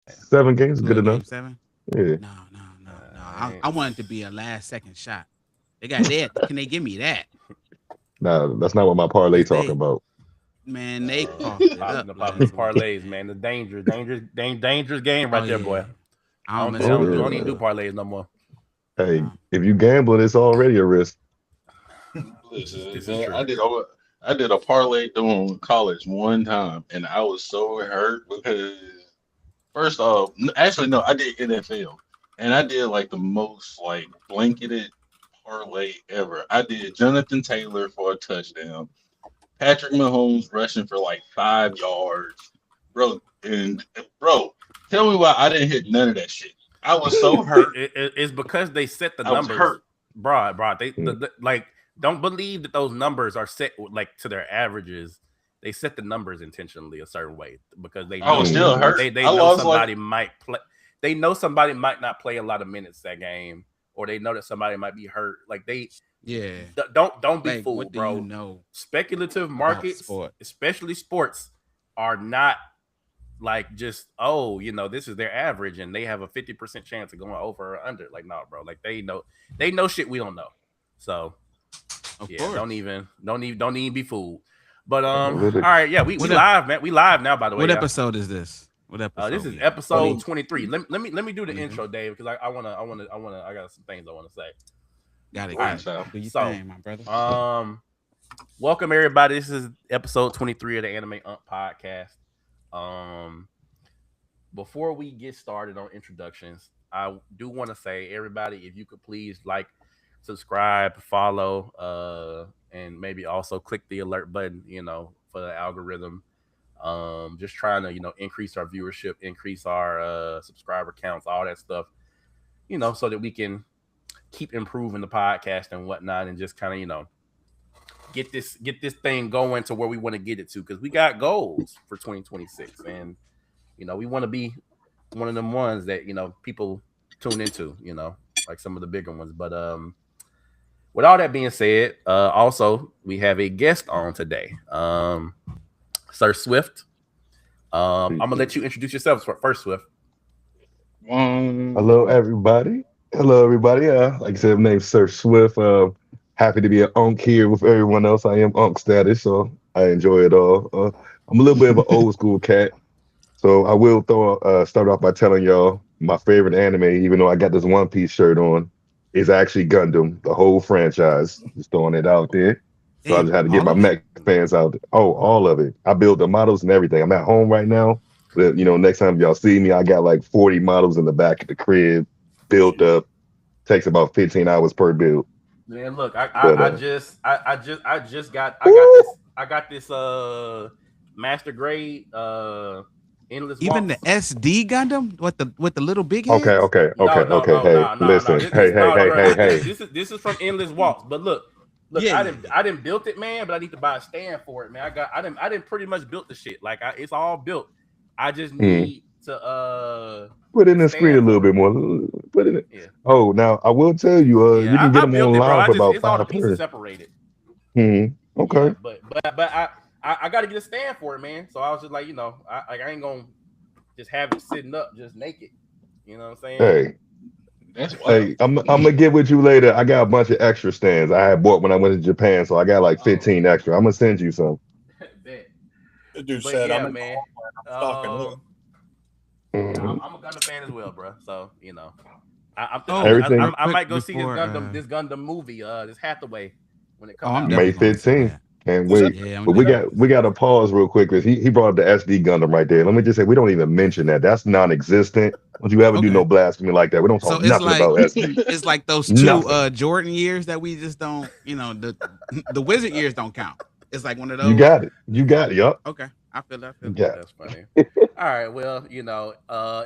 7 games is Two good a game enough. 7. Yeah. No. I want it to be a last second shot. They got that. Can they give me that? Nah, that's not what my parlay Cause talking they about. man, they coughed it up Popping them last week. parlays, man. The dangerous game Oh right there, boy. yeah, I I don't don't, mess I with don't, them do, I no don't even more. do parlays no more. Hey, Nah. if you gambling, it's already a risk. Listen, This is man, true. I did a parlay during college one time, and I was so hurt because first off, actually no, I did NFL, and I did like the most like blanketed parlay ever. I did Jonathan Taylor for a touchdown, Patrick Mahomes rushing for like 5 yards, bro. And bro, tell me why I didn't hit none of that shit. I was so hurt. It's because they set the I was numbers, hurt. broad. Mm. Like don't believe that those numbers are set like to their averages. They set the numbers intentionally a certain way because they I was know still Mhm. hurt. they I know lost like somebody might play. They know somebody might not play a lot of minutes that game, or they know that somebody might be hurt. Like Yeah. don't be Like, what fooled, do you bro. know Speculative about markets, sport? especially sports, are not like just this is their average and they have a 50% chance of going over or under. Like, no, bro. Like they know shit we don't know. So Of yeah, course. don't even be fooled. But all Analytics. right, yeah, we What ep- live, man. We live now, by the way, what yeah. episode is this? What This episode is we on? episode 20. 23. Let me do the 23. intro, Dave, because I got some things I want to say. Got it, All got right. wait, it. so Do your So thing, my brother. welcome everybody. This is episode 23 of the Anime Ump podcast. Um Before we get started on introductions, I do want to say, everybody, if you could please like, subscribe, follow, and maybe also click the alert button, for the algorithm. Just trying to, increase our viewership, increase our subscriber counts, all that stuff, so that we can keep improving the podcast and whatnot, and just kind of, get this thing going to where we want to get it to, because we got goals for 2026, and we want to be one of them ones that people tune into, like some of the bigger ones. But with all that being said, also we have a guest on today, Sir Swift. I'm gonna let you introduce yourself first, Swift. Hello, um, everybody. Hello, everybody. Like I said, my name's Sir Swift. Happy to be an unk here with everyone else. I am unk status, so I enjoy it all. I'm a little bit of an old school cat, so I will start off by telling y'all my favorite anime, even though I got this One Piece shirt on, is actually Gundam, the whole franchise. Just throwing it out there. So I Damn, just had to get all my of it? mech fans out there. Oh, all of it. I build the models and everything. I'm at home right now. But next time y'all see me, I got like 40 models in the back of the crib built up. Takes about 15 hours per build. Man, look, I But I, I just I just got woo! I got this master grade endless Even the walks. SD Gundam with the little big Okay, heads? okay, No, okay, no, okay. no, Hey, no, no, no. listen. This Hey, hey, no, no, hey, bro. hey, This hey. this is this is from endless walks. But look, Yeah, I yeah, didn't yeah. I didn't built it, man. But I need to buy a stand for it, man. I didn't pretty much built the shit. Like, it's all built. I just Hmm. need to Put in the the screen stand a little for it. bit more. Put in it. Yeah, Oh, now I will tell you, you yeah. can get I them built it, bro. online I for just about it's all the five pieces per. separated. Hmm. Yeah, Okay. but I got to get a stand for it, man. So I was just like, I ain't gonna just have it sitting up just naked. You know what I'm saying? Hey, that's wild. hey, I'm gonna get with you later. I got a bunch of extra stands I had bought when I went to Japan, so I got like Oh, 15 extra. I'm gonna send you some. bet. The dude But said, "I'm yeah, in man. Walmart. I'm stocking up." Yeah, Mhm. I'm a Gundam fan as well, bro. So Oh, Everything real I quick might go see before this Gundam movie, this Hathaway, when it come I'm out. May definitely going to see 15th. that. Can't Is that wait. Yeah, I'm But we definitely Yeah. going got to we see got that. to pause real quick because he brought up the SD Gundam right there. Let me just say we don't even mention that. That's non-existent. Don't you ever do no Okay. blasphemy like that. We don't So talk nothing about SD. it's like those two Nothing. Jordan years that we just don't, the Wizard years don't count. It's like one of You those. got it. You got it. Yup. Okay. I feel that. I You feel got That's funny. All right, well,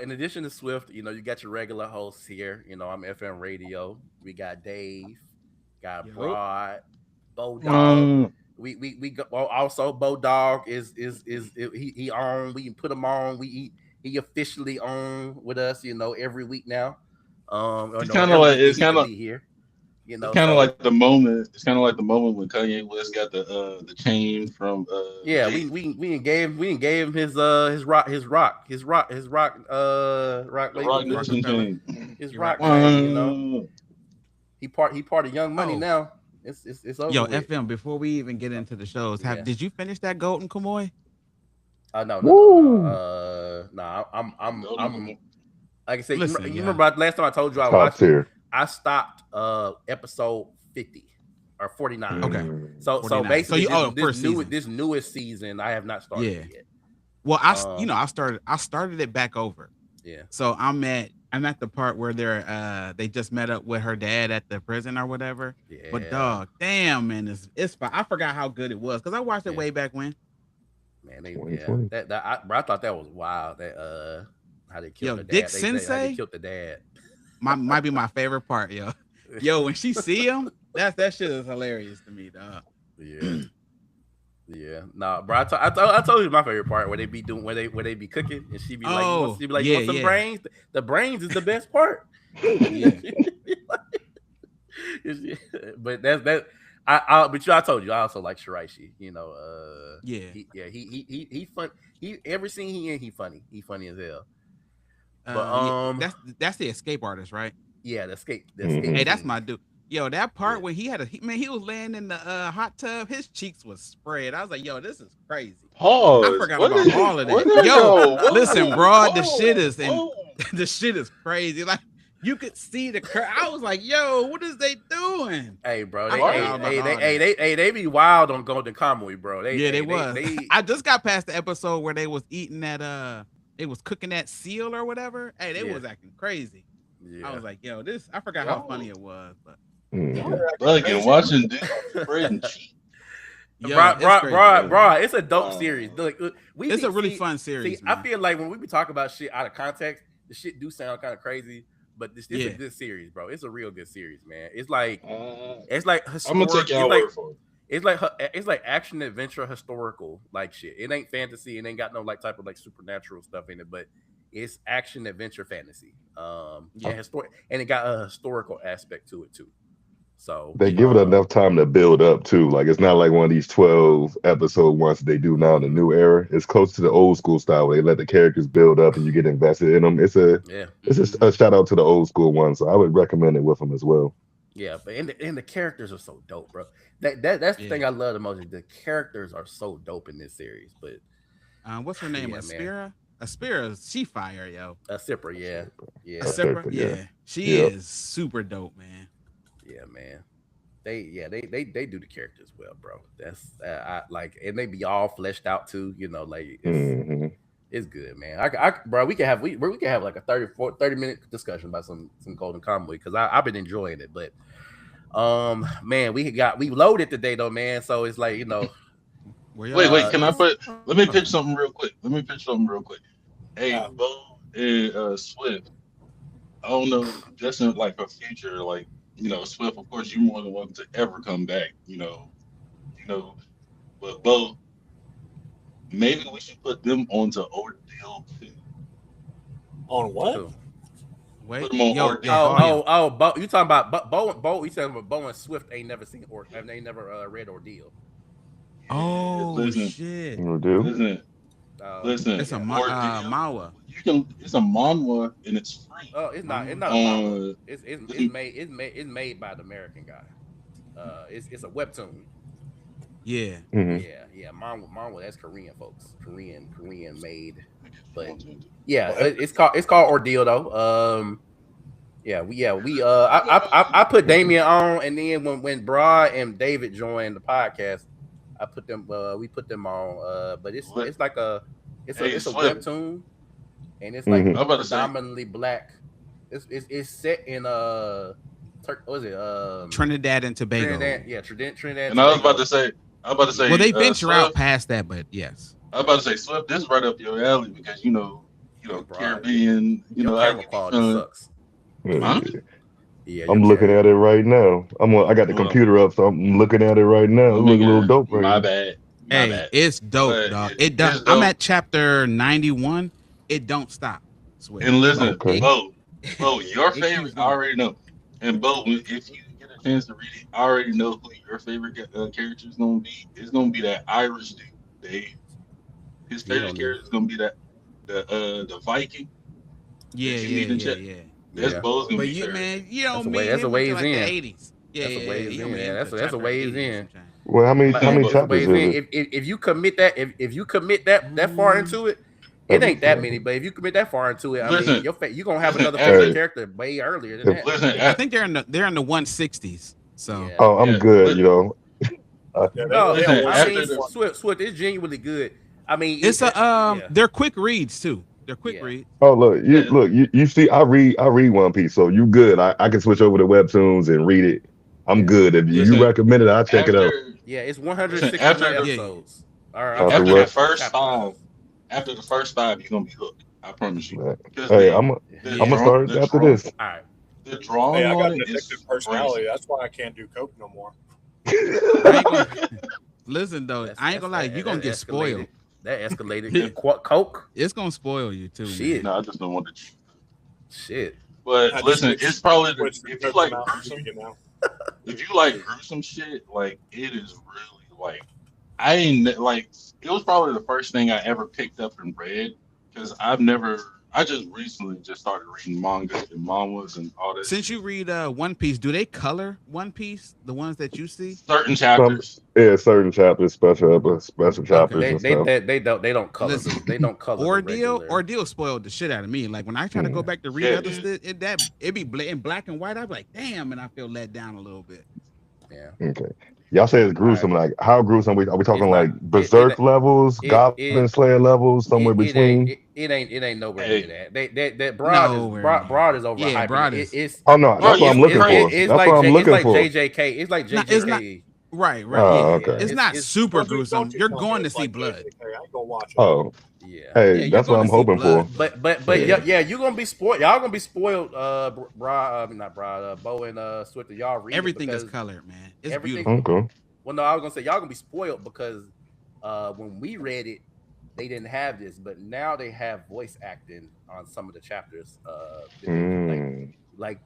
in addition to Swift, you got your regular hosts here. I'm FM Radio. We got Dave, got it. Yep. Broad, Bo Dog. Um, We got, well, also Bo Dog is he on. We can put him on. He officially on with us. Every week now. Or it's no, kind of every like week that it's he kind could of be here. You It's know, kind of so like the moment. It's kind of like the moment when Kanye West got the chain from yeah, Jay-Z. we ain't gave him his rock The label, Rock Nation Rockefeller. chain. his You're rock right. chain. You know, Wow. he part of Young Money Oh, now. It's over yo, with. FM. Before we even get into the shows, Yeah. did you finish that Golden Kamoy? No. Woo! No. Golden I'm Kamuy. like I said. Listen, You yeah. remember last time I told you I Top watched it? tier. I stopped episode 50 or 49. Okay. So 49. basically, So first season. this newest season, I have not started Yeah. it yet. Well, I started it back over. Yeah. So I'm at the part where they just met up with her dad at the prison or whatever. Yeah. But dog, damn man, it's fine. I forgot how good it was because I watched it Yeah. way back when. Man, 2020. I thought that was wild. That how they killed the dad. Dick How they Sensei? killed the dad. Might be my favorite part, yo. Yo, when she see him, that shit is hilarious to me, dog. Yeah. Yeah, nah, bro. I told you my favorite part where they be doing where they be cooking and she be like, Oh, you want yeah, some yeah. brains? The brains is the best part. Yeah. But I told you I also like Shiraishi. You know, Yeah. he fun. Every scene he funny. He funny as hell. Yeah, that's the escape artist, right? Yeah, the escape. Hey, that's scene. my dude. Yo, that part Yeah. when he was laying in the hot tub, his cheeks was spread. I was like, yo, this is crazy. Pause. I forgot What about is- all of that. what is- Yo, whoa, listen, bro, the whoa, shit is whoa. the shit is crazy. Like you could see the I was like, yo, what is they doing? Hey, bro. I forgot about all that. They be wild on Golden Kamuy, bro. They was. I just got past the episode where they was eating that they was cooking that seal or whatever. Hey, they was acting crazy. Yeah. I was like, yo, I forgot how funny it was, but Bugging, watching dudes spread and cheat. yo, bro, it's a dope series. Look, it's a really fun series. I feel like when we be talking about shit out of context, the shit do sound kind of crazy, but this is a good series, bro. It's a real good series, man. It's like I'm gonna take y'all word for it. It's like action adventure historical like shit. It ain't fantasy. It ain't got no like type of like supernatural stuff in it, but it's action adventure fantasy. And it got a historical aspect to it too. So they give it enough time to build up too. Like it's not like one of these 12 episode ones they do now in the new era. It's close to the old school style where they let the characters build up and you get invested in them. It's a shout out to the old school one. So I would recommend it with them as well. Yeah, but and the characters are so dope, bro. That's the thing I love the most. Is the characters are so dope in this series. But what's her name? Aspira? Aspira, she fire, yo. Aspira, yeah. Aspira, yeah. She is super dope, man. Yeah, man. They do the characters well, bro. That's I like, and they be all fleshed out too. You know, like it's good, man. Bro, we can have like a 30-minute discussion about some Golden Kamuy because I've been enjoying it. But man, we loaded today though, man. So it's like, you know. Wait, can I let me pitch something real quick. Hey, Bo and Swift. I don't know, just in like a future, like, you know, Swift, of course, you're more than welcome to ever come back, you know. But Bo, maybe we should put them onto Ordeal too. On what? Wait, put them on Ordeal. Bo, you talking about Bo? You talking about Bo and Swift ain't never seen they never read Ordeal. Oh, listen, shit. Listen, it's a manhwa. It's a manhwa and it's free. Oh, it's not a manhwa. It's made by the American guy. It's a webtoon. Yeah. Yeah. Manhwa, that's Korean folks. Korean made. But yeah, it's called Ordeal though. I put Damien on, and then when Bra and David joined the podcast, I put them. We put them on. But it's like a webtoon, and it's like predominantly black. It's set in what is it? Trinidad and Tobago. Trinidad. And I was about to say. Well, they venture out past that, but yes. I was about to say, Swift, this is right up your alley because you know, Caribbean. You know, camera quality sucks. Yeah, I'm looking at it right now. I got the computer up, so I'm looking at it right now. It looks a little dope right My now. bad. It's dope, dog. It does. I'm at chapter 91. It don't stop. And listen, Bo, your favorite, I already know. And Bo, if you get a chance to read it, I already know who your favorite character is gonna be. It's gonna be that Irish dude, Dave. His He favorite don't need. character is gonna be that the Viking Yeah, that you meet yeah, in yeah, chat. yeah. That's Yeah, Bo's gonna But be you, favorite. man, you that's don't a way. meet That's a him until ways like the in. 80s. Yeah, That's a yeah, yeah. ways You in. don't meet Yeah, him until that's a chapter ways 80 or in. some change. Well, how many But how many that's a chapters ways is in. it? If you commit that, if you commit that far into it, it ain't that 74. many. But if you commit that far into it, I mean, Listen, you gonna have listen, another favorite after Hey, character way earlier than if, that. listen, I think they're in the 160s. So Yeah. oh, I'm yeah, good. You know, Yeah, No, they listen, always I say after mean, the before. Swift is genuinely good. I mean, it's a yeah, they're quick reads too. They're quick yeah. reads. oh look, yeah, you see, I read One Piece, so you good. I can switch over to Webtoons and read it. I'm Yeah. good. If you listen, recommend it, I'll check it after out. Yeah, it's listen, 161 after the Yeah, yeah. episodes. Or I'm After sorry, after the what? first chapters. five, after the first five, you're gonna be hooked. I promise you. Man. Because Hey, the I'm the gonna Yeah. draw start the after draw this. All right. the Hey, drawing I on got an it addictive is personality. crazy. That's why I can't do coke no more. I ain't gonna listen though. That's I ain't gonna lie, you're gonna that get spoiled. escalated. That escalated. It- Coke. It's gonna spoil you too, man. Shit. No, I just don't want to. Shit. I But just listen, it's probably the, switched from if you coke to like Mountain gruesome, Dew, you know. if you like gruesome shit, like it is really like I ain't like it was probably the first thing I ever picked up and read because I just recently just started reading manga and manhwas and all this Since shit. you read One Piece, do they color One Piece? The ones that you see? Certain Some chapters. certain chapters, special Okay. chapters and stuff. They don't color Listen, the regular. Ordeal spoiled the shit out of me. Like when I try to go Mm, back to read Yeah, other dude. stuff, it be in black and white. I'm like, damn, and I feel let down a little bit. Yeah. okay. Y'all say it's All right. gruesome. Like how gruesome? Are we It's talking like not Berserk levels, Goblin it Slayer levels, somewhere between? it ain't nowhere near Hey, that. That Nowhere near. broad is Yeah, overhyping broad it. is. Oh no, bro, that's what I'm you looking for. crazy. It's That's what like I'm It's looking like for. JJK. It's like No, it's not. JJK. Right. Oh, Yeah, okay. it's not super Don't gruesome. you You're tell me going to it's see like blood. JJK. I ain't gonna watch it. Oh, Yeah. hey, Yeah, you're that's what going to I'm see hoping for. blood, But Yeah. yeah, you're gonna be spoiled. Y'all gonna be spoiled. Not Bo and Swift. Y'all read it everything is because colored, man. It's everything. beautiful. Okay. Well, no, I was gonna say y'all gonna be spoiled because when we read it, they didn't have this, but now they have voice acting on some of the chapters. That they Mm. like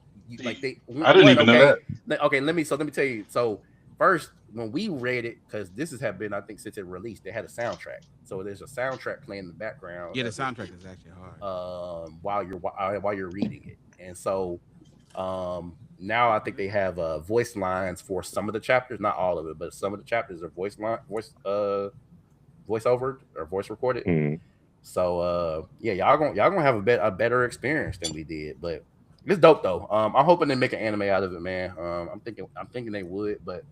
like See, they I didn't one even know okay that. okay. Let me tell you. So first, when we read it, because this has have been I think since it released, they had a soundtrack. So there's a soundtrack playing in the background Yeah, the as it soundtrack is actually hard. while you're reading it, and so now I think they have voice lines for some of the chapters, not all of it, but some of the chapters are voiceover or voice recorded. Mm. So yeah, y'all gonna have a better experience than we did, but it's dope though. I'm hoping they make an anime out of it, man. I'm thinking they would, but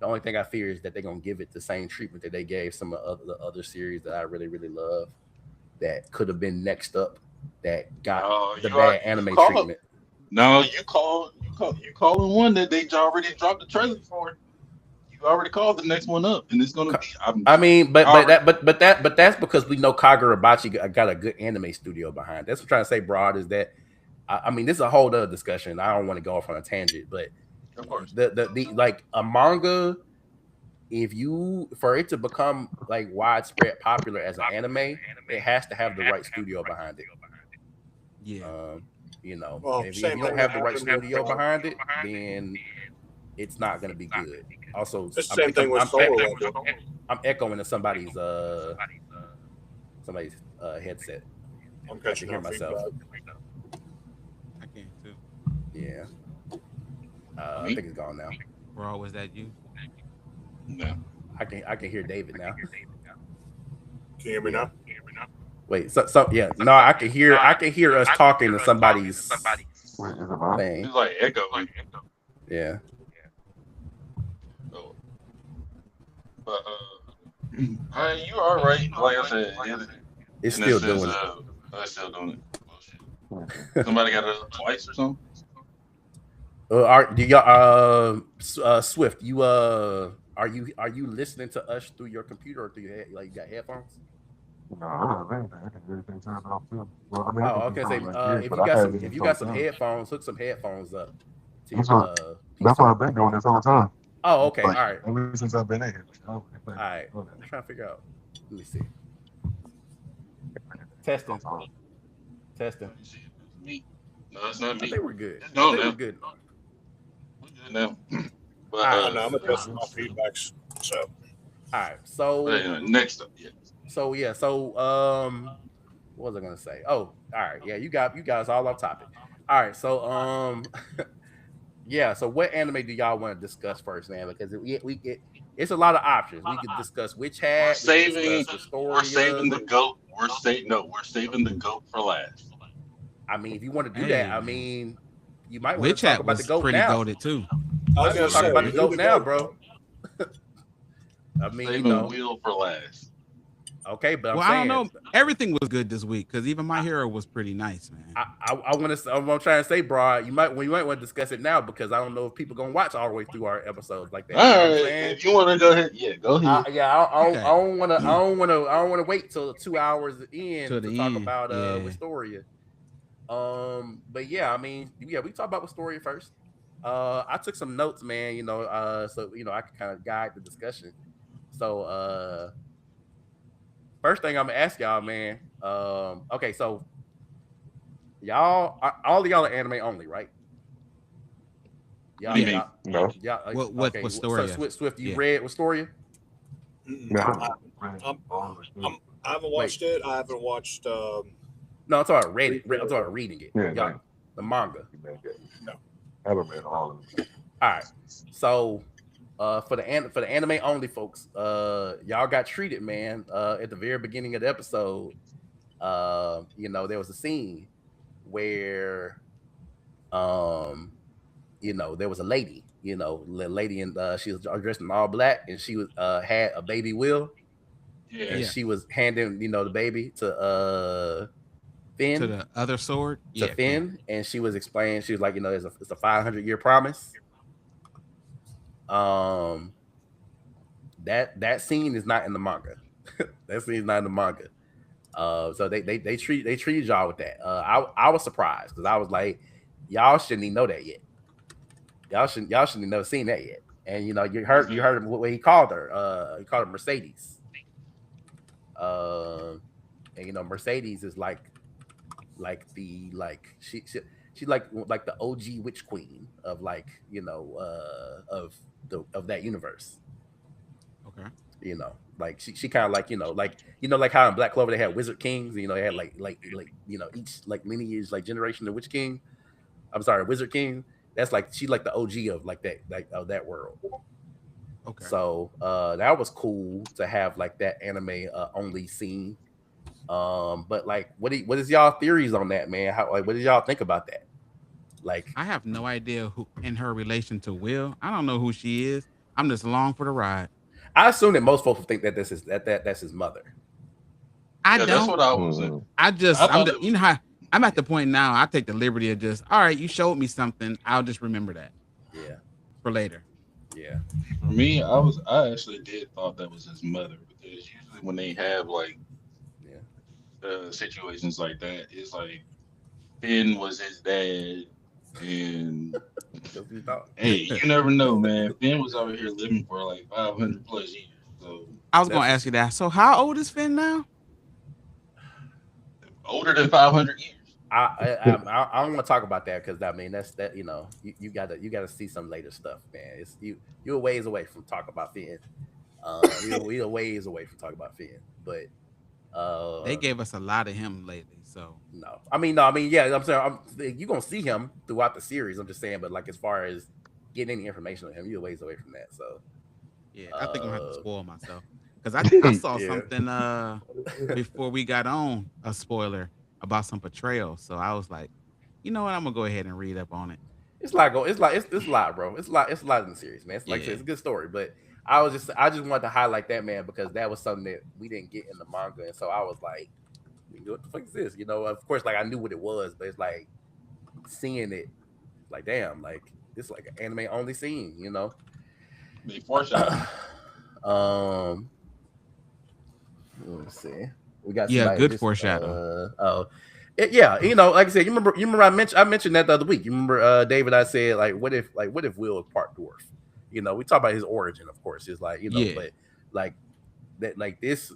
the only thing I fear is that they're gonna give it the same treatment that they gave some of the other series that I really really love that could have been next up that got No, the you are bad you anime call it. treatment. No, you calling one that they already dropped the trailer for. You already called the next one up, and it's gonna be. I mean, I already, but that's because we know Kagurabachi got a good anime studio behind. That's what I'm trying to say, Broad, is that I mean, this is a whole other discussion. I don't want to go off on a tangent, but of course. the like a manga, if you for it to become like widespread popular as an anime, it has to have the right studio behind it. Yeah. Well, if same you don't thing have that the right happened with, studio behind it, then it's not going to be good. Also, it's the I same think thing with Solo Level. I'm echoing to somebody's headset. I'm I can catching hear up myself. feedback. I can too. Yeah, I Me? think it's gone now. Bro, was that you? No. I can hear David now. Can you hear me Yeah. now? Wait, so yeah, no, I can hear us talking to somebody's Wait, is it mine? thing. It's like echoing. Yeah. So, but you are right. Like I said, It's in the still sense doing it. of I still doing it. Bullshit. Somebody got it up twice or something. Do y'all Swift, you are you listening to us through your computer or through your like you got headphones? No, I don't have anything. I can hear everything turned off too. Well, I mean, I Oh, can okay. control Say it like this, if but you I got have some it if you all got the some time. headphones, hook some headphones up to That's your what that's what I've been doing this whole time. Oh, okay. Like All right. ever since I've been in here. All right. I'm trying to figure out. Let me see. Testing. Testing. Let me see if it's me. No, it's not I me. think we're good. It's I gone think we're now. good. now. But All I know I'm adjusting my feedbacks. So right. So next up, yeah. what was I gonna say? Oh, all right. Yeah, you guys all off topic. All right. So yeah. So what anime do y'all want to discuss first, man? Because it's a lot of options. We could discuss Witch We're Hat. We could saving discuss Wistoria. the goat. We're saving the goat for last. I mean, if you want to do that, Hey, I man. mean, you might want to Witch talk Hat about the was goat pretty now. goaded too. I was Might gonna want to talk say, about the who goat the now, goat, bro. I mean, Saving Will for last. okay, but I'm Well, I don't saying know. Everything was good this week because even My Hero was pretty nice, man. I want to. I'm trying to say, bro. You might want to discuss it now because I don't know if people gonna watch all the way through our episodes like that. All You know what I'm right, saying? if you want to go ahead, yeah, go ahead. Okay. I don't want to. I don't want to wait till 2 hours in To to the talk end, about yeah. Wistoria. But yeah, I mean, yeah, we talk about Wistoria first. I took some notes, man. So I can kind of guide the discussion. So first thing I'm gonna ask y'all, man. Okay, so y'all, all of y'all are anime only, right? What do you mean? No. Yeah. What Okay. So Storia? Swift, you Yeah. read Wistoria? mm-mm. No. I haven't Wait, watched it. I haven't watched. no, I'm talking about read it. I'm talking about reading it. Yeah, Yeah, no. the manga. No. I haven't read all of them. All right. So, for the anime only folks, y'all got treated, man. At the very beginning of the episode, there was a scene where, there was a lady, lady, and she was dressed in all black, and she was had a baby Will, Yeah. and Yeah. she was handing, the baby to To Finn, the other sword? Yeah, Finn, and she was explaining, she was like, it's a 500-year promise. Um, that scene is not in the manga. That scene is not in the manga. So they treated y'all with that. I was surprised because I was like, y'all shouldn't even know that yet. Y'all shouldn't even never seen that yet. And you heard him what he called her. He called her Mercedes. And Mercedes is like she like the OG witch queen of of that universe. Okay. Like she kind of like how in Black Clover they had wizard kings. They had each like lineage, like generation of witch king. I'm sorry, wizard king. That's like she like the OG of of that world. Okay. So that was cool to have like that anime only scene. But like, what is y'all theories on that, man? What did y'all think about that? Like, I have no idea who in her relation to Will. I don't know who she is. I'm just along for the ride. I assume that most folks think that that's his mother. I Yeah, don't. that's what I was saying. I just I I'm thought the, it you know how I'm at the point now. I take the liberty of just all right. You showed me something. I'll just remember that. Yeah. For later. Yeah. For me, I actually did thought that was his mother because usually when they have like situations like that, it's like Finn was his dad, and That's what you thought. hey, you never know, man. Finn was over here living for like 500 plus years, so I was gonna ask you that. So how old is Finn now? older than 500 years. I don't want to talk about that because I mean that's you gotta see some later stuff, man. It's you're a ways away from talking about Finn. We're a ways away from talking about Finn, but They gave us a lot of him lately, so no. I mean, yeah. I'm saying you're gonna see him throughout the series. I'm just saying, but like as far as getting any information on him, you're a ways away from that. So yeah, I think I'm gonna have to spoil myself because I saw something before we got on, a spoiler about some betrayal. So I was like, you know what, I'm gonna go ahead and read up on it. it's a lot, bro. It's a lot in the series, man. It's like I said, it's a good story, but I just wanted to highlight that, man, because that was something that we didn't get in the manga, and so I was like, what the fuck is this? Of course, like I knew what it was, but it's like seeing it, like damn, like it's like an anime only scene, They foreshadowed. Let's see. We got good foreshadow. Yeah, like I said, you remember I mentioned that the other week. You remember David? I said like, what if Will is part dwarf? We talk about his origin, of course. It's like but like that, like this.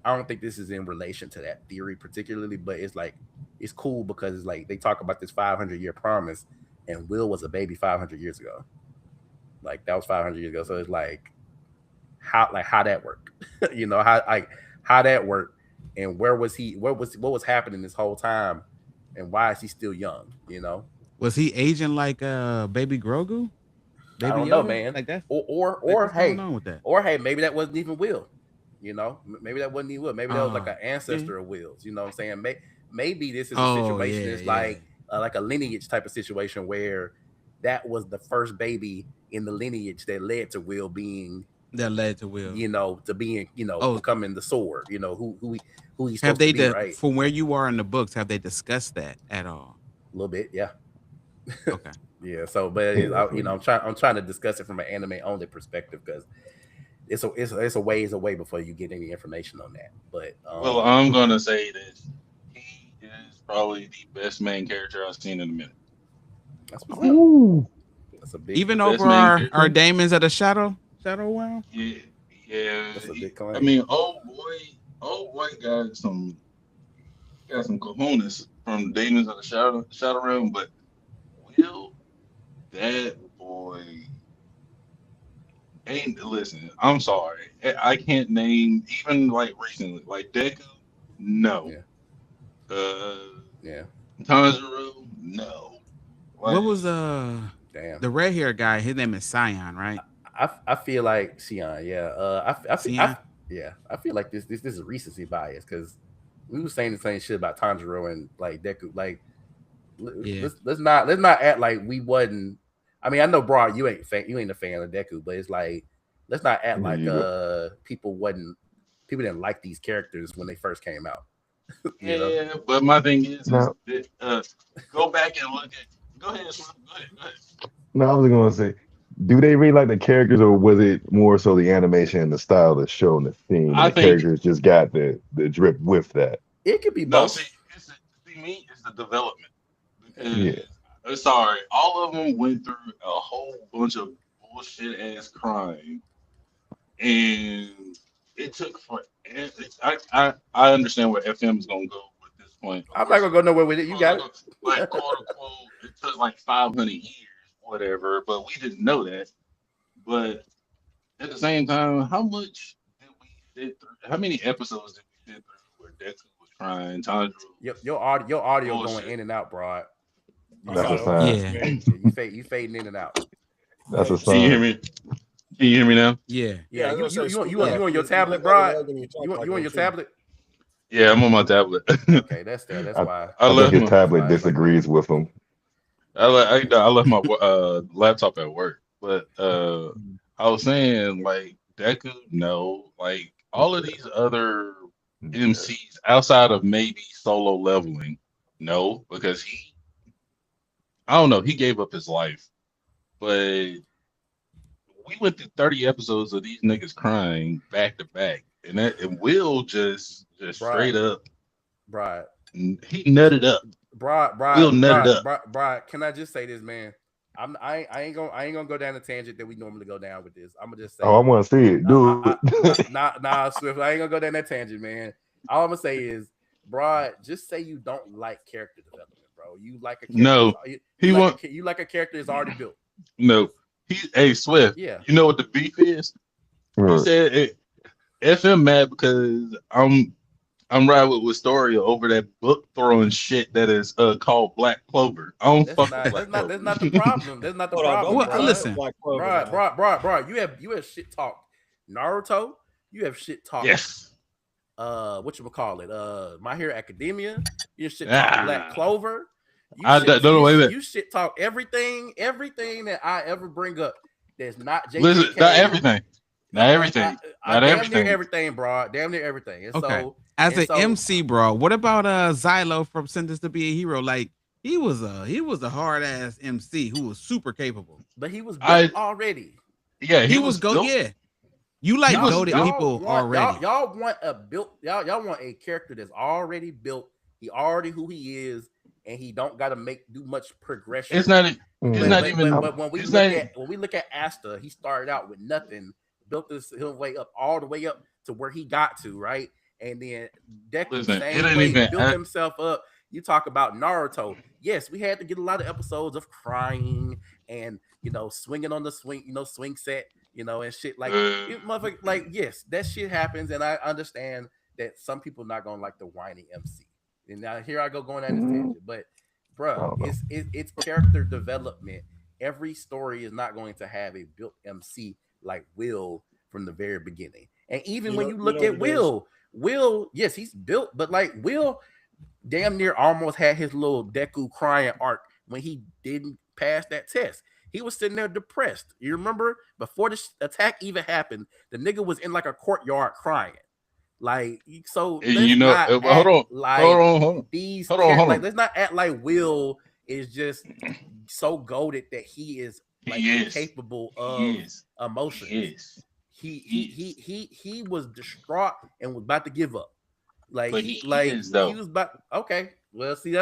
I don't think this is in relation to that theory particularly, but it's like it's cool because it's like they talk about this 500-year promise, and Will was a baby 500 years ago. Like that was 500 years ago. So it's like how that worked. You know how that worked, and where was he? What was happening this whole time, and why is he still young? You know, Was he aging like baby Grogu? I Baby don't know, Yoda? man. Like that? Or What's going hey, on with that? maybe that wasn't even Will. You know, maybe that wasn't even Will. Maybe that was like an ancestor of Will's. You know what I'm saying? Maybe this is a situation that's like a lineage type of situation where that was the first baby in the lineage that led to Will being that led to Will. You know, to being becoming the sword. You know who he's have supposed they to be, right? from where you are in the books? Have they discussed that at all? A little bit, yeah. Okay. Yeah. So, but I'm trying to discuss it from an anime only perspective because it's a ways away before you get any information on that. But well, I'm gonna say this: he is probably the best main character I've seen in a minute. That's what's up. That's a big even over our Daemons of the Shadow Realm. Yeah. That's a big claim. I mean, old boy got some cojones from Demons of the Shadow Realm, but Will, that boy ain't. Listen, I'm sorry, I can't name even like recently, like Deku. No. Yeah. Tanjiro, no. Like, What was damn the red hair guy? His name is Sion, right? I feel like Sion, yeah. Sion? I feel like this is recency bias because we were saying the same shit about Tanjiro and like Deku. Like, let's not act like we wasn't. I mean, I know, bro, you ain't a fan of Deku, but it's like let's not act like people didn't like these characters when they first came out. Yeah, but my thing is go back and look at. Go ahead. No, I was gonna say, do they really like the characters, or was it more so the animation and the style that's shown the theme? And the characters just got the drip with that. It could be both. See, me, it's the development. Because, sorry, all of them went through a whole bunch of bullshit ass crime, and it took for. I understand where FM is gonna go with this point. I'm not gonna go nowhere with it. You got it. Like quote unquote, it took like 500 years, whatever. But we didn't know that. But at the same time, how much did we sit through? How many episodes did we sit through where Deku was crying? Tanjiro. Your audio going in and out, bro. That's a sign. Yeah, you fading in and out. That's a sign. Can you hear me? Can you hear me now? Yeah. You on your tablet, bro? You on your tablet? Yeah, I'm on my tablet. Okay, that's why. I think his tablet disagrees with him. I left my laptop at work, but I was saying like Deku, no, like all of these other MCs outside of maybe Solo Leveling, no, because I don't know, he gave up his life, but we went through 30 episodes of these niggas crying back to back, and Will just straight up, bro, he nutted up. Will nutted up. Bro, can I just say this, man? I ain't gonna go down the tangent that we normally go down with this. I'm gonna just say. Oh, I want to see it, dude. Nah, Swift. I ain't gonna go down that tangent, man. All I'm gonna say is, bro, just say you don't like character development, bro. You like a character. No, you like a character that's already built. No, Swift. Yeah. You know what the beef is? Right. He said FM mad because I'm riding with Wistoria over that book throwing shit that is called Black Clover. I don't fuck with Black Clover. That's not the problem. That's not the problem. Well, listen, bro, you have shit talk Naruto. You have shit talk. Yes. My Hero Academia. You shit talk Black Clover. You shit talk everything that I ever bring up. That's not JJK. Listen, not everything. Not everything. Not everything. Damn near everything, bro. Damn near everything. And okay. So, as an MC, bro, what about Xylo from Sentenced to Be a Hero? Like he was a hard ass MC who was super capable. But he was built already. Yeah, he was go. Yeah, you like goated people already. Y'all want a built. Y'all want a character that's already built. He already who he is, and he don't got to do much progression. It's not even. But when we look at Asta, he started out with nothing, built this way up all the way up to where he got to, right? And then Deku built himself up. You talk about Naruto. Yes, we had to get a lot of episodes of crying and swinging on the swing set, and shit like it, motherfucker. Like, yes, that shit happens, and I understand that some people not gonna like the whiny MC. And now here I go going on this tangent, but I bruh, don't know. it's character development. Every story is not going to have a built MC like Will from the very beginning. And even when you look at Will, yes, he's built, but like Will damn near almost had his little Deku crying arc when he didn't pass that test. He was sitting there depressed. You remember before the attack even happened, the nigga was in like a courtyard crying. Like, so let's not act like these like let's not act like Will is just so goaded that he is like incapable of emotions. He was distraught and was about to give up. Like he was about okay. Well, see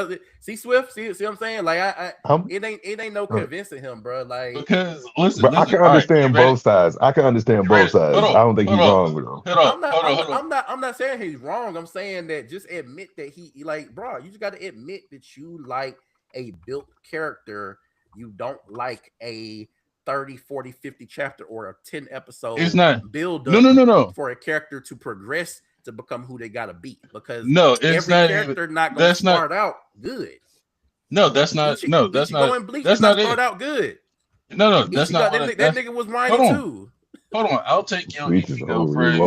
Swift, see what I'm saying? Like it ain't no convincing him, bro. Like because listen, but I can understand both sides. I can understand both sides. I don't think he's wrong with him. I'm not saying he's wrong. I'm saying that just admit that he like, bro, you just got to admit that you like a built character. You don't like a 30, 40, 50 chapter or a 10 episode build up for a character to progress to become who they gotta be, because every character not gonna start out good. No, that's not. No, that's not. Going Bleach that's not start out good. No, that's not. That nigga was whining too. Hold on, I'll take you on Ichigo, friend.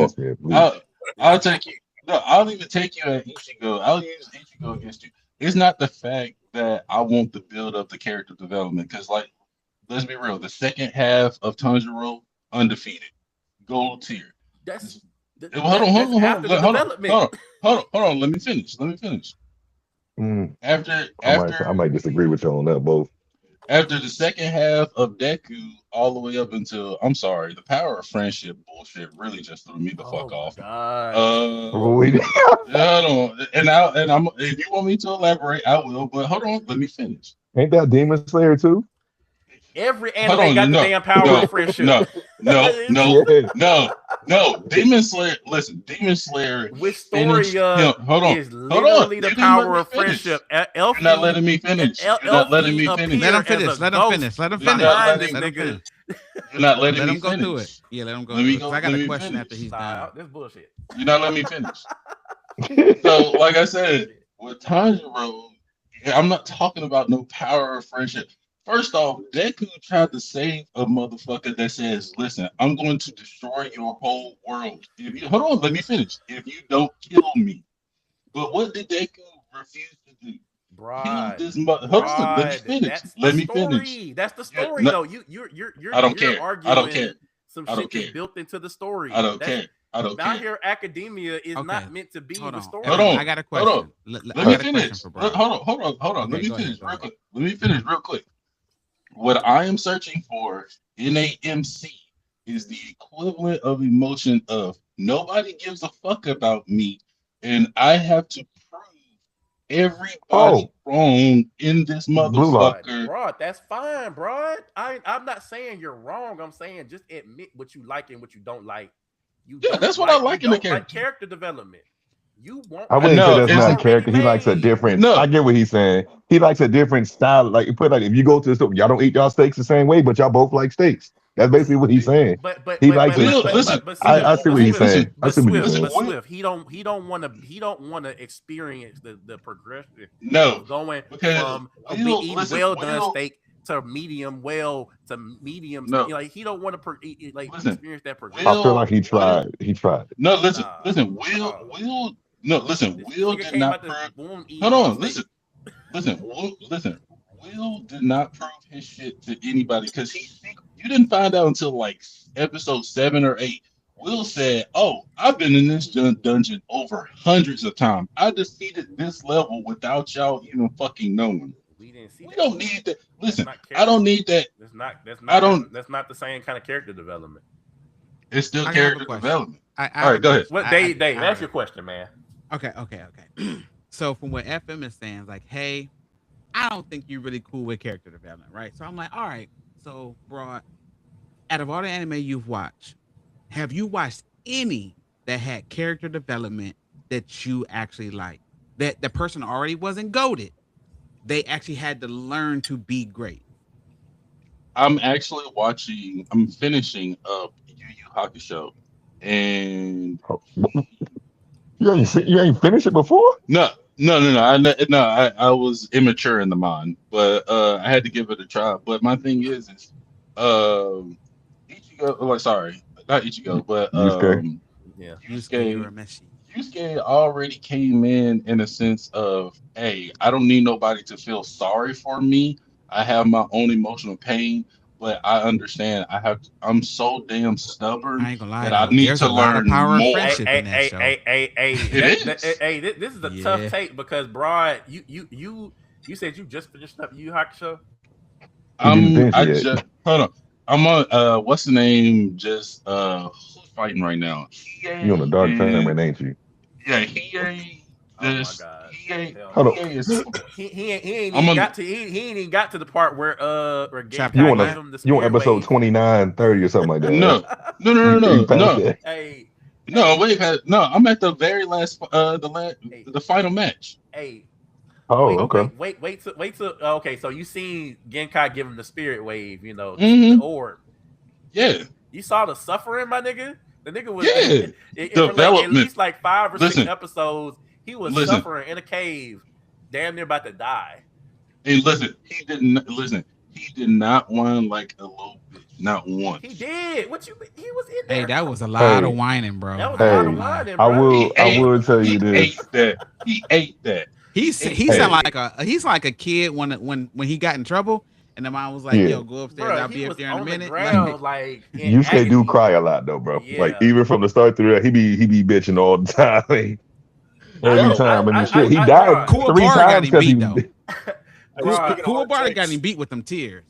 I'll take you. No, I'll even take you at Ichigo. I'll use Ichigo against you. It's not the fact that I want to build up the character development, because, like, let's be real. The second half of Tanjiro, undefeated, gold tier. Hold on. Let me finish. I might disagree with you on that both. After the second half of Deku, all the way up until the power of friendship bullshit really just threw me the fuck off. If you want me to elaborate, I will. But hold on, let me finish. Ain't that Demon Slayer too? Every anime got the damn power of friendship. No. Demon Slayer. Listen, Demon Slayer. Which story is literally the power of friendship. You're not letting me finish. Let him finish. You're not letting me go finish. through it. Yeah, let him go. Through it. I got a question after he's done. This bullshit. You're not letting me finish. So, like I said, with Tanjiro, I'm not talking about no power of friendship. First off, Deku tried to save a motherfucker that says, listen, I'm going to destroy your whole world. Hold on, let me finish. If you don't kill me. But what did Deku refuse to do? Hold on, let me finish. Let me finish. That's the story, though. You're I don't care. Arguing I don't care. Some shit that's built into the story. I don't care. Now here, academia is not meant to be the story. Hold on. I got a question. Hold on. Let me finish. Hold on. Let me finish real quick. Let me finish real quick. What I am searching for in a MC is the equivalent of emotion of nobody gives a fuck about me, and I have to prove everybody wrong in this motherfucker. Bro, that's fine, bro. I'm not saying you're wrong. I'm saying just admit what you like and what you don't like. That's what I like in the character. Like character development. I wouldn't say that's not a character. He likes a different. I get what he's saying. He likes a different style. Like if you go to the store, y'all don't eat y'all steaks the same way, but y'all both like steaks. That's basically what he's saying. He likes it. I see what he's saying. I see what he's saying. Swift, he don't want to experience the progression. No, going from eating well done steak to medium well to medium. No. Like he don't want to experience that progression. I feel like he tried. He tried. No, listen. Will. No, listen. Will did not prove. Hold on. Listen. Will did not prove his shit to anybody because you didn't find out until like episode 7 or 8. Will said, "Oh, I've been in this dungeon over hundreds of times. I defeated this level without y'all even fucking knowing." We don't need that. Listen, I don't need that. That's not the same kind of character development. It's still character development. All right, go ahead. Dave, that's your question, man. Okay. So from what FM is saying, like, hey, I don't think you're really cool with character development, right? So I'm like, all right. So, bro, out of all the anime you've watched, have you watched any that had character development that you actually like? that the person already wasn't goated. They actually had to learn to be great. I'm actually watching. I'm finishing up Yu Yu Hakusho, and Oh, you ain't finished it before? no. I was immature in the mind, but I had to give it a try. But my thing is Ichigo. Like, sorry, not Ichigo, but Yusuke. Yeah. Yusuke Yusuke. Urameshi. Yusuke already came in a sense of, hey, I don't need nobody to feel sorry for me. I have my own emotional pain, but I understand I'm so damn stubborn I ain't gonna lie that I though. need There's to a lot of learn power of more. friendship in that show. It is. This is a tough Yeah. take because Broad, you said you just finished up Yu Yu Hakusho. He didn't finish it I yet. just hold on. I'm on what's the name? Just who's fighting right now? You on a Hiei dark and tournament, ain't you? yeah, Hiei. Oh my This god. Hiei Hell Hold no. on. Hiei is. He ain't I'm even on. got to he ain't even got to the part where Chapter You Genkai on gave what? him the you on spirit episode wave. 29, 30 or something like that, right? No, no, no, no, You no, passed no, that. Hey, no. hey, Wait, no. I'm at the very last, hey, the final match. hey. Oh, Wait, okay. wait, wait, wait till okay, so you seen Genkai give him the spirit wave, you know, the Hmm. orb. Yeah, You saw the suffering, my nigga. The nigga was yeah. for like at Development. least like 5 or 6 Listen, episodes, he was listen. suffering in a cave, damn near about to die. Hey, listen. He didn't listen. He did not whine like a little bitch. Not He once. did. What you mean? He was in Hey, there. that was a lot of Hey, whining, bro. That was a I ain't lot of gonna hey, lie. whining, I bro. will He I ate. will tell you He this. ate that. He ate that. He ate He sound Hey, that. like a kid when he got in trouble and the mom was like, yeah. "Yo, go upstairs. Bro, I'll he be up was there in a on the minute." Like, ground like in Yusuke do agony. cry a lot though, bro. Like Yeah. even from the start through that, he be bitching all the time. Every Yo, time. I mean shit. He died Broad, Cool three Bar got times him because beat he though. Hey, Broad. speaking of Cool hard Bar got takes, him beat with them tears.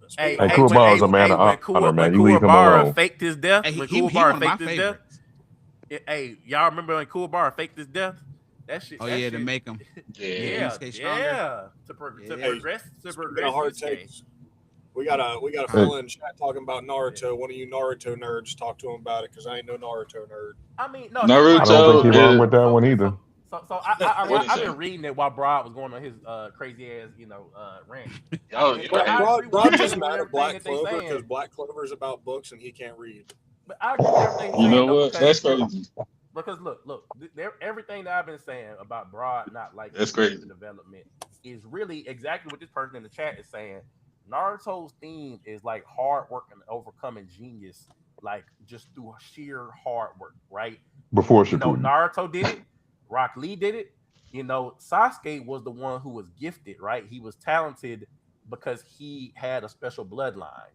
speaking Hey, of Hey, hey, hard Cool when, Bar takes, is a man of honor, When man. You leave him Kuwabara alone. faked his death, Hey, when he Kuwabara one of my faked his death, favorites. hey, y'all remember when Kuwabara faked his death? Oh That yeah, to shit, make him yeah. yeah, Yusuke stronger. yeah. Yeah. hey, To speaking of progress hard Yusuke. takes, we got a Hey, fella in chat talking about Naruto. One of you Naruto nerds, talk to him about it because I ain't no Naruto nerd. I mean, no, he's I like don't think he Naruto wrong is with that one so either. what is I've that? been reading it while Broad was going on his crazy ass, rant. Y'all But hate. I Broad, agree with Broad just mad at everything Black that they Clover because saying. Black Clover's about books and he can't read. But I agree with everything he's You saying know though, what? because That's crazy. everything that I've been saying about Broad not liking That's character crazy. development is really exactly what this person in the chat is saying. Naruto's theme is like hard work and overcoming genius, like just through sheer hard work, right? Before Shippuden. Naruto did it, Rock Lee did it. Sasuke was the one who was gifted, right? He was talented because he had a special bloodline,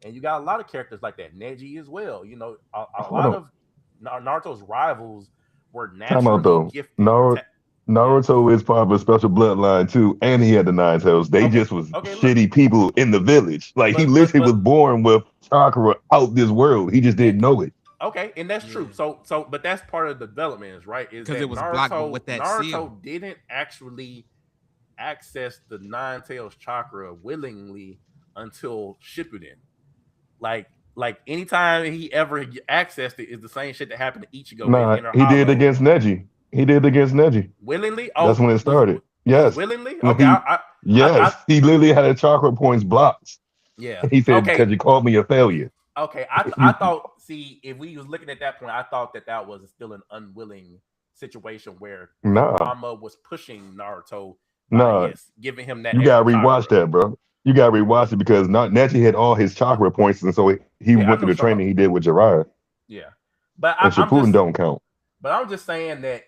and you got a lot of characters like that. Neji as well. A Hold lot on. of Naruto's rivals were Time out naturally though. gifted. Yeah. Naruto is part of a special bloodline too, and he had the nine tails. They Okay. just was Okay. Look. shitty people in the village. Like he literally was But born with chakra out this world. He just yeah. didn't know it. Okay, and that's Yeah. true. But that's part of the development, is right? Is Because that it was blocked with that seal. Naruto didn't actually access the nine tails chakra willingly until Shippuden. Like anytime he ever accessed it is the same shit that happened to Ichigo with Nah, Inner he did Hollow. against Neji. He did against Neji. Willingly? That's Oh, when it started. was Yes. willingly? When Okay, he I yes, he literally had a chakra points blocked. yeah. He said, Okay, because you called me a failure. okay. If I you thought. See, if we was looking at that point, I thought that was still an unwilling situation where nah, Kurama was pushing Naruto by nah, giving him that you gotta extra rewatch chakra. that, bro. You gotta rewatch it because not Neji had all his chakra points, and so he Yeah, I went know through the what you're talking training about. he did with Jiraiya. Yeah, but And Shippuden don't count. I'm just saying that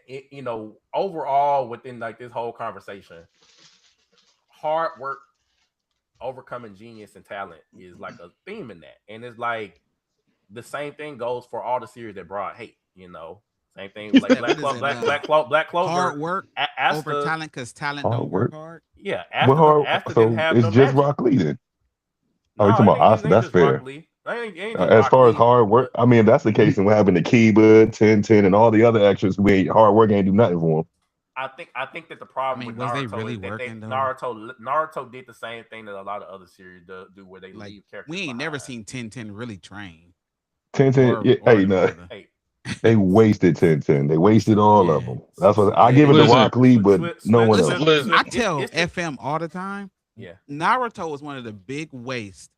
overall within like this whole conversation, hard work, overcoming genius and talent is like a theme in that, and it's like the same thing goes for all the series that Broad hate. Same thing like What is it? Black Clover. Hard work over Asta, talent because talent Hard don't work work. hard. yeah, What hard? Asta didn't So have it's no just magic. Rock Lee then. Oh, you No, talking about it Asta? ain't That's just Rock fair. Lee. It ain't just As Rock far as Lee. hard work, I mean, if that's the case, and what happened to Kiba, Tintin, and all the other extras who ain't hard work ain't do nothing for them. I think that the problem with Was they Naruto really is that working though? Naruto did the same thing that a lot of other series do where they Like leave characters we ain't behind. never seen 10 really train Tintin, or yeah, or hey, the no, brother. Hey, They wasted 1010. They wasted all of them. That's what I give it to Listen, Rock Lee, but no one else. Listen. I tell FM all the time. Yeah. Naruto is one of the big wastes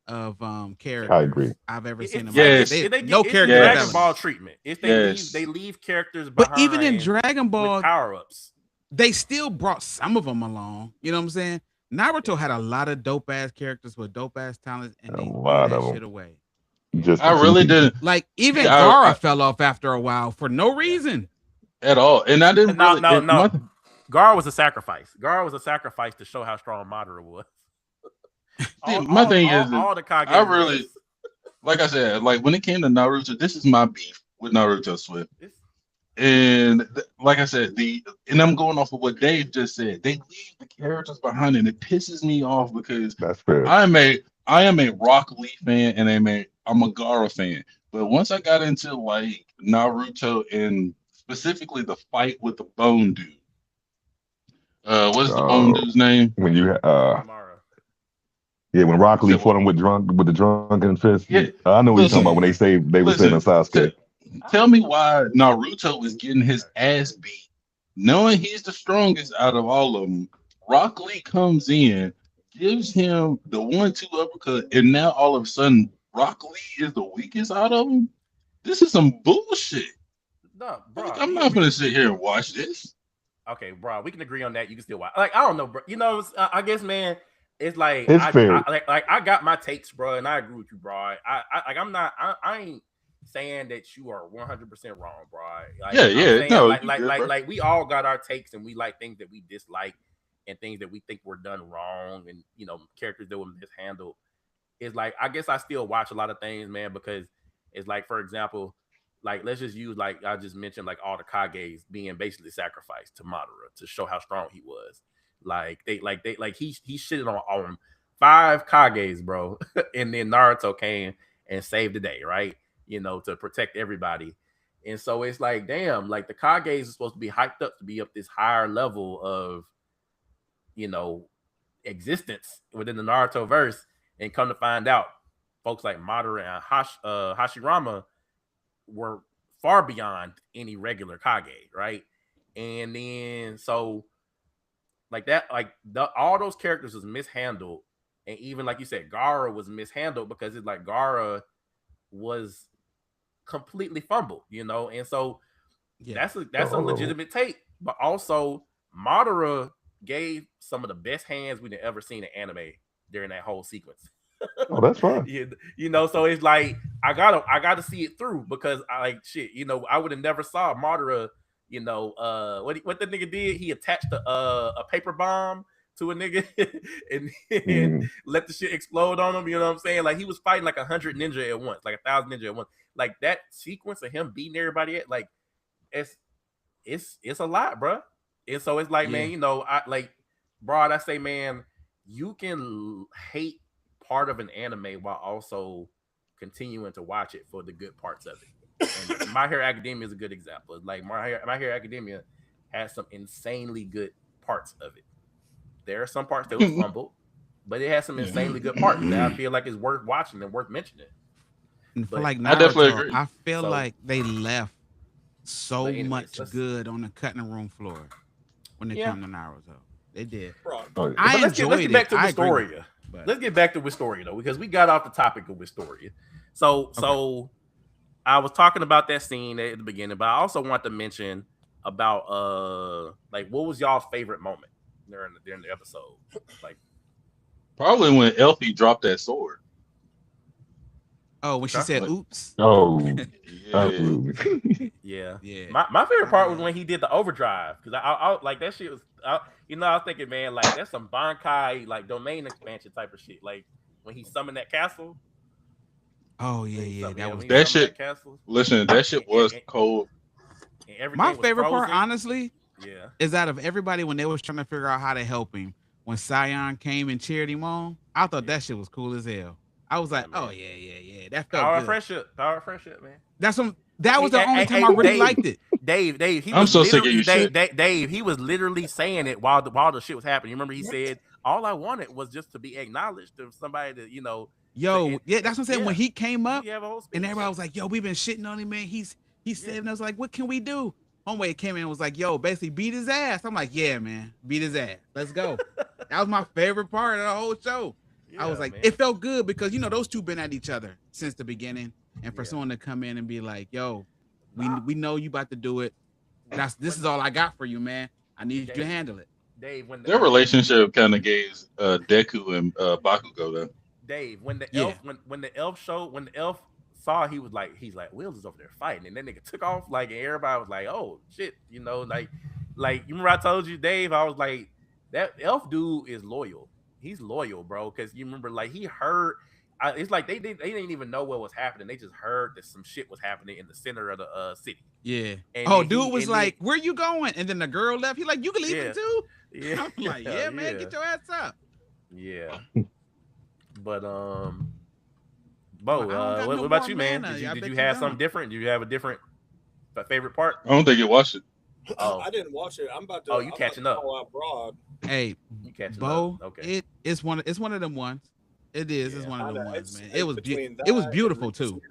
of characters I agree. I've ever seen in my Yes. life. No character Dragon development. Ball treatment. If they leave characters But behind. even in Dragon Ball, power ups, they still brought some of them along. You know what I'm saying? Naruto had a lot of dope ass characters with dope ass talents, and they threw that shit away. Just I really didn't like even Gaara fell off after a while for no reason at all, and I didn't. No. Gaara was a sacrifice. Gaara was a sacrifice to show how strong Madara was. My thing is, all the Kage I really, like I said, like when it came to Naruto, this is my beef with Naruto Swift. And like I said, and I'm going off of what Dave just said. They leave the characters behind, and it pisses me off because that's fair. I am a Rock Lee fan, and I'm a Gaara fan. But once I got into like Naruto and specifically the fight with the Bone Dude, what's the Bone Dude's name? When you when Rock Lee fought him with the drunken fist. Yeah. I know what you're talking about when they were saying Sasuke. Tell me why Naruto is getting his ass beat, knowing he's the strongest out of all of them. Rock Lee comes in, gives him the 1-2 uppercut, and now all of a sudden Rock Lee is the weakest out of them. This is some bullshit. No, bro, I'm not gonna sit here and watch this. Okay, bro, we can agree on that. You can still watch. Like I don't know, bro. You know, I guess, man. It's like it's fair. I got my takes, bro, and I agree with you, bro. I ain't saying that you are 100% wrong, bro. Like, yeah, no, like we all got our takes, and we like things that we dislike and things that we think were done wrong, and characters that were mishandled. It's like I guess I still watch a lot of things, man, because it's like, for example, like let's just use like I just mentioned, like all the Kages being basically sacrificed to Madara to show how strong he was. He shitted on 5 Kages, bro, and then Naruto came and saved the day, right? To protect everybody. And so it's like, damn, like the Kages are supposed to be hyped up to be up this higher level of, existence within the Naruto verse, and come to find out, folks like Madara and Hashirama were far beyond any regular Kage, right? And then so like that, like all those characters was mishandled, and even like you said, Gaara was mishandled because it's like Gaara was completely fumbled, and so that's a legitimate take. But also Madara gave some of the best hands we've ever seen in anime during that whole sequence. Oh, that's fine. So it's like I gotta see it through, because I like shit. I would have never saw Madara. What the nigga did? He attached a paper bomb to a nigga and let the shit explode on him. You know what I'm saying? Like he was fighting like 100 ninja at once, like 1,000 ninja at once. Like that sequence of him beating everybody, like it's a lot, bro. And so it's like, man, I say, man, you can hate part of an anime while also continuing to watch it for the good parts of it. And My Hero Academia is a good example. It's like My Hero Academia has some insanely good parts of it. There are some parts that were fumbled, but it has some insanely good parts that I feel like is worth watching and worth mentioning. And for like Naruto, I definitely agree. I feel like they left so much good on the cutting room floor when they come to Naruto. They did. Let's get back to Wistoria. Let's get back to Wistoria though, because we got off the topic of Wistoria. So I was talking about that scene at the beginning, but I also want to mention about like what was y'all's favorite moment during the episode? Like probably when Elfie dropped that sword. Oh, when she said "oops." Oh, yeah. My favorite part was when he did the overdrive, because I like that shit was. I was thinking, man, like that's some Bankai like domain expansion type of shit. Like when he summoned that castle. Oh yeah, that shit. Listen, that shit was cold. My favorite part, honestly, is out of everybody when they was trying to figure out how to help him. When Sion came and cheered him on, I thought that shit was cool as hell. I was like, oh yeah, that felt good. Power of friendship, man. That was the only time I really liked it. Dave, I'm so sick of you, Dave, he was literally saying it while the shit was happening. You remember he said, all I wanted was just to be acknowledged to somebody that, that's what I'm saying. When he came up and everybody was like, yo, we've been shitting on him, man. He's He said, and I was like, what can we do? Homeboy came in and was like, yo, basically beat his ass. I'm like, yeah, man, beat his ass. Let's go. That was my favorite part of the whole show. I was like, it felt good because, those two been at each other since the beginning. And for someone to come in and be like, yo, we know you about to do it. This is all I got for you, man. I need you to handle it. Dave, their relationship kind of gave Deku and Bakugo though. Dave, when the elf when the elf saw, he's like, Wheels is over there fighting, and then nigga took off, like, and everybody was like, oh shit, like you remember I told you, Dave, I was like, that elf dude is loyal. He's loyal, bro, because you remember, like, he heard. It's like they didn't even know what was happening. They just heard that some shit was happening in the center of the city. Yeah. And dude was like, where you going? And then the girl left. He like, you can leave it too? Yeah. I'm like, yeah, man, get your ass up. Yeah. But Bo, what about you, man? Did you have something different? Did you have a different favorite part? I don't think you watched it. Oh, I didn't watch it. I'm about to. You catching up? Broad. Hey, you catching Bo, up? Okay. It's one of them ones. It is. It's one of them ones, man. It was beautiful too.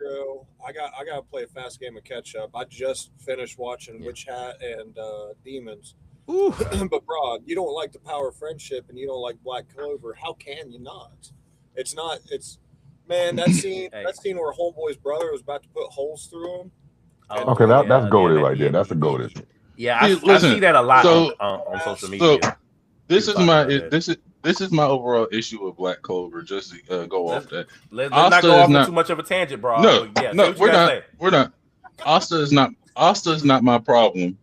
I got to play a fast game of catch up. I just finished watching Witch Hat and Demons. Ooh. But Broad, you don't like the Power of Friendship and you don't like Black Clover. How can you not? It's not. It's man. That scene. That scene where Homeboy's brother was about to put holes through him. Okay, that's goated right there. That's a goated. Yeah, I see that a lot on social media. So this is my overall issue with Black Clover. Just to go off that. Let's not go off on too much of a tangent, bro. No, we're not. Asta is not my problem.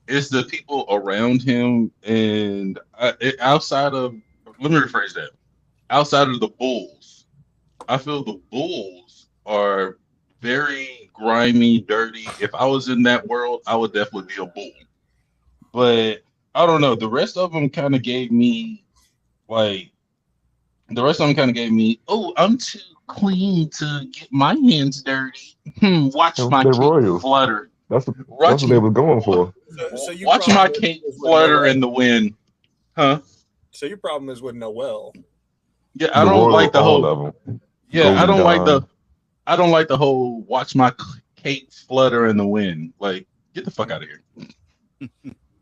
It's the people around him, and outside of. Let me rephrase that. Outside of the Bulls, I feel the Bulls are very grimy, dirty. If I was in that world, I would definitely be a bull. But I don't know. The rest of them kind of gave me, oh, I'm too clean to get my hands dirty. Watch my cape flutter. That's what they were going for. So watch my cape flutter in the wind. Huh? So your problem is with Noel. Yeah, I don't like the whole. Yeah, I don't like the whole watch my cape flutter in the wind. Like, get the fuck out of here.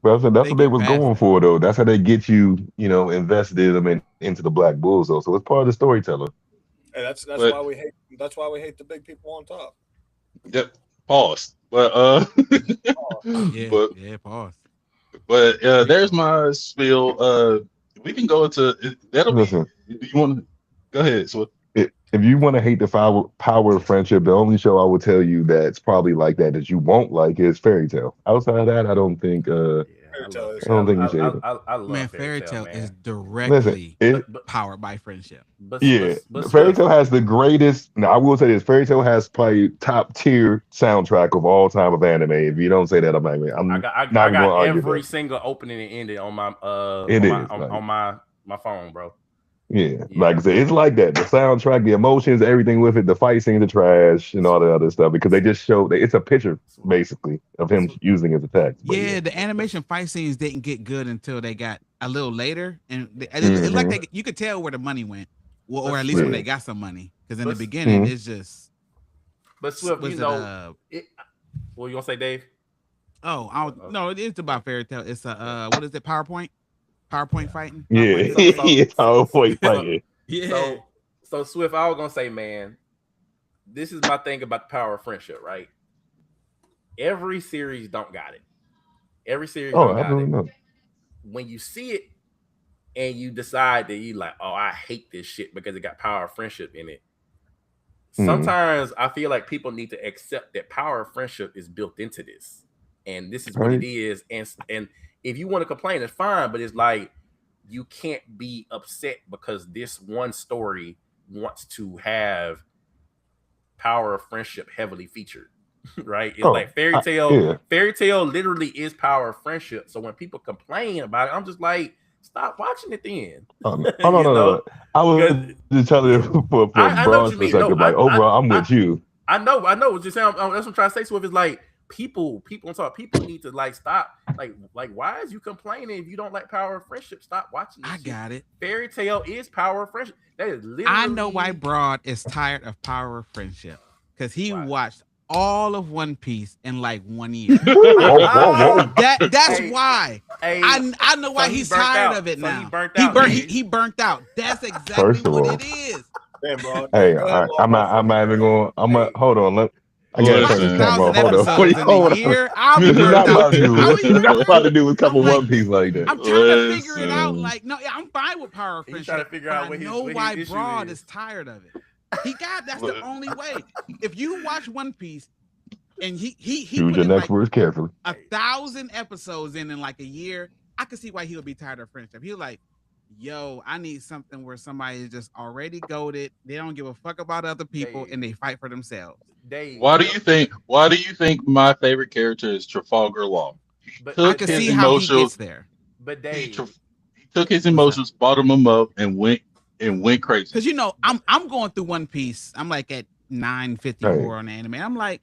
Well, that's what they was going for, though. That's how they get you, invested in them into the Black Bulls, though. So it's part of the storyteller. And that's why we hate. That's why we hate the big people on top. Yep. Pause. But pause. But there's my spiel. We can go into that'll Listen, be. Do you want to go ahead? So if you want to hate the power of friendship, the only show I will tell you that's probably like that you won't like is Fairy Tail. Outside of that, I don't think. I don't think you should. I love man. Fairy Tail is directly powered by friendship. Fairy Tail has the greatest. Now I will say this: Fairy Tail has probably top tier soundtrack of all time of anime. If you don't say that, I got every single opening and ending on my on my phone, bro. Yeah, like I said, it's like that. The soundtrack, the emotions, everything with it, the fight scene, the trash, and all the other stuff, because they just show it's a picture basically of him using his attacks. Yeah, the animation fight scenes didn't get good until they got a little later, and it's like you could tell where the money went, or at least when they got some money, because in the beginning it's just. But Swift, what you gonna say, Dave? Oh, no, it's about Fairy Tail. It's what is it? PowerPoint fighting. Yeah, PowerPoint fighting. Yeah. So Swift, I was gonna say, man, this is my thing about the power of friendship, right? Every series don't got it. Every series don't got it. Know. When you see it and you decide that you like, oh, I hate this shit because it got power of friendship in it. Sometimes I feel like people need to accept that power of friendship is built into this, and this is what it is. And if you want to complain, it's fine, but it's like you can't be upset because this one story wants to have power of friendship heavily featured, right? It's like Fairy Tail. Yeah. Fairy Tail literally is power of friendship. So when people complain about it, I'm just like, stop watching it then. No. I was just telling you for broad perspective. Overall, I'm with you. I know. What you're saying. That's what I'm trying to say. So if it's like people need to like stop. Like why is you complaining if you don't like power of friendship? Stop watching this. Got it. Fairy Tail is power of friendship. That is literally. I know why Broad is tired of power of friendship because he watched all of One Piece in like 1 year. Whoa. That's Hey, why. Hey, I know why so he's burnt tired out. of it So now. he burnt out. He burnt out. That's exactly First of what all, it is. Damn, bro. hey, Go ahead, I'm Lawboy. not even going. Hey, Hold on. I You gotta watch cut this Listen. camera off. 1,000 Hold on. episodes in a Hold on. year. I'll be What you burnt not out about to too. do? I'll What be you not about to do is I'm couple like, One Piece like that. I'm trying to figure it out. Listen. Like, no, yeah, I'm fine with Power of He's Friendship. trying to figure but out I what his know why issue Broad is. is tired of it. That's the only way. If you watch One Piece and he Choose put your in next like words carefully. 1,000 episodes in like a year, I could see why he would be tired of friendship. He was like, yo, I need something where somebody is just already goaded. They don't give a fuck about other people Dave, and they fight for themselves. Dave, Why do you think? Why do you think my favorite character is Trafalgar Law? He but I took could his see how he emotions. gets there. but He, Dave, he took his What's up? emotions, bottled them up, and went crazy. Because I'm going through One Piece. I'm like at 954 Hey. on the anime. I'm like,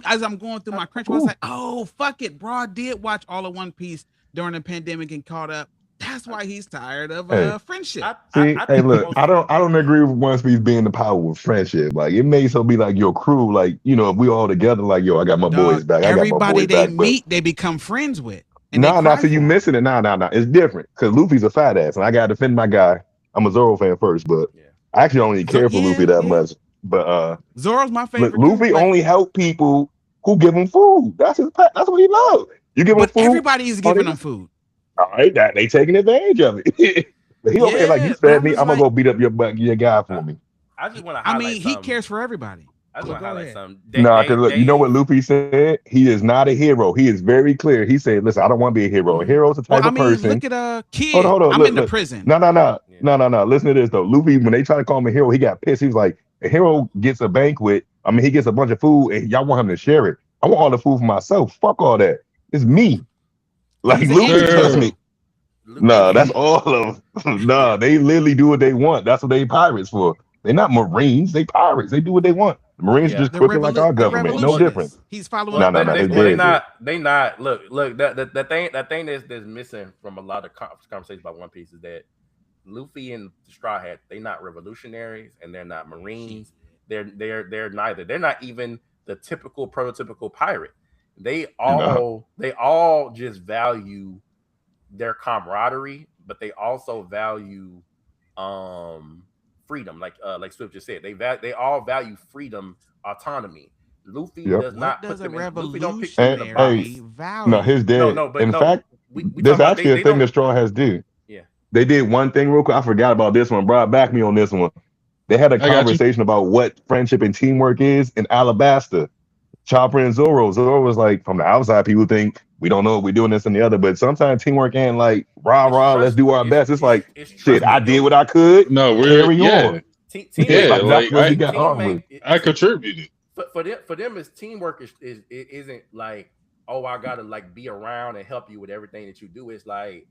as I'm going through my Crunchyroll, I was Ooh. like, oh fuck it, bro. I did watch all of One Piece during the pandemic and caught up. That's why he's tired of Hey. friendship. See, I hey, think the look, most I don't agree with One Piece being the power of friendship. Like it may so be like your crew, like if we all together, like yo, I got my boys Dog, back, I got my everybody boys they back. But meet, they become friends with, and they nah, cry so you for him. missing it. Nah, it's different because Luffy's a fat ass, and I gotta defend my guy. I'm a Zoro fan first, but yeah. I actually don't even care for Luffy that Yeah. much. But Zoro's my look, favorite too. Luffy But only help people who give him food. That's his pet. That's what he loves. You give him food. everybody is giving them food. All right, that they taking advantage of it. But he over here like you Yeah, but fed I'm me. just I'm gonna like, go beat up your guy for I, me. I just want to I highlight mean, he something. cares for everybody. I just But want to go highlight ahead. something. Nah, because look, you know Dave, what Luffy said? He is not a hero. He is very clear. He said, "Listen, I don't want to be a hero. A hero's the Well, type I of mean, person." look at Hold Kid. on, I'm in the look. prison. No. Yeah. Listen to this though. Luffy, when they try to call him a hero, he got pissed. He was like, "A hero gets a banquet. I mean, he gets a bunch of food, and y'all want him to share it. I want all the food for myself. Fuck all that. It's me. Like He's an Luffy, trust anti-hero. me. Sir, Nah, that's Luffy, all of them. Nah, yeah, they literally do what they want. That's what they pirates for. They're not Marines. They pirates. They do what they want. The Marines are yeah. just crooked like our The government. No But difference. revolutionists. He's following well, No, orders. they well, That's dead. it. they not. Look. The thing that's missing from a lot of conversations about One Piece is that Luffy and the Straw Hat, they not revolutionaries and they're not Shit. Marines. They're neither. They're not even the typical prototypical pirate. They No. all just value their camaraderie, but they also value freedom. Like Swift just said, they all value freedom, autonomy. Luffy Yep. does What not put does a them in. Luffy don't put them in a Hey, revolutionary box. no, value? his dead. But In no, fact, we there's talking about actually a they thing don't. that Straw Hats do. Yeah, They did one thing real quick. I forgot about this one. Bro, back me on this one. They had a I got you. conversation about what friendship and teamwork is in Alabasta. Chopper and Zoro. Zoro was like, from the outside, people think we don't know what we're doing this and the other, but sometimes teamwork ain't like rah it's rah. Let's trust. do our best. It's like It's shit. I trusting did your what I could. No, Carry yeah, on. teammate. yeah. Like that's Like what we got on with. I contributed. For them is teamwork is it isn't like, oh, I gotta like be around and help you with everything that you do. It's like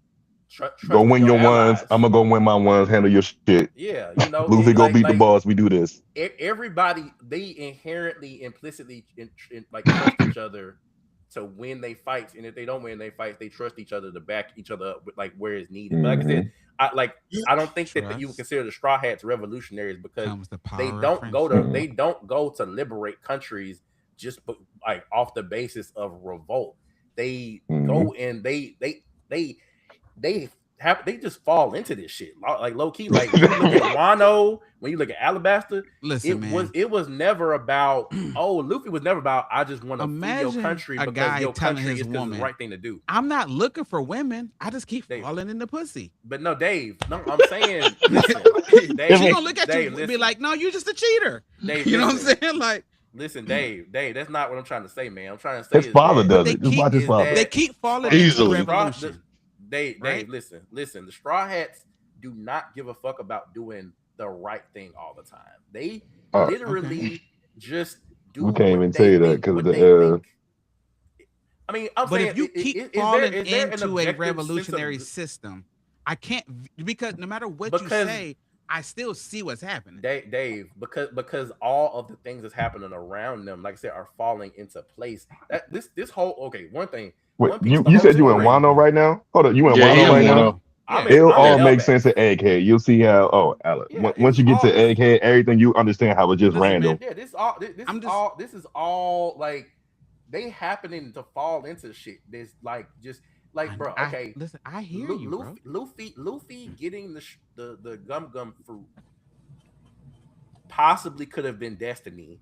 Go trusting win your your ones. allies. I'm gonna go win my ones. Handle your shit. Yeah, Luffy go beat the boss. We do this. everybody, they inherently implicitly like trust each other to win they fights, and if they don't win they fights, they trust each other to back each other up with like where it's needed. But like I Mm-hmm. said, I don't think that you would Trust consider the Straw Hats revolutionaries because comes the they power of don't go to friendship. they don't go to liberate countries just like off the basis of revolt. They go and they just fall into this shit like low key. Like when you look at Wano, when you look at Alabasta, Listen, man. it was never about Luffy was never about I just want to free your Imagine country a because guy your telling country his is because it's woman, the right thing to do. I'm not looking for women. I just keep Dave. falling in the pussy. But no, Dave. No, I'm saying, listen, Dave. She gonna look at Dave, you and be listen. like, no, you're just a cheater. Dave, You know what I'm listen. saying? Like, Listen, Dave, that's not what I'm trying to say, man. I'm trying to say His father is does they it. Just keep- watch his is father. they keep falling Easily. into the revolution. Dave, Right? listen. The Straw Hats do not give a fuck about doing the right thing all the time. They literally just do. We can't what even they say that think, because what of they the. think. I mean, I'm But saying, if you keep is falling there an into a objective sense of- revolutionary system, I can't, because no matter what you Because- say, I still see what's happening. Dave, because all of the things that's happening around them, like I said, are falling into place. That this whole one thing. Wait, One Piece, the you whole said you in story- Wano right now? Hold on, you in Yeah, he Wano in right now? Wano. It'll I'm in all make Elbap. sense at Egghead. You'll see how. Oh, Alex. Yeah, Once you get to Egghead, everything you understand how it's just Listen, man, random. Yeah, this is all like they happening to fall into shit. There's like just like bro. Okay, listen, I hear you, bro. Luffy getting the gum fruit possibly could have been destiny,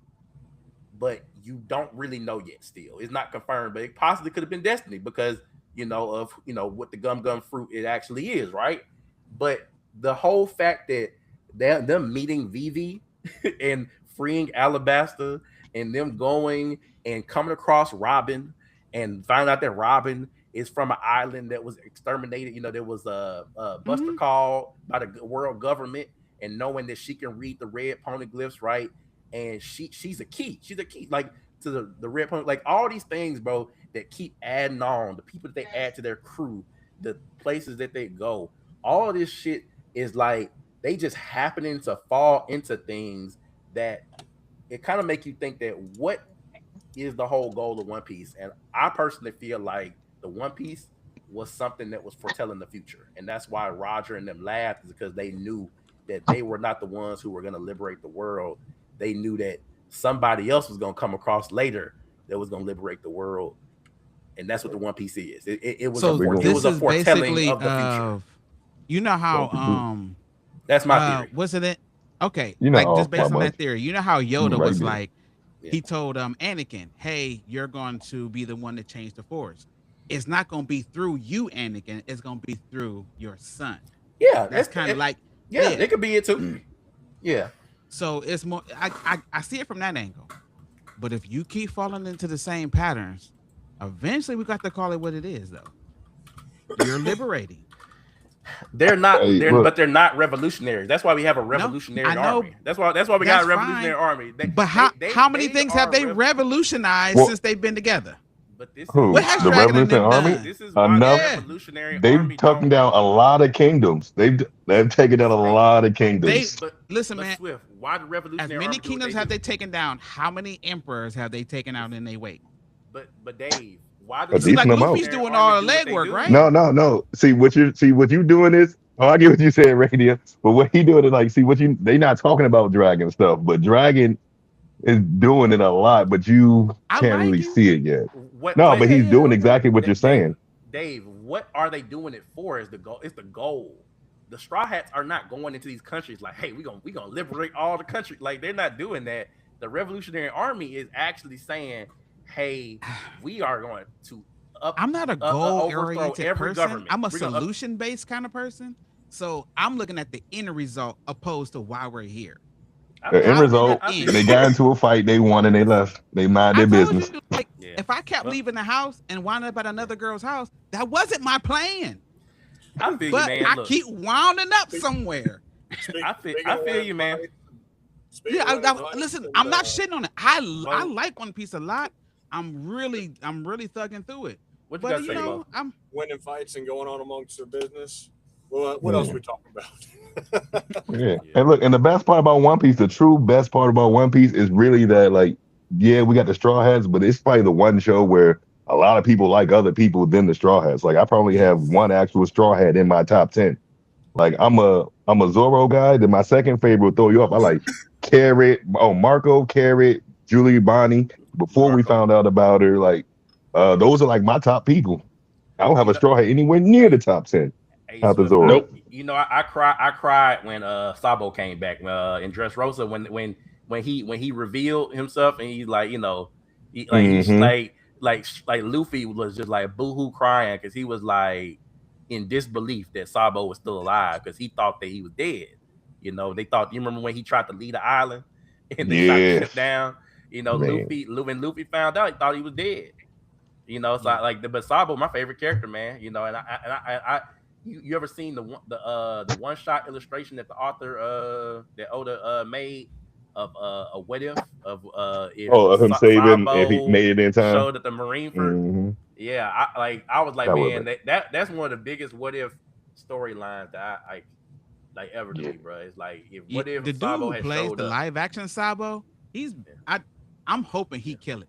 but you don't really know yet. Still, it's not confirmed, but it possibly could have been destiny because of what the gum fruit it actually is, right? But the whole fact that them meeting Vivi and freeing Alabasta and them going and coming across Robin and find out that Robin is from an island that was exterminated. There was a Buster call by the world government, and knowing that she can read the red poneglyphs, right? And she's a key. She's a key, like to the red pony, like all these things, bro, that keep adding on. The people that they add to their crew, the places that they go, all of this shit is like they just happening to fall into things that it kind of make you think that what is the whole goal of One Piece. And I personally feel like the One Piece was something that was foretelling the future, and that's why Roger and them laughed, is because they knew that they were not the ones who were going to liberate the world. They knew that somebody else was going to come across later that was going to liberate the world, and that's what the One Piece is. It was a foretelling of the future. You know how that's my theory. Wasn't it? Okay, just based on that theory, you know how Yoda was like, he told Anakin, "Hey, you're going to be the one to change the Force. It's not going to be through you, Anakin. It's going to be through your son." Yeah, that's kind of like it could be it too. Yeah. So it's more. I see it from that angle. But if you keep falling into the same patterns, eventually we got to call it what it is, though. You're liberating. They're not, but they're not revolutionaries. That's why we have a revolutionary army. That's why we got a revolutionary army. How many things have they revolutionized since they've been together? But this what has the Revolutionary Army? This is enough. Revolutionary they've taken down a lot of kingdoms. They've taken down a lot of kingdoms. Listen, man. Swift, why the Revolutionary As many kingdoms have they taken down? How many emperors have they taken out in their wake? But Dave, why does like Luffy's doing all the legwork, right? No. See what you doing is. Oh, I get what you said, Radio. But what he doing is like, they not talking about Dragon stuff, but Dragon is doing it a lot, but you can't really see it yet. But he's doing exactly what you're saying. Dave, what are they doing it for? Is the goal? It's the goal. The Straw Hats are not going into these countries like, hey, we gonna liberate all the country. Like, they're not doing that. The Revolutionary Army is actually saying, hey, we are going to I'm not a goal-oriented person. Government. I'm a solution-based kind of person. So I'm looking at the end result opposed to why we're here. The end result, they got into a fight, they won, and they left. They mind their business. If I kept leaving the house and wound up at another girl's house, that wasn't my plan. I keep winding up somewhere. I feel you, man. Listen, I'm not shitting on it. I like One Piece a lot. I'm really thugging through it. But you know, I'm winning fights and going on amongst their business. Well, what else are we talking about? And look, and the best part about One Piece, the true best part about One Piece is really that, like, we got the Straw Hats, but it's probably the one show where a lot of people like other people than the Straw Hats. Like, I probably have one actual Straw Hat in my top 10. Like, I'm a Zoro guy. Then my second favorite will throw you off. I like Carrot, Marco, Carrot, Julie Bonnie. Before we found out about her, like, those are like my top people. I don't have a Straw Hat anywhere near the top 10. Zoro. Nope. I cried when Sabo came back in Dressrosa when he revealed himself, and he's like, he's like Luffy was just like boohoo crying because he was like in disbelief that Sabo was still alive because he thought that he was dead. They thought. You remember when he tried to leave the island and they shot the ship down? When Luffy found out, he thought he was dead. So but Sabo, my favorite character, man. And I you ever seen the one shot illustration that the author that Oda made of a what if of him saving if he made it in time? Showed at the Marine Fort. Yeah, I was like, man, that's one of the biggest what if storylines that I like ever to me, bro. It's like what if the Sabo dude who plays the live action Sabo, I'm hoping he kill it.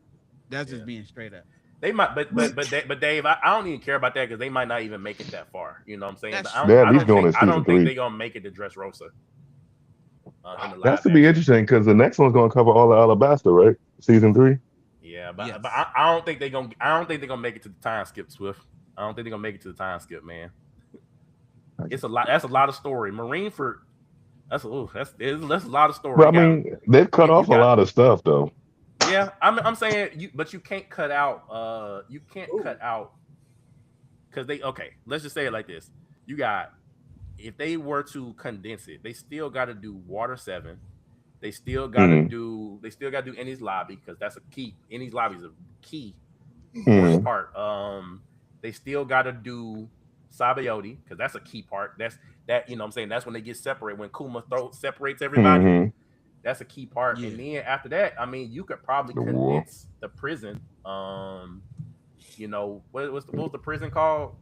That's just being straight up. They might, but Dave, I don't even care about that because they might not even make it that far. You know what I'm saying? That's But true. They're at least going to I season don't think three. they're gonna make it to Dressrosa in the That's live to be action. interesting because the next one's going to cover all of Alabasta, right? Season 3. Yeah, Yes. but I don't think they're gonna. I don't think they're gonna make it to the time skip, Swift. I don't think they're gonna make it to the time skip, man. It's a lot. That's a lot of story. Marineford. That's a lot of story. But I mean, they've cut off a lot of stuff though. Yeah, I'm saying but you can't cut out. You can't cut out because let's just say it like this. You got if they were to condense it, they still got to do Water 7. They still got to do. They still got to do Ennie's Lobby because that's a key. Ennie's Lobby is a key important part. They still got to do Sabaody because that's a key part. That you know what I'm saying that's when they get separated when Kuma separates everybody. That's a key part. And then after that, I mean, you could probably condense the prison. You know what was the prison called?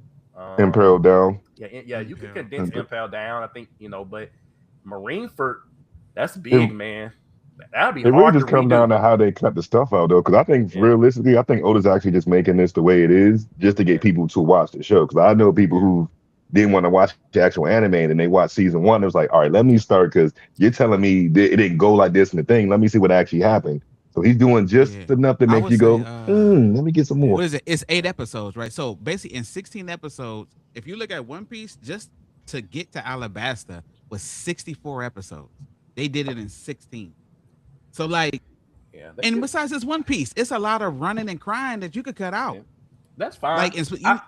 Impel Down. Yeah, you could condense Impel Down. I think but Marineford, that's big, man. That'd be hard. It really just comes down to how they cut the stuff out, though. Because I think realistically, I think Oda's actually just making this the way it is just to get people to watch the show. Because I know people who didn't want to watch the actual anime and they watched season 1. It was like, all right, let me start because you're telling me it didn't go like this in the thing. Let me see what actually happened. So he's doing just enough to make you go, let me get some more. What is it? It's 8 episodes, right? So basically, in 16 episodes, if you look at One Piece, just to get to Alabasta was 64 episodes. They did it in 16. So like, and besides this One Piece, it's a lot of running and crying that you could cut out. That's fine. Like,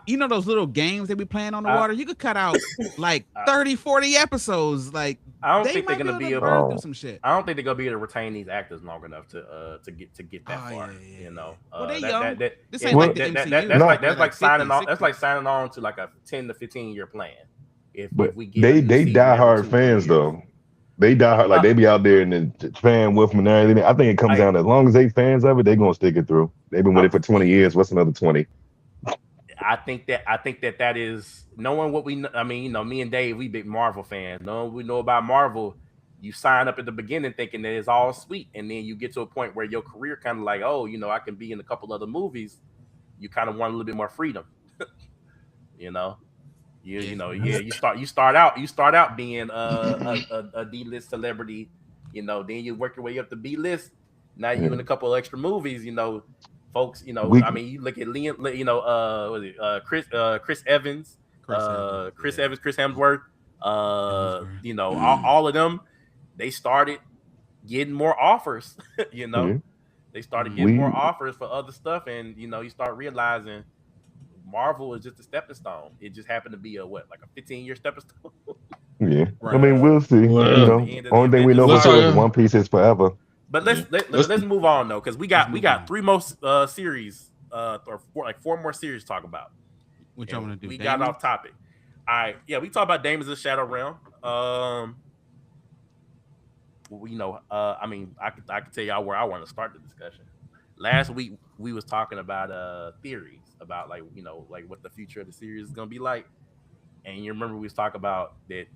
you know those little games they be playing on the water? You could cut out like 30, 40 episodes. Like, I don't think they're gonna be able to burn through some shit. I don't think they're gonna be able to retain these actors long enough to get that far. You know, well, they young. This ain't like the MCU. That's like signing on. That's like signing on to like a 10 to 15 year plan. If we get they die hard fans though. They die hard, like they be out there and the fan with them and everything. I think it comes down to as long as they fans of it, they gonna stick it through. They've been with it for 20 years. What's another 20? I think that is knowing what we know. I mean, you know, me and Dave, we big Marvel fans. Knowing what we know about Marvel, you sign up at the beginning thinking that it's all sweet, and then you get to a point where your career kind of like, oh, you know, I can be in a couple other movies. You kind of want a little bit more freedom, you know. You start out being a D-list celebrity, you know. Then you work your way up to B-list. Now you in a couple of extra movies, you know. Folks, you know, I mean, you look at Liam, you know, Chris Evans, Chris Hemsworth, you know, all of them, they started getting more offers, you know. They started getting more offers for other stuff, and you know, you start realizing Marvel is just a stepping stone. It just happened to be like a 15-year stepping stone. I mean, we'll see. You know, only thing we know for sure is One Piece is forever. But let's move on though, because we got 3 more series, or 4 more series to talk about. Which I'm gonna do. We got off topic. All right, we talked about Demons of the Shadow Realm. You know, I mean, I can tell y'all where I want to start the discussion. Last week we was talking about theories about like, you know, like what the future of the series is gonna be like, and you remember we was talking about that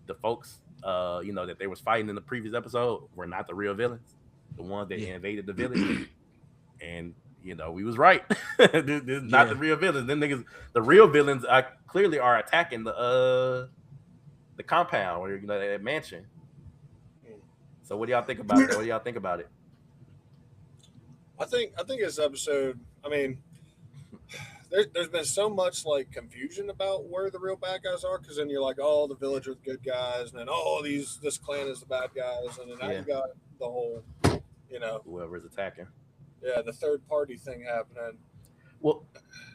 the folks, you know, that they was fighting in the previous episode were not the real villains, the ones that invaded the village, and you know we was right. this is not the real villains. Them niggas, the real villains, clearly are attacking the compound or, you know, that mansion. So what do y'all think about it? What do y'all think about it? I think this episode, I mean, there's been so much like confusion about where the real bad guys are, because then you're like, oh, the village are the good guys, and then this clan is the bad guys, and then now you got the whole, you know, whoever's attacking, the third party thing happening. Well,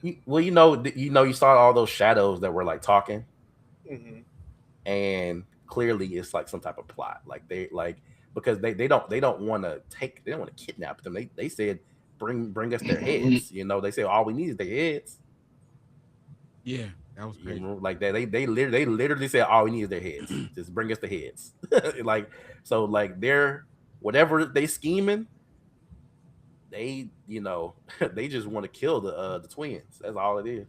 you saw all those shadows that were like talking, and clearly it's like some type of plot, like they like, because they don't want to kidnap them. They said bring us their heads. You know, they say all we need is their heads. Yeah, that was crazy. Like that, they literally said all we need is their heads. Just bring us the heads. Like, so like they're whatever they scheming, they, you know, they just want to kill the twins. That's all it is.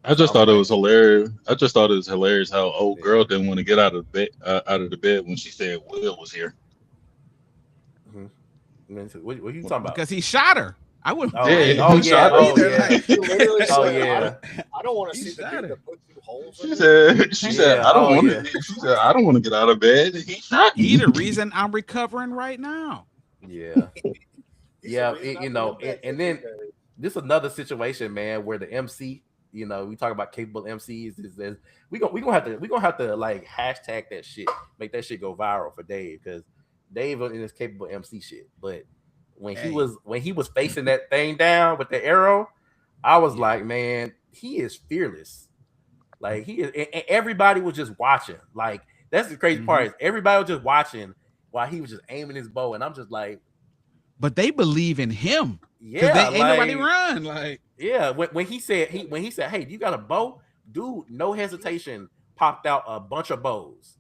I just thought it was hilarious. How old girl didn't want to get out of the bed when she said Will was here. What are you talking about? Because he shot her. I wouldn't. Oh, Yeah, oh he yeah, shot oh either. yeah, Like, She literally oh said, yeah, I don't want to he see the shot dude her. that put two holes She in it. said, she said, yeah, I don't oh want yeah, to. She said, I don't want to get out of bed. He shot He me. the reason I'm recovering right now. yeah, He's the yeah. reason I You be know, in bed and these then days. this is another situation, man, where the MC, you know, we talk about capable MCs. Is we gonna have to like hashtag that shit, make that shit go viral for Dave because Dave in his capable MC shit. But Hey, when he was facing that thing down with the arrow, I was yeah. like, man, he is fearless. Like he is, and everybody was just watching. Like that's the crazy part is everybody was just watching while he was just aiming his bow, and I'm just like, But they believe in him because yeah, they ain't nobody like run. Like, yeah. When he said hey, you got a bow, dude? No hesitation, popped out a bunch of bows.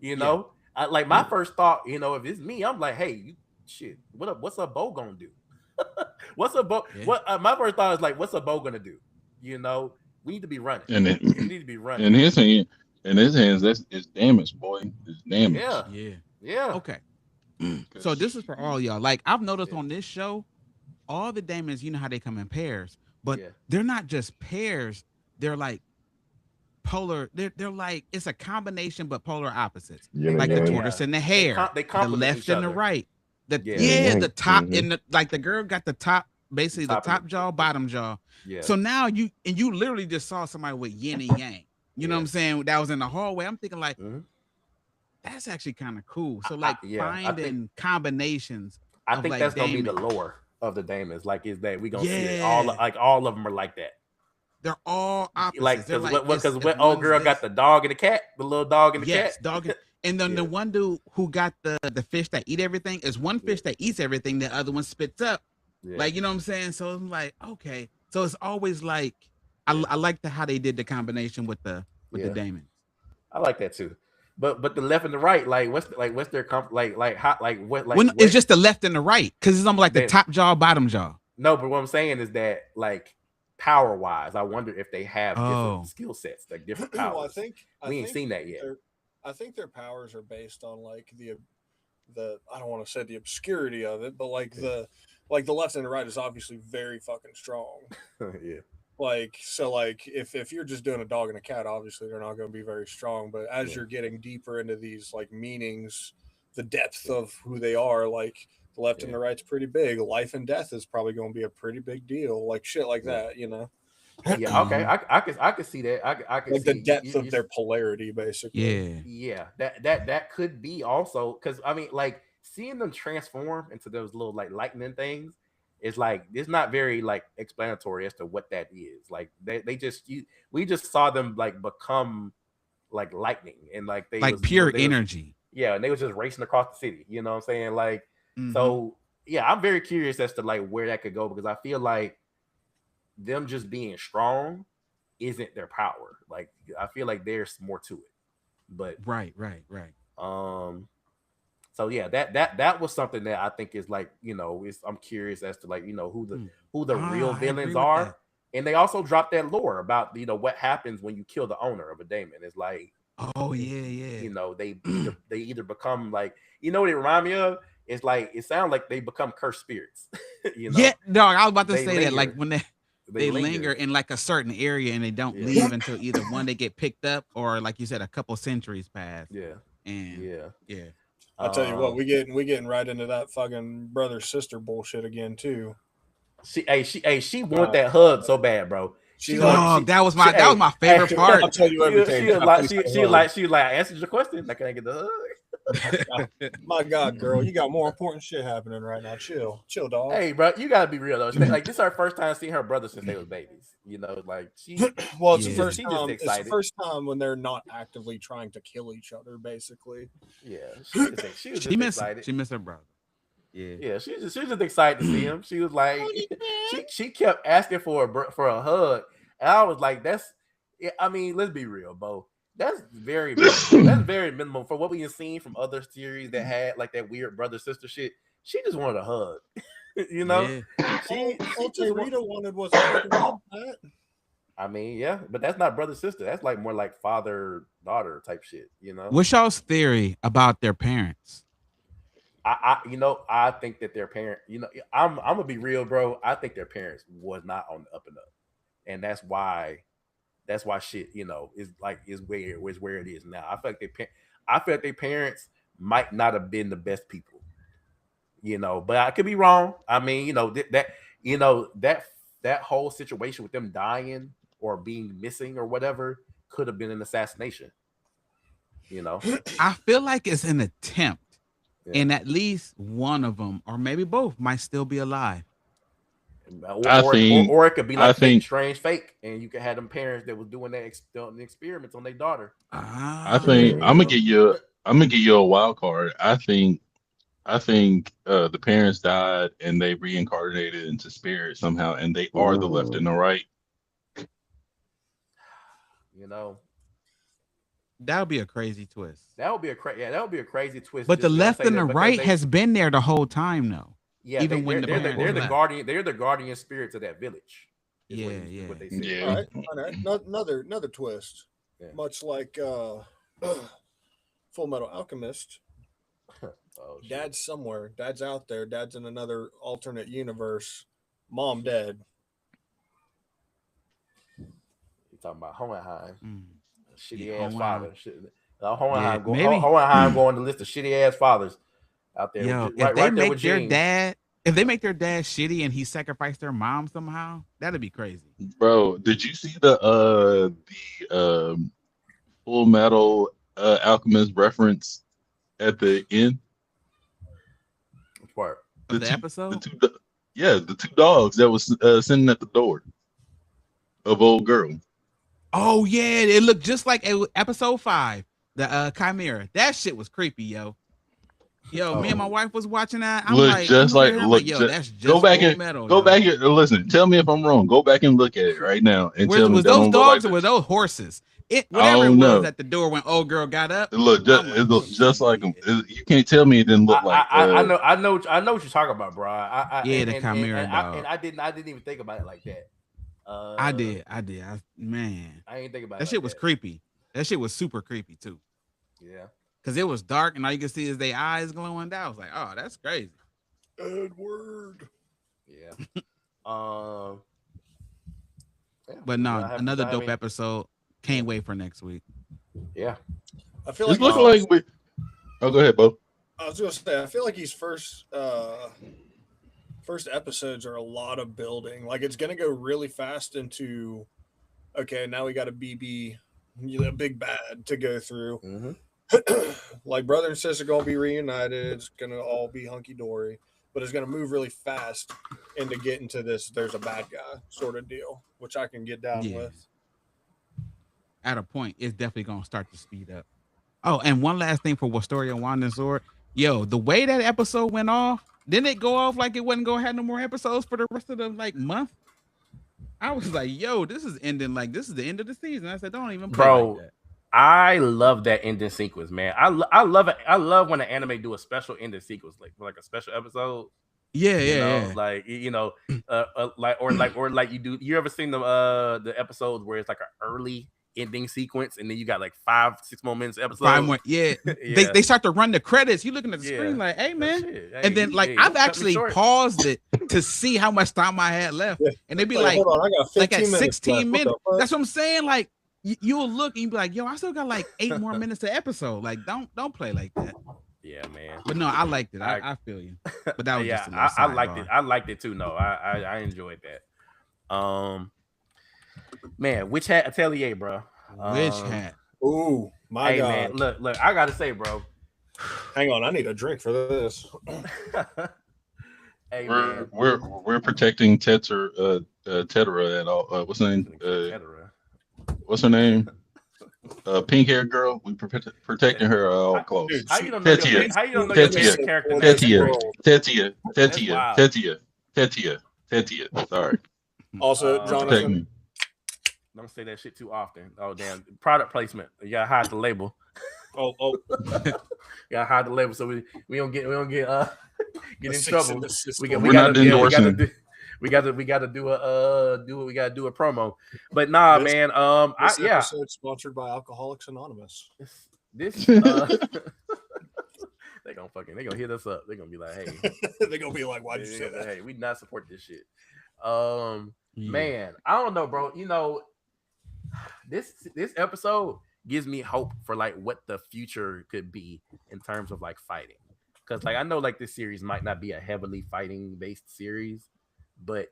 You yeah, know, like my first thought, you know, if it's me, I'm like, hey, you shit, what's a bow gonna do? What's a bow? yeah. What my first thought is like, what's a bow gonna do? You know, we need to be running. And We it, need to be running. in his hand, in his hands, that's it's damage, boy. It's Yeah, damage. Yeah. yeah, Okay. So 'Cause this is for all y'all. Like I've noticed yeah, on this show, all the demons, you know how they come in pairs, but yeah. they're not just pairs. They're like polar. They're like it's a combination, but polar opposites. Yin and Like the yang. tortoise Yeah, and the hare, they the complement left each and the other. right. The Yeah, Yin and yeah, yang. the top Hmm. and the like the girl got the top, basically the top and top jaw, bottom jaw. yeah, So now you literally just saw somebody with yin and yang. You know what yeah. I'm saying? That was in the hallway. I'm thinking like Mhm. that's actually kind of cool. So like Yeah, finding combinations I of think like that's gonna be the Damon. lore of the Damons. Like, is that we gonna see it Yeah, all of them are like that. they're all opposites. Like, They're cause like if what old one's girl got this, the dog and the cat, the little dog and the cat. yes, dog. And then the Yeah, one dude who got the fish that eat everything is one yeah, fish that eats everything. The other one spits up. yeah, Like you know what I'm saying. So I'm like, okay. So it's always like yeah, I like how they did the combination with the yeah. Damon. I like that too. But the left and the right, like what's their like how like what When it's where just the left and the right, because it's almost like the they top jaw, bottom jaw. no, but what I'm saying is that like power wise, I wonder if they have different Oh, skill sets, like different Well, powers. I We ain't think seen that yet. I think their powers are based on like the I don't want to say the obscurity of it, but like the left and the right is obviously very fucking strong. Yeah, Like so like if you're just doing a dog and a cat, obviously they're not going to be very strong. But as yeah, you're getting deeper into these like meanings, the depth yeah, of who they are, like the left and yeah, the right's pretty big. Life and death is probably going to be a pretty big deal. Like shit like yeah. that, you know. Yeah, okay, hmm I can see that. I can Like the see depth of their polarity, basically. yeah. yeah, that could be also because I mean, like seeing them transform into those little like lightning things is like it's not very like explanatory as to what that is. Like they just we just saw them like become like lightning and like they Like was you know pure they was energy. yeah and they was just racing across the city. You know what I'm saying? Like hmm so yeah, I'm very curious as to like where that could go because I feel like them just being strong isn't their power. Like I feel like there's more to it. But Right, right, right. um so yeah, that was something that I think is like, you know, I'm curious as to like, you know, Mm. who the real I agree villains with are. that. And they also dropped that lore about, you know, what happens when you kill the owner of a daemon. It's like, Oh yeah, you know, yeah. they either become like, you know what it remind me of? It's like it sounds like they become cursed spirits. You Yeah, know, dog. I was about to they say that. Like linger. when They they linger linger. in like a certain area and they don't Yeah. leave until either one they get picked up or like you said, a couple centuries pass. Yeah. And Yeah. yeah. I tell you what, Um we getting right into that fucking brother sister bullshit again too. she wanted Uh, that hug so bad, bro. she She wanted like Dog, that was my hey, favorite part. I'll tell you everything. she was Can I like please have a she hug? like I answered your question. Like, can I get the hug? My God, girl, you got more important shit happening right now. Chill, dog. Hey, bro, you gotta be real though. Like, this is her first time seeing her brother since they was babies. You know, like Well, Yeah. she just It's the excited. first time when they're not actively trying to kill each other, basically. Yeah, she was just excited. She missed her brother. Yeah. Yeah, she was just excited to see him. She was like, she kept asking for a hug, and I was like, that's. Yeah, I mean, let's be real, Bo. That's very minimal. That's very minimal for what we have seen from other series that had like that weird brother sister shit. She just wanted a hug, you know. Yeah. All Rita wanted was a fucking hug, Pat. I mean, yeah, but that's not brother sister. That's like more like father daughter type shit, you know. What's y'all's theory about their parents? I think that their parent, I'm gonna be real, bro. I think their parents was not on the up and up, and that's why shit, is where it is now. I feel like their parents might not have been the best people, but I could be wrong. I mean, that whole situation with them dying or being missing or whatever could have been an assassination. I feel like it's an attempt, Yeah. and at least one of them, or maybe both, might still be alive. Or it could be like think strange fake, and you could have them parents that was doing the experiments on their daughter. I think I'm gonna give you a wild card. I think the parents died and they reincarnated into spirit somehow, and they are the left and the right. That would be a crazy twist. That would be a crazy twist. But the left and the right has been there the whole time, though. Yeah, even when they're the guardian. They're the guardian spirits of that village. What they say. Yeah. All right. Another twist. Yeah. Much like Full Metal Alchemist. Dad's somewhere. Dad's out there. Dad's in another alternate universe. Mom dead. You talking about Hohenheim? Shitty ass father. Hohenheim going to list of shitty ass fathers out there. Yo, if they make their dad shitty and he sacrificed their mom somehow, that'd be crazy. Bro, did you see the Full Metal Alchemist reference at the end? Which part? The episode? The two dogs that was sitting at the door of old girl. Oh yeah, it looked just like episode 5, the Chimera. That shit was creepy, yo. Me and my wife was watching that. I'm look like, just like that's just go back and metal, go back and listen. Tell me if I'm wrong. Go back and look at it right now and tell me was those dogs or were those horses? Whatever it was at the door when old girl got up. It looked just like them. You can't tell me it didn't look like. I know what you're talking about, bro. The Chimera dog. And I didn't even think about it like that. I did. I ain't think about that. Shit was creepy. That shit was super creepy too. Yeah, because it was dark and all you could see is their eyes glowing down. I was like, oh, that's crazy. Edward. Yeah. But no, another dope episode. Can't wait for next week. Yeah, I feel like Oh, go ahead, Bo. I was gonna say I feel like he's first episodes are a lot of building. Like it's gonna go really fast into okay, now we got a BB, a big bad to go through. Mm-hmm. Like brother and sister gonna be reunited. It's gonna all be hunky dory, but it's gonna move really fast into getting to this. There's a bad guy sort of deal, which I can get down with. At a point, it's definitely gonna start to speed up. Oh, and one last thing for Wisteria Wand and Sword. Yo, the way that episode went off, didn't it go off like it wasn't gonna have no more episodes for the rest of the month? I was like, yo, this is ending like this is the end of the season. I said, don't even play like that. I love that ending sequence, man. I love it. I love when the anime do a special ending sequence, like a special episode. Yeah. Like like you do. You ever seen the episodes where it's like an early ending sequence and then you got like 5-6 more minutes episode? 5 more, yeah. They start to run the credits. You looking at the screen like, hey man, and then I've actually paused it to see how much time I had left, and they'd be like, hold on, I got 15 like at 16 minutes. That's what I'm saying. Like you'll look and you be like, yo, I still got like 8 more minutes to episode. Like don't play like that. Yeah, man. But no, I liked it. I feel you. But that was just a I liked it. I liked it too. No, I enjoyed that. Man, Witch Hat Atelier, bro. Witch Hat. Ooh, my God. Man, look, I gotta say, bro. Hang on, I need a drink for this. Hey, we're protecting Tetra at all. What's her name? What's her name? Pink hair girl. We protecting her all close. How you don't know your favorite character? Tetia. Sorry. Also, Jonathan. Don't say that shit too often. Oh damn! Product placement. You gotta hide the label. Oh. You gotta hide the label so we don't get in trouble. We're not endorsing. We got to do a promo. But nah, man. This episode sponsored by Alcoholics Anonymous. They gonna fucking fucking. They're gonna hit us up. They're gonna be like, hey, They're gonna be like, "Why'd you say that?" hey, we not support this shit. Yeah. Man, I don't know, bro. You know, this episode gives me hope for like what the future could be in terms of like fighting. Because like I know like this series might not be a heavily fighting based series, but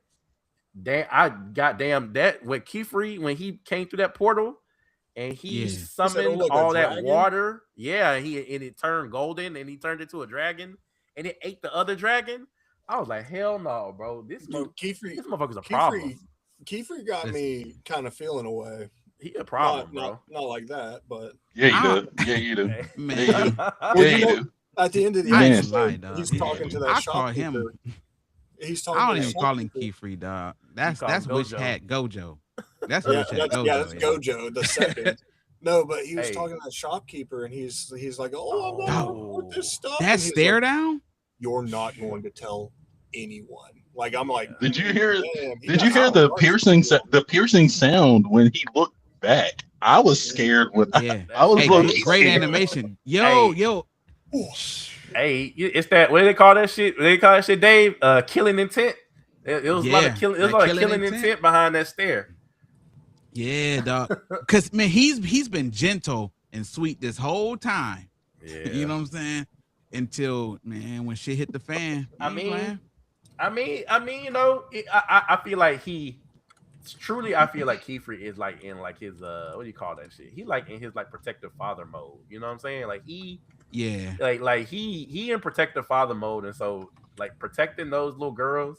I goddamn that when Kiefer when he came through that portal and he Yeah. summoned look, a all that dragon? water, yeah, and it turned golden and he turned into a dragon and it ate the other dragon. I was like, hell no, bro. This motherfucker's a problem. Kiefer got me kind of feeling away. He a problem, not like that, but Yeah, you I- do. Yeah, you do. Man, Yeah, you do. Well, Yeah, you you know, do. at the end of the I ain't Man. episode, lying, dog. he's talking to that I call him. shopkeeper. He's talking. I don't to the even call him shopkeeper. Keyfree, dog. call him That's Wish Gojo. Hat Gojo. That's Yeah, Wish Hat Gojo. that's Gojo the second. No, but he was Hey. talking to that shopkeeper, and he's like, "Oh, I'm gonna report this stuff." That And he's stare like, down. You're not going to tell anyone. Like I'm like, Did you hear? damn, he Did got you hear some the heart. piercing sound when he looked back? I was scared when Yeah. I was Hey, low-key great scared. animation. Yo, Hey. yo. Hey, it's that what do they call that shit? What do they call that shit, Dave? Killing intent. It was a lot of Yeah, killing. It was like a lot of killing killing intent behind that stare. Yeah, dog. Cause man, he's been gentle and sweet this whole time. Yeah. You know what I'm saying? Until man, when shit hit the fan. I he ain't mean, playing. you know, I feel like I feel like Kiefer is like in like his what do you call that shit? He like in his like protective father mode. You know what I'm saying? Like Yeah. like he in protective father mode, and so like protecting those little girls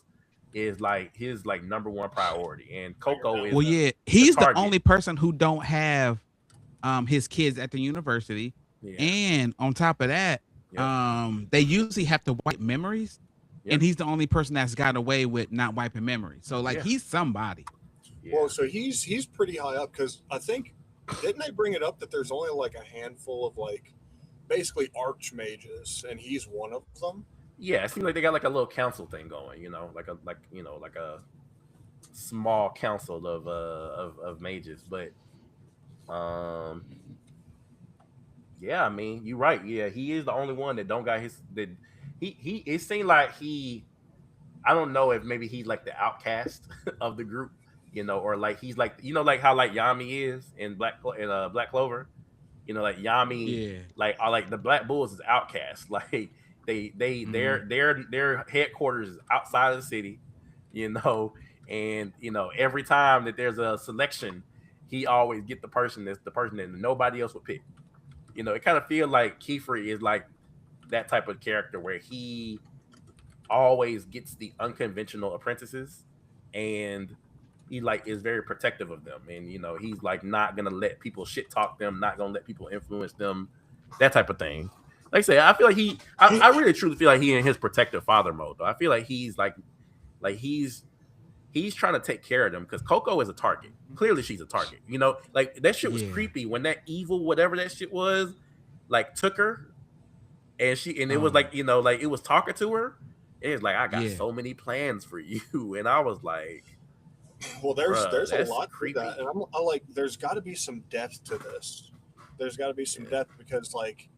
is like his like number one priority. And Coco is Well, yeah, he's the target. only person who don't have his kids at the university. Yeah. And on top of that, they usually have to wipe memories. Yep. And he's the only person that's gotten away with not wiping memories. So like Yeah. he's somebody. Yeah. Well, so he's pretty high up because I think didn't they bring it up that there's only like a handful of like basically archmages, and he's one of them. Yeah, it seems like they got like a little council thing going, you know, like a small council of mages. But yeah, I mean, you're right. Yeah, he is the only one that don't got his that he it seemed like I don't know if maybe he's like the outcast of the group, you know, or like he's like, you know, like how like Yami is in Black Clover, you know, like Yami, like the Black Bulls is outcast. Like their headquarters is outside of the city, you know, and you know every time that there's a selection, he always get the person that nobody else would pick. You know, it kind of feels like Kiefer is like that type of character where he always gets the unconventional apprentices, and he like is very protective of them, and you know he's like not gonna let people shit talk them, not gonna let people influence them, that type of thing. Like I say, I feel like I really truly feel like he in his protective father mode though. I feel like he's like he's trying to take care of them because Coco is a target. Clearly she's a target, you know, like that shit was creepy when that evil whatever that shit was like took her, and it was like, you know, like it was talking to her. It's like, I got so many plans for you. And I was like, well, there's a lot creepy. to that. And I'm like, there's got to be some depth to this. There's got to be some depth because, like,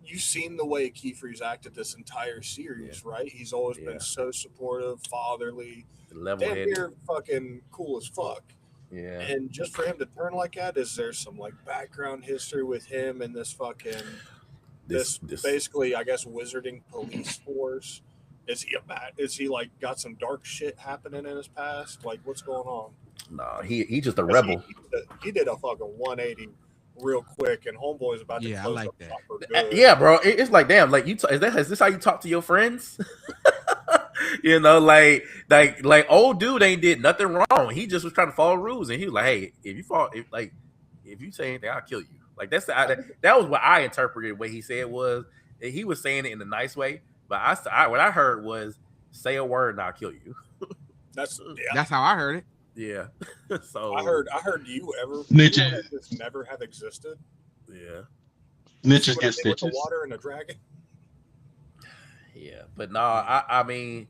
you've seen the way Kiefer's acted this entire series, right? He's always been so supportive, fatherly, damn near fucking cool as fuck. Yeah. And just for him to turn like that, is there some, like, background history with him and this fucking... This basically, I guess, wizarding police force. Is he like got some dark shit happening in his past? Like, what's going on? No, he just a rebel. He did a fucking 180 real quick, and homeboy's about to close I like up that. proper good. Yeah, bro. It's like, damn, like is this how you talk to your friends? You know, like old dude ain't did nothing wrong. He just was trying to follow rules, and he was like, hey, if you say anything, I'll kill you. Like that was what I interpreted. What he said was that he was saying it in a nice way, but what I heard was say a word and I'll kill you. That's how I heard it. Yeah. So I heard you ever Snitches. this never have existed. Yeah. Snitches get stitches. With the water and a dragon. Yeah, but no, I mean,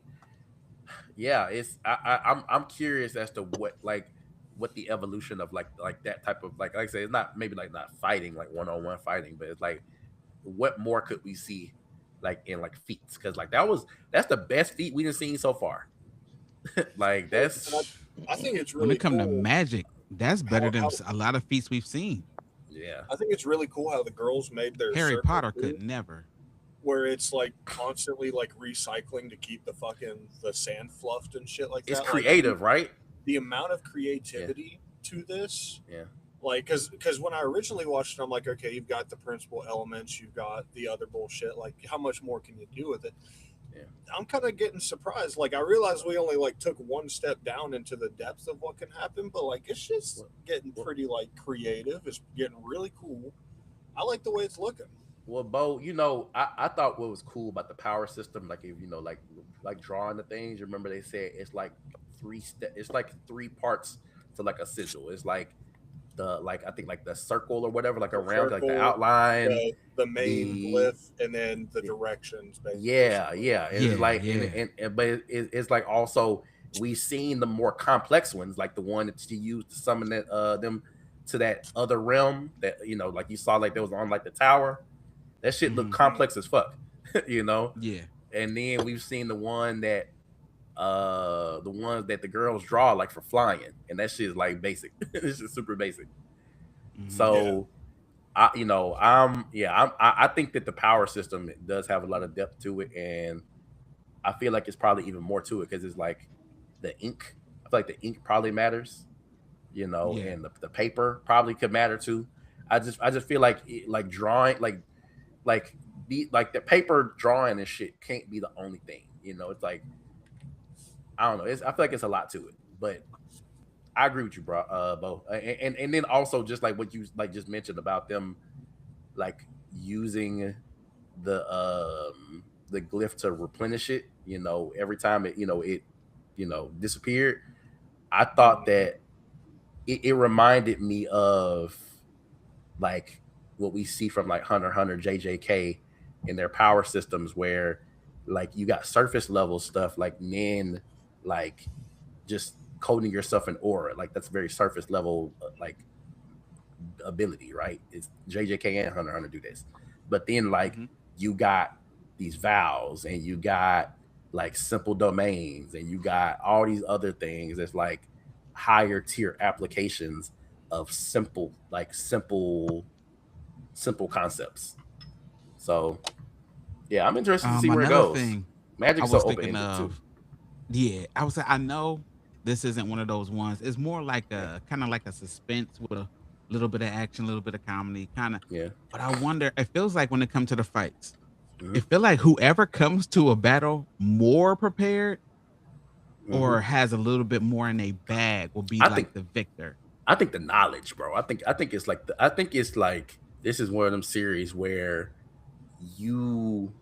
yeah, it's I'm curious as to what the evolution of like that type of like I say, it's not maybe like not fighting like one-on-one fighting, but it's like what more could we see like in like feats, because like that's the best feat we've seen so far. Like that's I think it's When really it come to cool magic, that's better than how a lot of feats we've seen. yeah. I think it's really cool how the girls made their Harry circle Potter too, could never. where it's like constantly like recycling to keep the sand fluffed and shit like It's that. Like creative, right? the amount of Yeah, creativity to this, yeah. like because when I originally watched it, I'm like, okay, you've got the principal elements, you've got the other bullshit. Like, how much more can you do with it? Yeah. I'm kind of getting surprised. Like, I realized we only like took one step down into the depth of what can happen, but like it's just getting pretty like creative. It's getting really cool. I like the way it's looking. Well, Bo, you know, I thought what was cool about the power system, like if you know, like drawing the things. Remember they said it's like it's like three parts to like a sigil. It's like the like I think like the circle or whatever, like The around like the circle, outline, the main the glyph, and then the directions, yeah, basically. yeah. And it's Yeah, like yeah. but it's like also we've seen the more complex ones, like the one that she used to summon that them to that other realm that you know, like you saw like there was on like the tower. That shit looked Hmm. complex as fuck, you know. Yeah. And then we've seen the ones that the girls draw like for flying, and that shit is like basic. It's just super basic. Hmm. Yeah, So I, you know, I think that the power system does have a lot of depth to it, and I feel like it's probably even more to it because it's like the ink. I feel like the ink probably matters, you know, Yeah. and the paper probably could matter too. I just feel like like drawing like like the paper drawing and shit can't be the only thing, you know. It's like I don't know. I feel like it's a lot to it, but I agree with you, bro, Bo. And then also just like what you like just mentioned about them like using the glyph to replenish it, you know, every time it disappeared. I thought that it reminded me of like what we see from like Hunter x Hunter JJK in their power systems where like you got surface level stuff like Nin like just coding yourself in aura, like that's very surface level like ability, right? It's JJK and Hunter x Hunter do this. But then like Hmm. you got these vows and you got like simple domains and you got all these other things that's like higher tier applications of simple concepts. So yeah, I'm interested to see where it Another goes. thing I Magic's so was open thinking ended too. of, yeah, I was. I know this isn't one of those ones. It's more like Yeah, a kind of like a suspense with a little bit of action, a little bit of comedy, kind of. yeah. But I wonder. It feels like when it comes to the fights, Hmm. it feel like whoever comes to a battle more prepared Hmm. or has a little bit more in a bag will be I like think the victor. I think the knowledge, bro. I think it's like I think it's like this is one of them series where you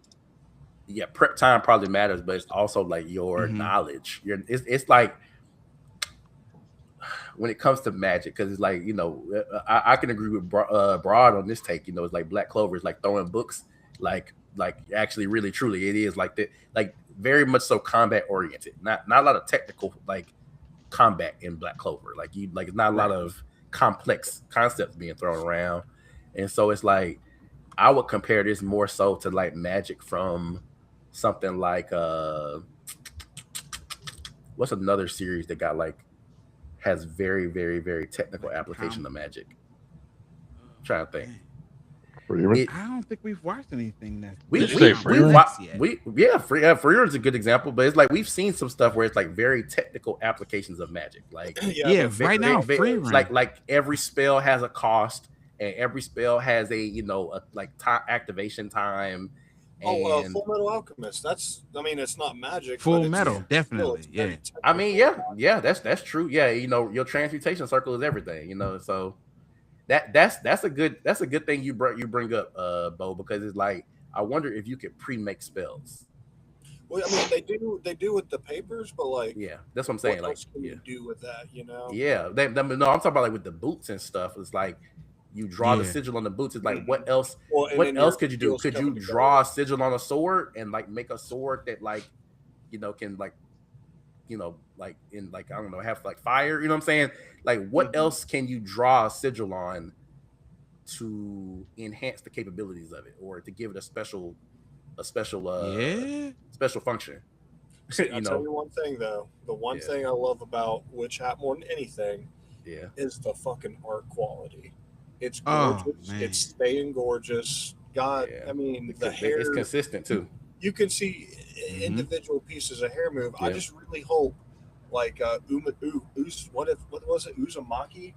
yeah, prep time probably matters, but it's also like your Hmm. knowledge. It's like when it comes to magic, because it's like I can agree with Broad on this take. You know, it's like Black Clover is like throwing books, like actually really truly it is like that, like very much so combat oriented. Not a lot of technical like combat in Black Clover. Like it's not a lot Right. of complex concepts being thrown around, and so it's like I would compare this more so to like magic from something like what's another series that got like has very very very technical Like a application com. of magic. I'm Oh, trying to think. dang. Freeman. It I don't think we've watched anything that's we Did you really say we we Freeman? wa- complex yet. we yeah, Freer is a good example, but it's like we've seen some stuff where it's like very technical applications of magic, like yeah. Yeah, The right big, now, fairy big, free tales. run. like every spell has a cost, and every spell has a like time activation time, Oh, and Full Metal Alchemist. I mean, it's not magic, but Full yeah, metal, it's definitely. very Yeah. I mean, technical. yeah, that's true. Yeah, your transmutation circle is everything. So that's a good thing you bring up, Bo, because it's like I wonder if you could pre-make spells. Well, I mean, they do with the papers, but like, Yeah, that's what I'm what saying. Like, else can yeah, you do with that? You know? yeah. No, I'm talking about like with the boots and stuff. It's like you draw the Yeah. sigil on the boots. It's like Mhm. what else? Well, and What then else your could you do? skills Could coming you together. draw a sigil on a sword and like make a sword that like can like like in like I don't know have like fire? You know what I'm saying? Like what Mhm. else can you draw a sigil on to enhance the capabilities of it or to give it a special a special Yeah. special function. See, You I'll tell know, you one thing though. The one yeah, thing I love about Witch Hat more than anything yeah, is the fucking art quality. It's Oh gorgeous. It's man. staying gorgeous. God, yeah. I mean, the It's hair. consistent too. You can see Mm-hmm. individual pieces of hair move. I Yeah, just really hope, like what was it, Uzumaki?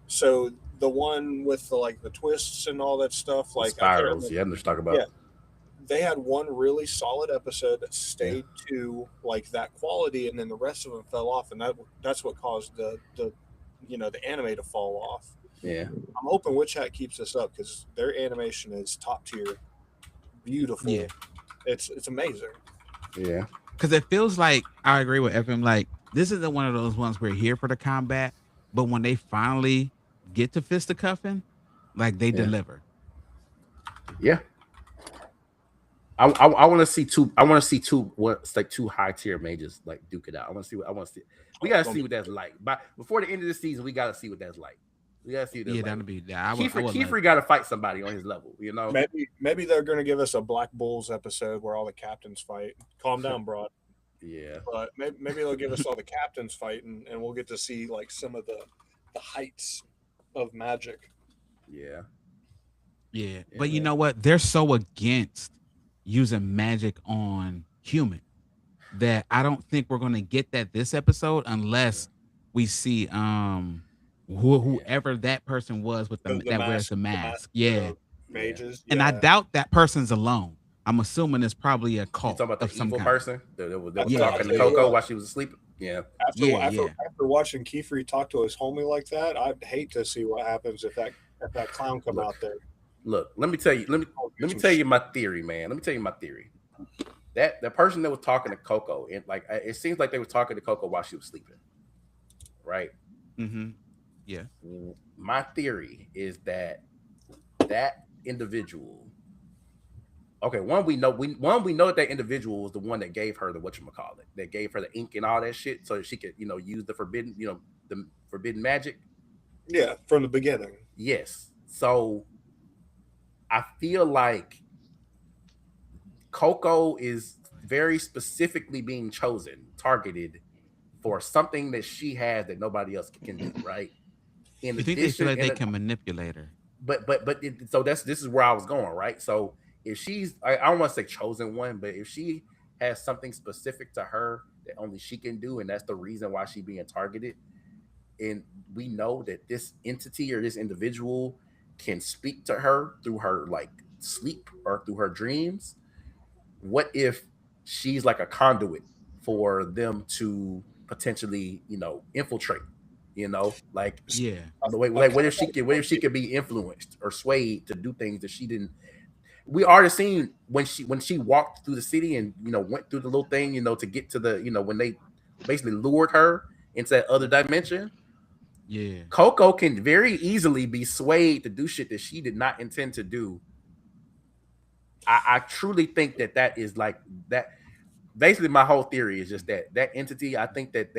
So the one with the like the twists and all that stuff. the Like I can't spirals. remember. Yeah, I'm just talking Yeah, about. they had one really solid episode that Yeah, stayed to like that quality, and then the rest of them fell off, and that's what caused the the anime to fall off. yeah, I'm hoping Witch Hat keeps this up because their animation is top tier, Yeah. beautiful. It's amazing. yeah, Because it feels like I agree with FM. Like this isn't one of those ones we're here for the combat, but when they finally get to fisticuffing, like they yeah, deliver. yeah. I want to see two. I want to see two. What's like two high tier mages like duke it out. I want to see what I want to see. We Oh, it's gotta gonna see be what that's like. By before the end of the season, we gotta see what that's like. We gotta see what that's Yeah, like. that'll be. Yeah, I would love. Kiefer got to fight somebody on his level. You know. maybe they're gonna give us a Black Bulls episode where all the captains fight. Calm down, broad. Yeah. But maybe they'll give us all the captains fighting, and we'll get to see like some of the heights of magic. Yeah. Yeah, Yeah, but you man. know what? They're so against using magic on human that I don't think we're gonna get that this episode unless we see Yeah. whoever that person was with The that wears mask, the the mask, mask. Yeah, Yeah. mages. and I Yeah, doubt that person's alone. I'm assuming it's probably a You cult talking about of the some evil kind. person that was I'll Yeah, talking to tell you yeah, Coco what. while she was asleep? Yeah. After yeah, after yeah. after watching Kiefer talk to his homie like that, I'd hate to see what happens if that clown come Look, out there. look. Let me tell you. Oh, Let me some tell you shit. my theory, man. Let me tell you my theory. That the person that was talking to Coco, and like it seems like they were talking to Coco while she was sleeping, right? Mm-hmm. Yeah. My theory is that that individual. Okay, we know that individual was the one that gave her the whatchamacallit, that gave her the ink and all that shit, so that she could use the forbidden the forbidden magic. Yeah, from the beginning. Yes, so I feel like Coco is very specifically being chosen, targeted for something that she has that nobody else can do, right? In You think they feel addition, like they can manipulate her? so this is where I was going, right? So if she's, I don't want to say chosen one, but if she has something specific to her that only she can do, and that's the reason why she's being targeted, and we know that this entity or this individual can speak to her through her like sleep or through her dreams. What if she's like a conduit for them to potentially infiltrate, like Yeah. I've what kind if of got she a could feeling. be influenced or swayed to do things that she didn't. We already seen when she walked through the city and went through the little thing to get to the when they basically lured her into that other dimension. Yeah. Coco can very easily be swayed to do shit that she did not intend to do. I truly think that is like that. Basically, my whole theory is just that entity. I think that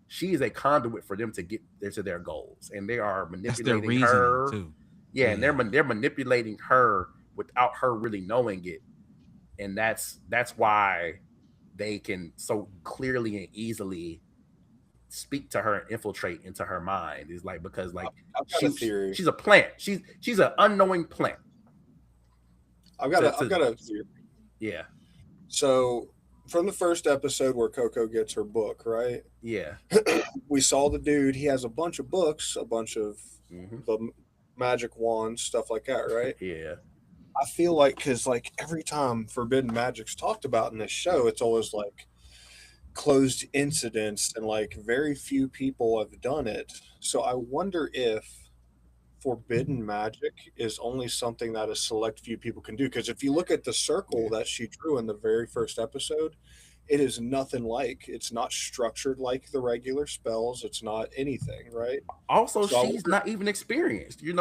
she is a conduit for them to get there to their goals, and they are That's their manipulating reasoning her. too. Yeah, and Yeah. they're manipulating her without her really knowing it, and that's why they can so clearly and easily speak to her and infiltrate into her mind. Is like because like I've got a theory. she's a plant. She's an unknowing plant. I've got a theory. Yeah, So from the first episode where Coco gets her book, right? yeah. We saw the dude. He has a bunch of books, a bunch of Hmm. the magic wands, stuff like that, right? Yeah, I feel like because like every time forbidden magic's talked about in this show, it's always like closed incidents and like very few people have done it. So I wonder if forbidden magic is only something that a select few people can do. Because if you look at the circle that she drew in the very first episode, it is nothing like it's not structured like the regular spells. It's not anything, right? also So I she's wonder, not even experienced. She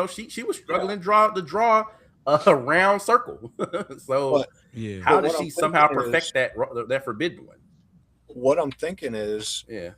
was yeah. struggling to draw a round circle. So But Yeah. how but did what she I'm thinking somehow is perfect that forbidden one? what I'm thinking is Yeah,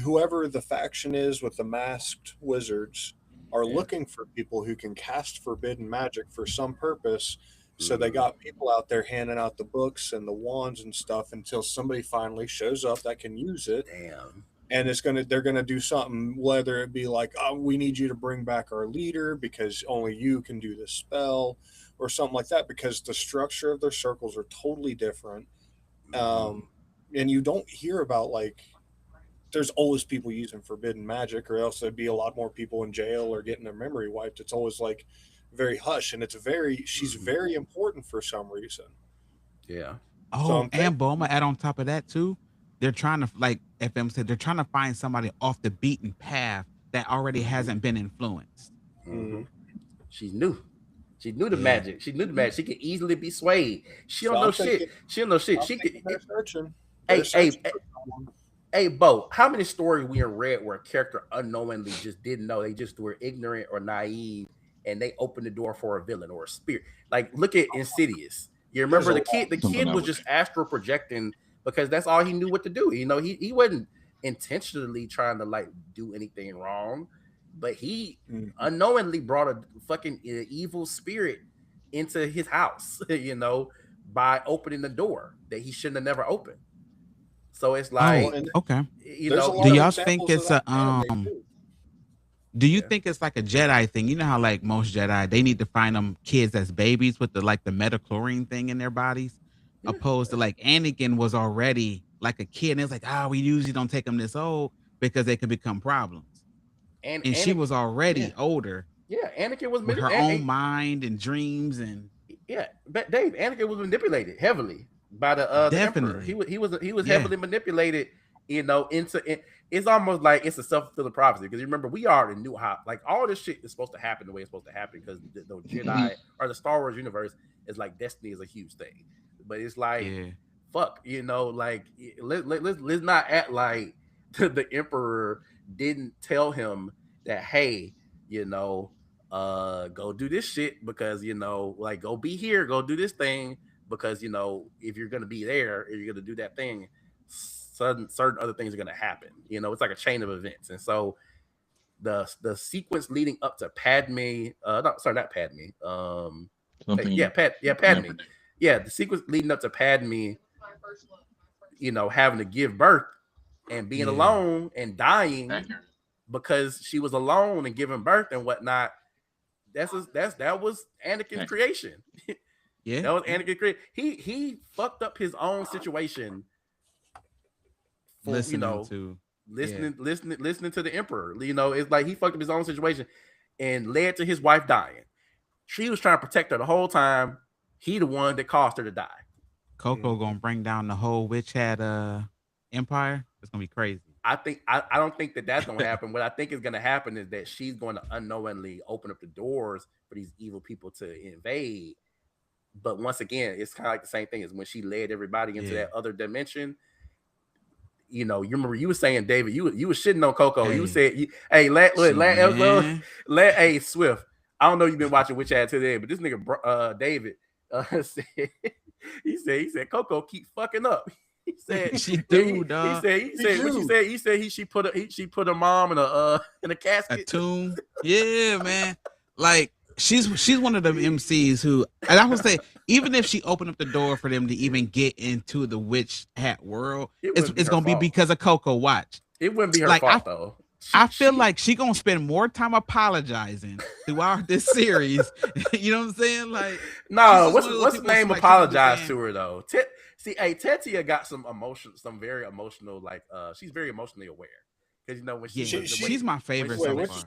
whoever the faction is with the masked wizards are yeah, looking for people who can cast forbidden magic for some purpose So they got people out there handing out the books and the wands and stuff until somebody finally shows up that can use it. Damn. And they're gonna do something, whether it be like, oh, we need you to bring back our leader because only you can do this spell, or something like that, because the structure of their circles are totally different. And you don't hear about, like, there's always people using forbidden magic, or else there'd be a lot more people in jail or getting their memory wiped. It's always like very hush, and she's very important for some reason. Yeah. Oh, and Bo, I'm gonna add on top of that too. They're trying to, like FM said, they're trying to find somebody off the beaten path that already hasn't been influenced. She's new. She knew the magic. She knew the magic. She could easily be swayed. She don't know shit. She don't know shit. She could. Hey, Bo, how many stories we have read where a character unknowingly just didn't know? They just were ignorant or naive, and they opened the door for a villain or a spirit. Like, look at Insidious. You remember the kid? The kid was just astral projecting because that's all he knew what to do. You know, he wasn't intentionally trying to like do anything wrong, but he unknowingly brought a fucking evil spirit into his house, you know, by opening the door that he shouldn't have never opened. So it's like, okay, you know, do y'all think it's a do you think it's like a Jedi thing? You know how like most Jedi, they need to find them kids as babies with the like the metachlorine thing in their bodies, opposed to like Anakin was already like a kid, and it's like, we usually don't take them this old because they could become problems. And she was already older. Yeah, Anakin was with her own mind and dreams, and but Dave, Anakin was manipulated heavily by the Emperor. He was heavily manipulated, you know, it's almost like it's a self-fulfilling prophecy, because remember, we already knew how, like, all this shit is supposed to happen the way it's supposed to happen, because the Jedi or the Star Wars universe is like destiny is a huge thing, but it's like fuck, you know, like let's not act like the Emperor didn't tell him that, hey, you know, go do this shit, because, you know, like, go be here, go do this thing, because, you know, if you're gonna be there, if you're gonna do that thing, certain other things are gonna happen. You know, it's like a chain of events. And so the sequence leading up to Padme, not Padme, Padme. Yeah, the sequence leading up to Padme, you know, having to give birth and being alone and dying because she was alone and giving birth and whatnot. That was Anakin's creation. That was Anakin's creation. He fucked up his own situation for, listening to the Emperor. You know, it's like he fucked up his own situation and led to his wife dying. She was trying to protect her the whole time. He the one that caused her to die. Coco gonna bring down the whole witch hat empire. It's gonna be crazy. I don't think that's gonna happen. What I think is gonna happen is that she's going to unknowingly open up the doors for these evil people to invade. But once again, it's kind of like the same thing as when she led everybody into that other dimension. You know, you remember you were saying, David, you were shitting on Coco. You said, hey, Swift. I don't know you've been watching Witch Hat today, but this nigga David he said Coco keep fucking up. He said she do, dog. He said she put her mom in a casket. A tomb. Yeah, man. Like she's one of them MCs who, and I would say, even if she opened up the door for them to even get into the witch hat world, it's gonna be because of Coco. Watch. It wouldn't be her fault though. I feel like she gonna spend more time apologizing throughout this series. You know what I'm saying? Like, no, what's the name? Like, apologize to her though. Tetia got some very emotional. Like, she's very emotionally aware. Because, you know, when she's my favorite.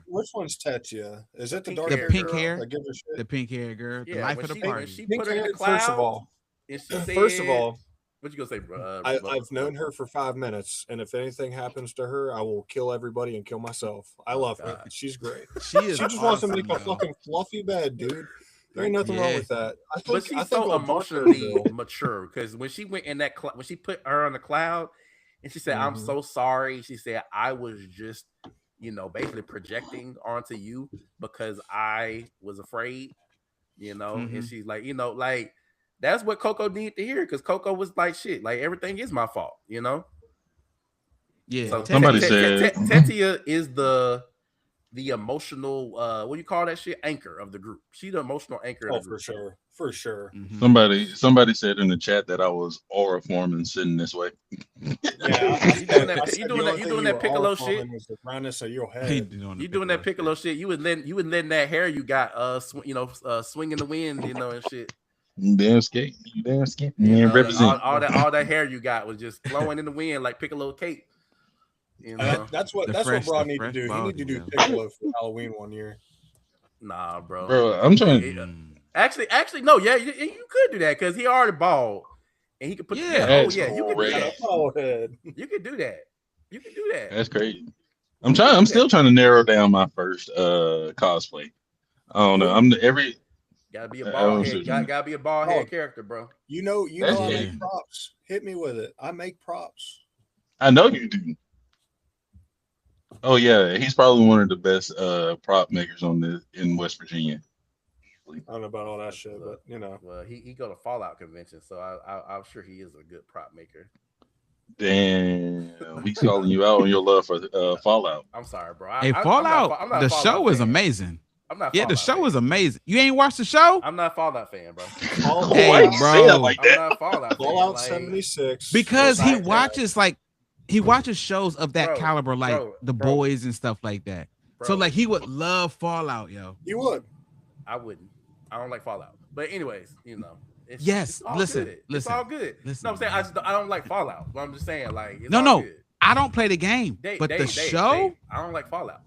Which one's Tetia? Is it the dark hair? The pink girl? hair. The pink hair girl. The life of the party. She put her in the cloud. First of all, what you gonna say, bro? I've known her for 5 minutes, and if anything happens to her, I will kill everybody and kill myself. I love her. She's great. She just wants to make a fucking fluffy bed, dude. There ain't nothing wrong with that. But she's so emotionally mature, because when she went in that when she put her on the cloud and she said, I'm so sorry. She said, I was just, you know, basically projecting onto you because I was afraid, you know, and she's like, you know, like, that's what Coco needed to hear, because Coco was like, shit, like, everything is my fault, you know? Yeah. So somebody said Tetia is the emotional, what do you call that shit? Anchor of the group. She's the emotional anchor of the group. For sure. Mhm. Somebody said in the chat that I was aura forming sitting this way. Yeah, You doing that? I You said doing the that? only You thing doing you that were Piccolo all shit? forming was the roundness of your He head. doing the You doing that Piccolo shit? You was letting that hair you got swing in the wind, and shit. You damn skate. You damn skate. You Man, know, represent. all that hair you got was just flowing in the wind like Piccolo cape. You know, That's what fresh- Bro the need to fresh do. He need to baldy, do yo. Piccolo for Halloween one year. nah, bro. Bro, I'm trying. Mm. Actually, no. Yeah, you could do that because he already bald, and he could put. Yeah. Oh That's yeah, you could do crazy. Got a that. bald head. You could do that. You could do that. That's crazy. I'm still trying to narrow down my first cosplay. I don't know. I'm every. Gotta be a I bald don't head. see what you Gotta be a bald Oh. head character, bro. You know That's I it. make props. Hit me with it. I make props. I know you do. Oh yeah, he's probably one of the best prop makers in West Virginia. I don't know about all that shit, but Well, he go to Fallout convention, so I'm sure he is a good prop maker. Damn, he's calling you out on your love for Fallout. I'm sorry, bro. Hey, Fallout. I'm not The a Fallout show is fan. amazing. I'm not. Yeah, the Fallout show fan. is amazing. You ain't watched the show? I'm not a Fallout fan, bro. Hey, Why you say it bro. like I'm that? not a Fallout fan. Fallout Like, 76. Because he Besides watches shows of that Bro, caliber, like bro, The bro. Boys and stuff like that. bro, So like he would love Fallout, yo. You would. I wouldn't. I don't like Fallout. But anyways, it's Yes, all listen, good. It's listen, all good. listen, No, I'm saying man. I don't like Fallout. But I'm just saying, like, it's No, all no. good. I don't play the game, Dave, but Dave, the Dave, show. Dave, I don't like Fallout.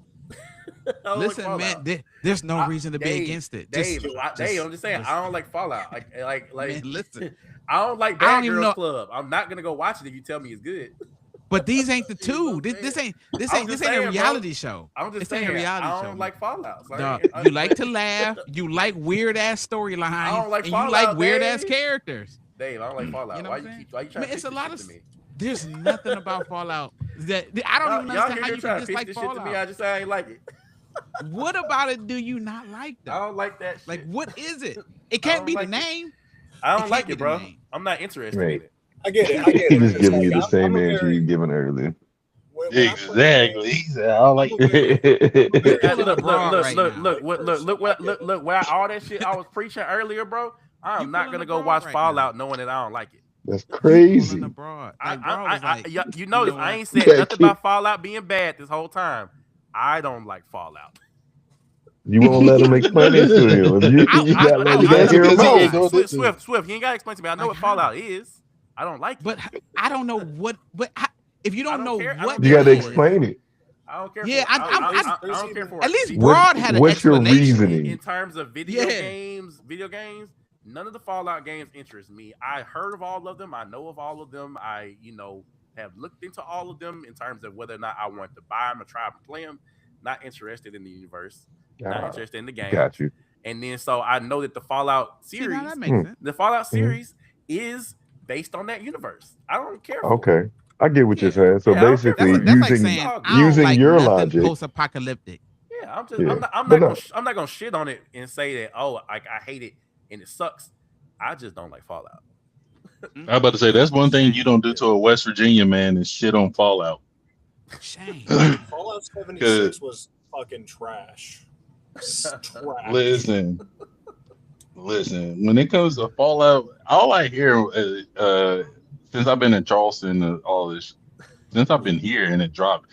I don't Listen, like man, Fallout. there's no reason to be Dave, against it. Dave, I'm just saying, listen. I don't like Fallout. Like, Man, listen. I don't like I Bad don't even Girls know- Club. I'm not gonna go watch it if you tell me it's good. But these ain't the You know two. what I'm This saying? ain't I'm this just ain't saying, a bro. reality show. I'm just This saying, ain't a reality I show. don't like Fallout. So Dog, I you like but- to laugh. You like weird ass storylines. I don't like and you like Fallout, weird ass Dave. characters. Dave, I don't like Fallout. You know why what I'm you saying? why you trying Man, to it's pitch a this lot shit of to me? There's nothing about Fallout that I don't even Y'all understand hear how you you trying can to pitch dislike this shit to me? Fallout. I just say I ain't like it. What about it do you not like I though? don't like that shit. Like what is it? It can't don't be like the it. name. I it don't like can't be it, the bro. name. I'm not interested Right. in it. I get it. He's just It's giving like, you the same I'm a answer very- you given earlier. when I Exactly. He said, I don't like I'm a very- You're Guys, pulling a broad right now. look, where all that shit I was preaching earlier, bro. I'm You not pulling gonna a go broad watch right Fallout knowing that I don't like it. That's You crazy. pulling a broad. Like broad was You notice know I what? ain't said Yeah, nothing about Fallout being bad this whole time. I don't like Fallout. You won't let him explain it to you. If you, you gotta let you gotta That's hear him because he out. ain't doing this. Swift, you ain't gotta explain to me. I know Like what how? Fallout is. I don't like it. But I don't know what. But if you I don't don't know care. I what, don't You care gotta for it. explain it. I don't care. Yeah, for it. I there's don't care for at it. least See, Broad had an What's your explanation. reasoning? in terms of video Yeah. games, none of the Fallout games interest me. I heard of all of them. I know of all of them. I, have looked into all of them in terms of whether or not I want to buy them or try to play them. Not interested in the universe. Not interested in the game. Got you. And then so I know that the Fallout See, series, now that makes sense. the Fallout series is based on that universe. I don't care. For it. Okay. I get what you're Yeah. saying. So Yeah, I don't care basically, for it. That's like using saying I don't using like your nothing logic. post-apocalyptic. Yeah, I'm Yeah. not But gonna shit on it and say that I hate it and it sucks. I just don't like Fallout. I'm about to say that's one thing you don't do to a West Virginia man is shit on Fallout. Shame. Fallout 76 was fucking trash. Trash. Listen. When it comes to Fallout, all I hear since I've been in Charleston, all this, since I've been here and it dropped,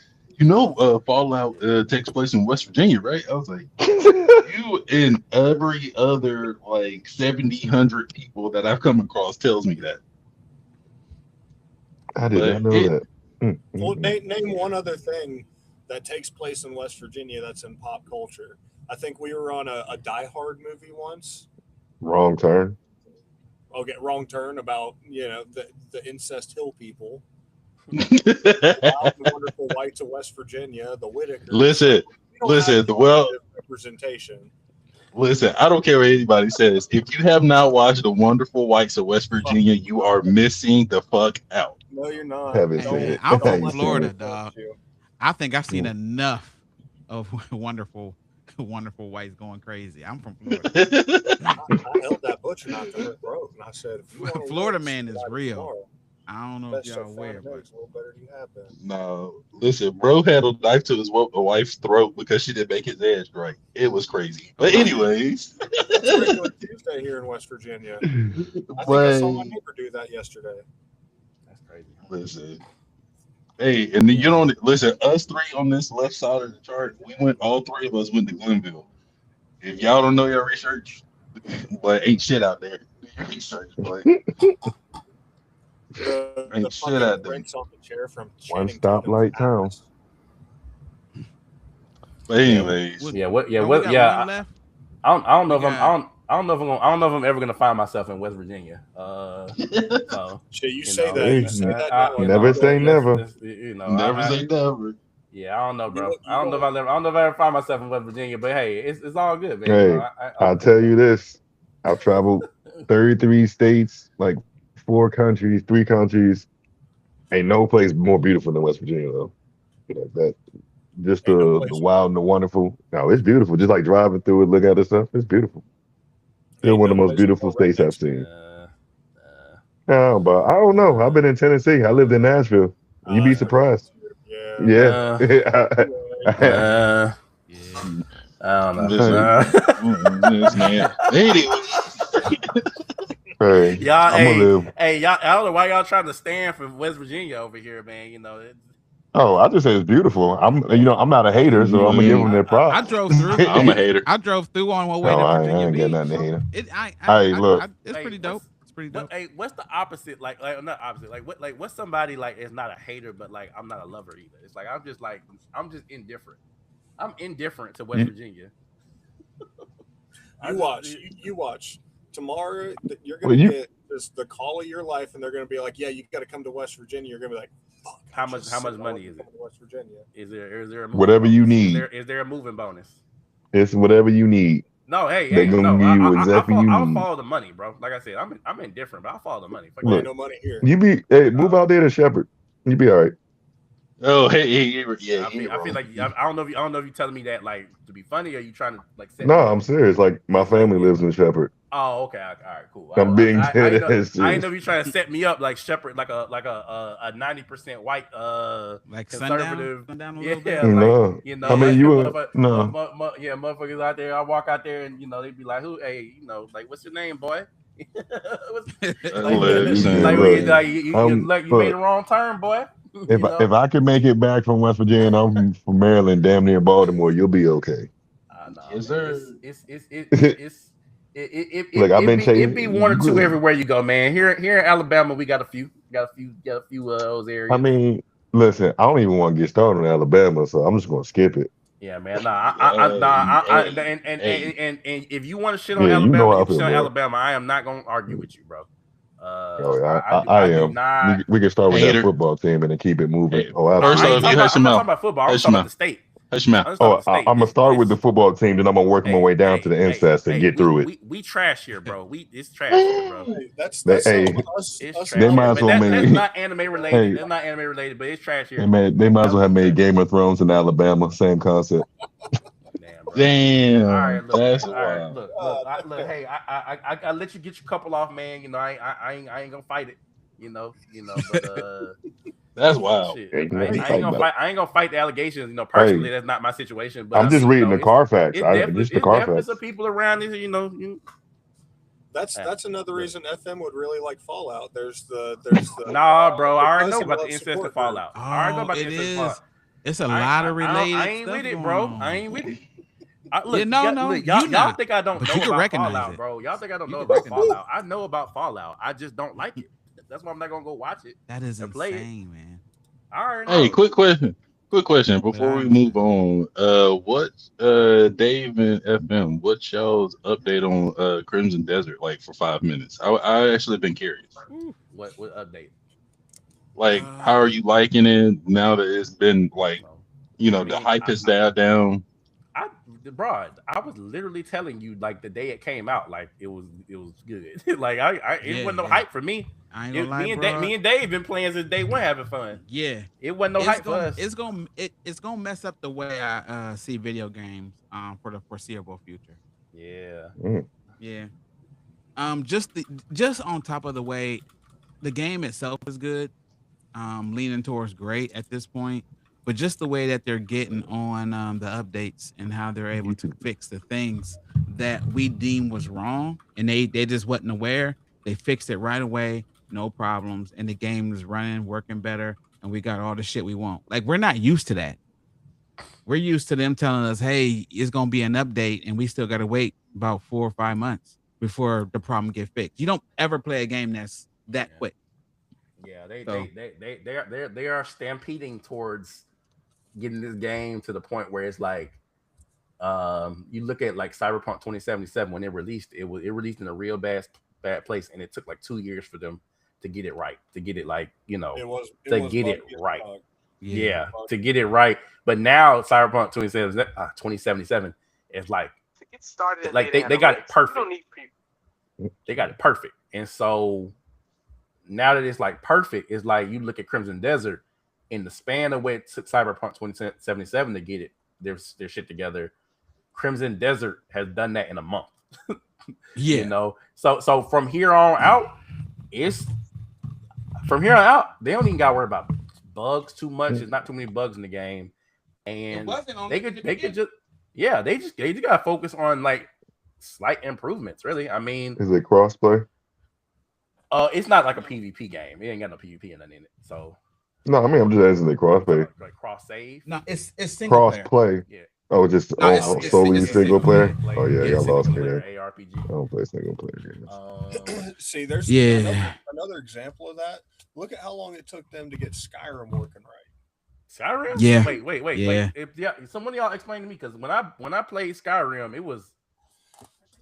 Fallout takes place in West Virginia, right? I was like, you and every other like 100 people that I've come across tells me that. I did not know that. Well, name one other thing that takes place in West Virginia that's in pop culture. I think we were on a Die Hard movie once. Wrong turn. Okay, Wrong Turn about the incest hill people. The Wonderful Whites of West Virginia, the Whitakers. Listen, representation. Listen, I don't care what anybody says. If you have not watched The Wonderful Whites of West Virginia, you are missing the fuck out. No, you're not. Haven't Hey, seen man, it. I'm from Haven't seen Florida, it. dog. I think I've seen enough of wonderful whites going crazy. I'm from Florida. I held that butcher knife to her throat, and I said, if you wanna Florida live, man is somebody real. tomorrow, I don't know if best y'all shot aware, five but eggs, a little better than you have been. No, listen, bro had a knife to his wife's throat because she didn't make his edge right. It was crazy. But anyways, That's what you would do. Tuesday here in West Virginia. I think I But saw my neighbor do that yesterday. That's crazy. listen, hey, and then you don't listen. Us three on this left side of the chart, all three of us went to Glenville. If y'all don't know your research, but ain't shit out there. Do your research, but The ain't shit fucking out there. brakes on the chair from One Channing Tatum's stoplight town. Atlas. But anyways, What- Yeah, what? Yeah, bro, we what? got Yeah, one left. I don't know We if I'm. got- I don't know if I'm. I don't know if I'm ever gonna find myself in West Virginia. So Shit, you you say know, that. Hey, You say that I- now. you never know, say never. never say never. Yeah, I don't know, bro. You I don't know if I ever. I don't know if I ever find myself in West Virginia, but hey, it's all good, man. Hey, I'll tell you this. I've traveled 33 states, like 4 countries, 3 countries. Ain't no place more beautiful than West Virginia, though. Like that, just Ain't no the place. wild and the wonderful. No, it's beautiful. Just like driving through it, look at the stuff. It's beautiful. Still Ain't one of no the most place beautiful more states I've rednecks. seen. Yeah, but I don't know. I've been in Tennessee. I lived in Nashville. You'd be surprised. Yeah. Yeah. Yeah. I don't know. Listen, this man. Anyway, Hey, Y'all, I'm gonna live. y'all. I don't know why y'all trying to stand for West Virginia over here, man. You know, Oh, I just say it's beautiful. I'm not a hater, so I'm gonna give them their I props. drove through. I'm a hater. I drove through on my way No, to I Virginia ain't got Beach. nothing to hate him. Hey, look. It's pretty dope. It's pretty dope. What's the opposite? Like not opposite. What's somebody like is not a hater, but like I'm not a lover either. It's like I'm just indifferent. I'm indifferent to West Virginia. You watch. Tomorrow, you're Well, gonna you- get just the call of your life, and they're gonna be like, "Yeah, you got to come to West Virginia." You're gonna be like, "Fuck, How much money is it? to West Virginia?" Is there a moving Whatever bonus? you need. Is there a moving bonus? It's whatever you need. No, hey, They're gonna no. give you exactly you I'll need. follow the money, bro. Like I said, I'm indifferent, but I'll follow the money. Fuck Ain't Look, that. no money here. move out there to Shepherd. You be all right. Oh, hey, yeah, I feel like I don't know if you're telling me that like to be funny or you trying to like set No, me up. I'm serious. Like my It's like, family lives in Shepherd. Oh, okay, all right, cool. I'm being I dead ain't know, ass I ain't know serious. if you trying to set me up like Shepherd, like a 90% white Like conservative. sundown a Yeah, little bit. like No, you know, I mean like you the were no. motherfuckers out there. I walk out there and you know they'd be like, "Who? Hey, you know, like what's your name, boy?" Listen, You made a wrong turn, boy. If I could make it back from West Virginia and I'm from Maryland, damn near Baltimore, you'll be okay. Yes, sir. Look, I've been It'd be one or two look, everywhere you go, man. Here in Alabama, we got a few of those areas. I mean, listen, I don't even want to get started on Alabama, so I'm just gonna skip it. Yeah, man. And if you want to shit on Yeah, you know Alabama, how I you can feel, shit on bro. Alabama. I am not gonna argue with you, bro. Oh, yeah, I do am. not. We can start with that Hater. football team and then keep it moving. Hey, Oh, first I absolutely. ain't off, talking you about, hush I'm your not mouth. talking about football. I'm Hush talking your about mouth. the state. Hush your mouth. I'm just talking about the state. I'm gonna start with the football team, then I'm gonna work my way down to the NSAS to get through it. We trash here, bro. It's trash here, bro. Hey, that's Hey, something us. It's us trash. they Here. might as But well that's make. not anime related. Hey, That's not anime related, but it's trash here. they might as well have made Trash. Game of Thrones in Alabama. Same concept. Damn, bro. All right, Damn, look, that's man. All right, wild. look. Hey, I let you get your couple off, man. You know, I ain't gonna fight it. You know, but That's wild. shit. Ain't I nothing ain't, to I ain't fight gonna about. fight. I ain't gonna fight the allegations. You know, Hey, personally, that's not my situation. But I'm I just mean, reading the Carfax. Just the it's definitely Carfax. some people around this. You know, That's another reason FM would really like Fallout. There's the nah, bro. I already know Cousin about the Love incest and support Fallout. Oh, I already know about the it incest and is. Fallout. It's a lot of related I ain't stuff with it, going bro. on. I ain't with it. Look, Y'all not. think I don't But know you can about recognize Fallout, it. bro. Y'all think I don't You know can about recognize Fallout. I know about Fallout. I just don't like it. That's why I'm not gonna go watch it. That is and play it. insane, man. I already Hey, know. quick question. Quick question But before I we move understand. on. What's Dave and FM? What's y'all's update on Crimson Desert? Like for 5 minutes. I actually been curious. What update? Like, how are you liking it now that it's been like, So, the hype has dialed down? bro, I was literally telling you like the day it came out, like it was good. Like it wasn't no hype for me. I ain't gonna lie, bro. Me and Dave been playing since day one, having fun. Yeah, it wasn't no hype for us. It's gonna mess up the way I see video games for the foreseeable future. Yeah. Yeah. Just on top of the way the game itself is good, leaning towards great at this point, but just the way that they're getting on the updates and how they're able to fix the things that we deemed was wrong, and they just wasn't aware. They fixed it right away, no problems, and the game is running, working better, and we got all the shit we want. Like we're not used to that. We're used to them telling us, "Hey, it's gonna be an update," and we still gotta wait about 4 or 5 months before the problem get fixed. You don't ever play a game that's that Yeah. quick. Yeah, So they are stampeding towards getting this game to the point where it's like you look at like Cyberpunk 2077 when it released, it released in a real bad place, and it took like 2 years for them to get it right, to get it like to get it right. Yeah, to get it right. But now Cyberpunk 2077 is like To get started in like data they got it analytics, you perfect. don't need people. They got it perfect, and so now that it's like perfect, it's like you look at Crimson Desert in the span of what it took Cyberpunk 2077 to get it their shit together. Crimson Desert has done that in a month. yeah, You know, so from here on out, they don't even got to worry about bugs too much. There's not too many bugs in the game, and they could just they just gotta focus on like slight improvements. Really, I mean, Is it crossplay? it's not like a PvP game. It ain't got no PvP in it. So No, I mean I'm just asking the crossplay. like cross save. no, it's single Cross player. play. Yeah. Oh, just No, it's solely it's single player. single Oh yeah, Yeah, y'all single lost me player there. ARPG. I don't play single player games. See, there's Yeah. another example of that. Look at how long it took them to get Skyrim working right. Skyrim? Yeah. Wait. Yeah. If someone of y'all explain to me, because when I played Skyrim, it was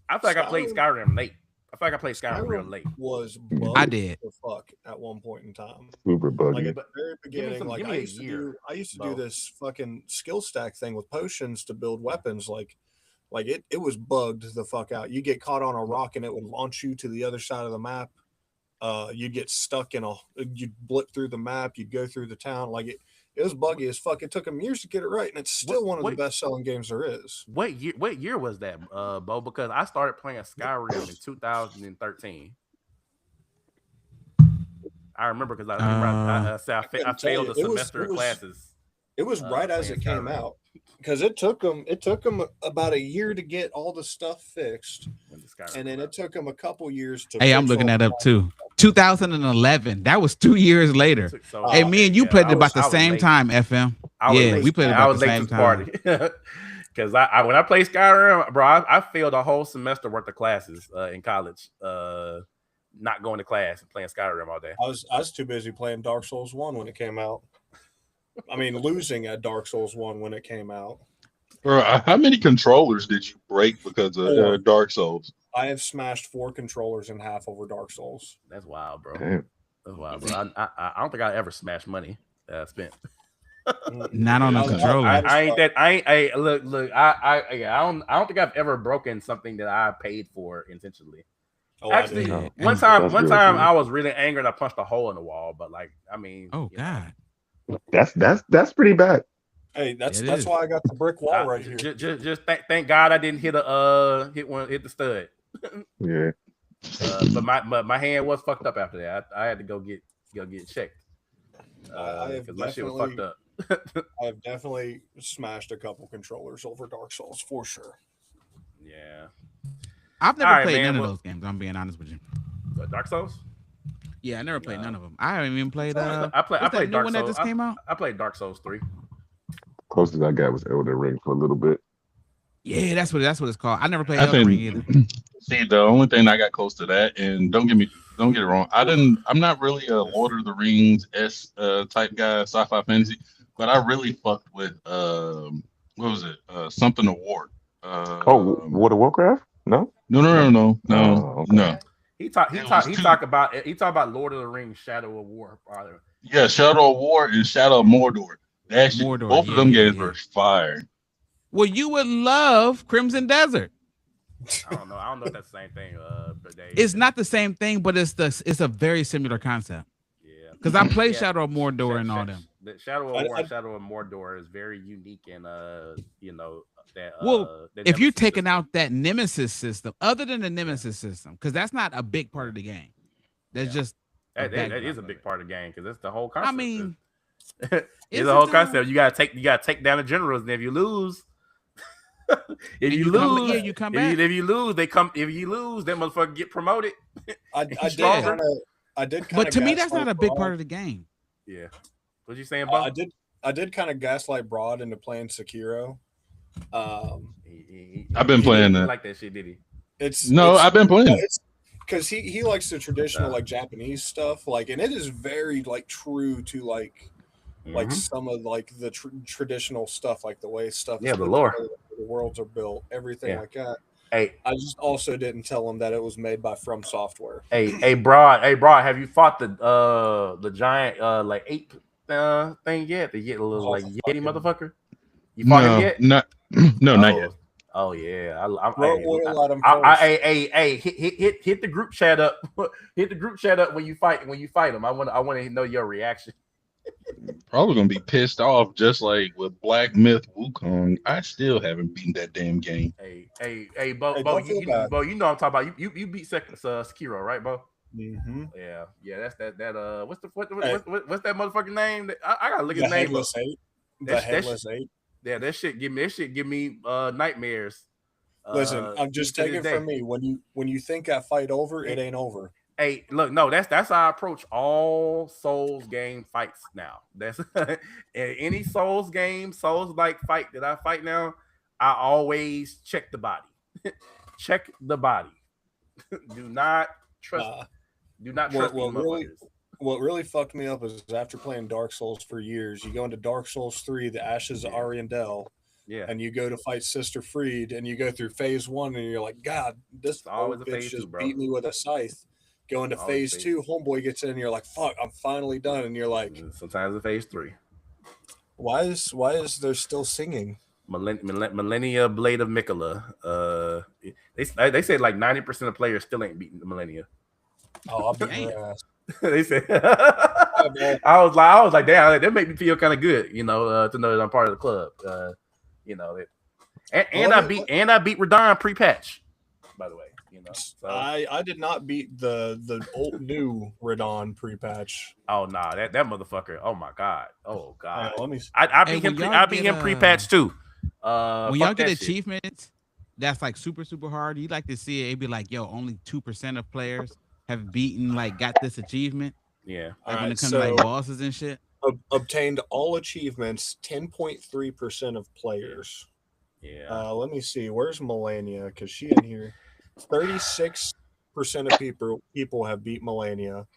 I feel like I played Skyrim late. I feel like I played Skyrim real late. Was I did. the fuck at one point in time. Super buggy. Like at the very beginning, give me I a used year, to do bro. this fucking skill stack thing with potions to build weapons. Like it was bugged the fuck out. You get caught on a rock and it would launch you to the other side of the map. You'd get stuck you'd blip through the map. You'd go through the town. Like it was buggy as fuck. It took them years to get it right, and it's still one of the best selling games there is. What year was that, Bo? Because I started playing Skyrim in 2013. I remember because I failed a semester of classes. It was right as it came Skyrim. out, because it took them about a year to get all the stuff fixed, and then it took them a couple years to. Hey, I'm looking that up too. 2011. That was 2 years later. Hey, me and you played it about the same time, FM. Yeah, we played it about the same time. Because I when I played Skyrim, bro, I failed a whole semester worth of classes in college. Not going to class and playing Skyrim all day. I was too busy playing Dark Souls 1 when it came out. I mean, losing at Dark Souls 1 when it came out. Bro, how many controllers did you break because of Dark Souls? I have smashed 4 controllers in half over Dark Souls. That's wild, bro. Damn. That's wild, bro. I don't think I ever smashed money that I spent. Not on a controller. I don't think I've ever broken something that I paid for intentionally. Oh, Actually, I did. one time I was really angry and I punched a hole in the wall. But like, I mean, Oh God. That's pretty bad. Hey, that's is. why I got the brick wall right here. Just thank God I didn't hit the stud. Yeah. But my hand was fucked up after that. I had to go get checked. Because my shit was fucked up. I have definitely smashed a couple controllers over Dark Souls for sure. Yeah. I've never All right, played man, none of those games. I'm being honest with you. Dark Souls? Yeah, I never played none of them. I haven't even played. I played new Dark one Souls. that just came out. I played Dark Souls 3. Closest I got was Elden Ring for a little bit. Yeah, that's what it's called. I never played I Elden think- Ring either. See, the only thing I got close to that, and don't get it wrong, I'm not really a Lord of the Rings type guy, sci-fi fantasy, but I really fucked with what was it? Something of War. World of Warcraft? No. No. Oh, okay. He talk about Lord of the Rings Shadow of War, brother. Yeah, Shadow of War and Shadow of Mordor. That shit, Mordor, both of them yeah, games yeah. were fire. Well, you would love Crimson Desert. I don't know if that's the same thing. But It's not the same thing, but it's a very similar concept. Yeah. Because I pllayed Shadow of Mordor and all them. The Shadow of War and Shadow of Mordor is very unique in that. Well, the if you're Nemesis taking system. out that Nemesis system, other than the Nemesis system, because that's not a big part of the game. That's just that background is a of big it. part of the game because that's the whole concept. I mean, it's is the whole it concept. You gotta take down the generals, and if you lose, If you come, lose, you come back. if you lose, they come. If you lose, that motherfucker get promoted. I did stronger. kind of. But to me, that's not a big part of the game. Yeah. What you saying, Bo? I did kind of gaslight Broad into playing Sekiro. I've been playing He that. like that shit, did he? I've been playing it. Because he likes the traditional like Japanese stuff, like, and it is very like true to like some of like the traditional stuff, like the way stuff is the lore, the worlds are built, everything like that. Hey, I just also didn't tell him that it was made by From Software. Hey, Broad, have you fought the giant like ape thing yet? The little like Yeti motherfucker? You fought him yet? Not yet. Oh yeah, hit the group chat up. Hit the group chat up when you fight him. I want to know your reaction. Probably gonna be pissed off, just like with Black Myth Wukong. I still haven't beaten that damn game. Hey, Bo, you know I'm talking about. You beat Sekiro, right, Bo? Mm-hmm. Yeah. That's that. What's that motherfucking name? I gotta look his name up. The Headless Ape. Yeah, that shit give me nightmares. Listen, I'm just taking from me. When you think that fight over, it ain't over. Hey, look, no, that's how I approach all Souls game fights now. That's any Souls game, Souls like fight that I fight now, I always check the body. Check the body. Do not trust. Do not trust these motherfuckers. What really fucked me up is after playing Dark Souls for years, you go into Dark Souls 3, the Ashes of Ariandel, and you go to fight Sister Freed, and you go through phase 1, and you're like, God, this always a bitch phase just 2, bro. beat me with a scythe. Go into phase 2, homeboy gets in, and you're like, fuck, I'm finally done, and you're like, sometimes it's phase 3. Why is there still singing? Millennia Blade of Mikola. They said like 90% of players still ain't beating the Millennia. Oh, I'll beat your ass. They said I was like, damn, that made me feel kind of good, to know that I'm part of the club. I beat Radon pre-patch, by the way. So. I did not beat the old new Radon pre-patch. Oh nah, that motherfucker. Oh my god. Oh god. Let me see. I beat him pre-patch too. When y'all get achievements, that's like super hard. You like to see it be like, yo, only 2% of players have got this achievement. Yeah. Like when it comes to like bosses and shit. Obtained all achievements, 10.3% of players. Yeah. Let me see. Where's Melania? Because she in here. 36% of people have beat Melania.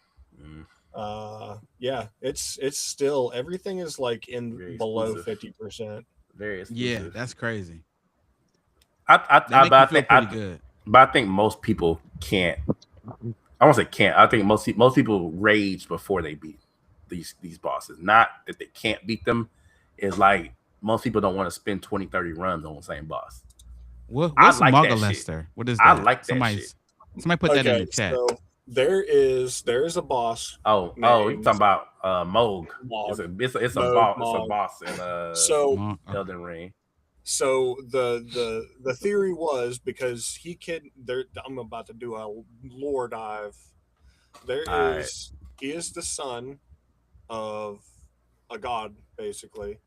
Yeah, it's still everything is like in below 50%. Very exclusive. Yeah, that's crazy. But I think most people can't. I won't say can't. I think most people rage before they beat these bosses. Not that they can't beat them. It's like most people don't want to spend 20-30 runs on the same boss. What's like Lester? What is that? I like that shit. Somebody put that in the chat. So there is a boss. Oh, you're talking about Moog. It's a boss in Elden Ring. So the theory was because I'm about to do a lore dive. He is the son of a god, basically.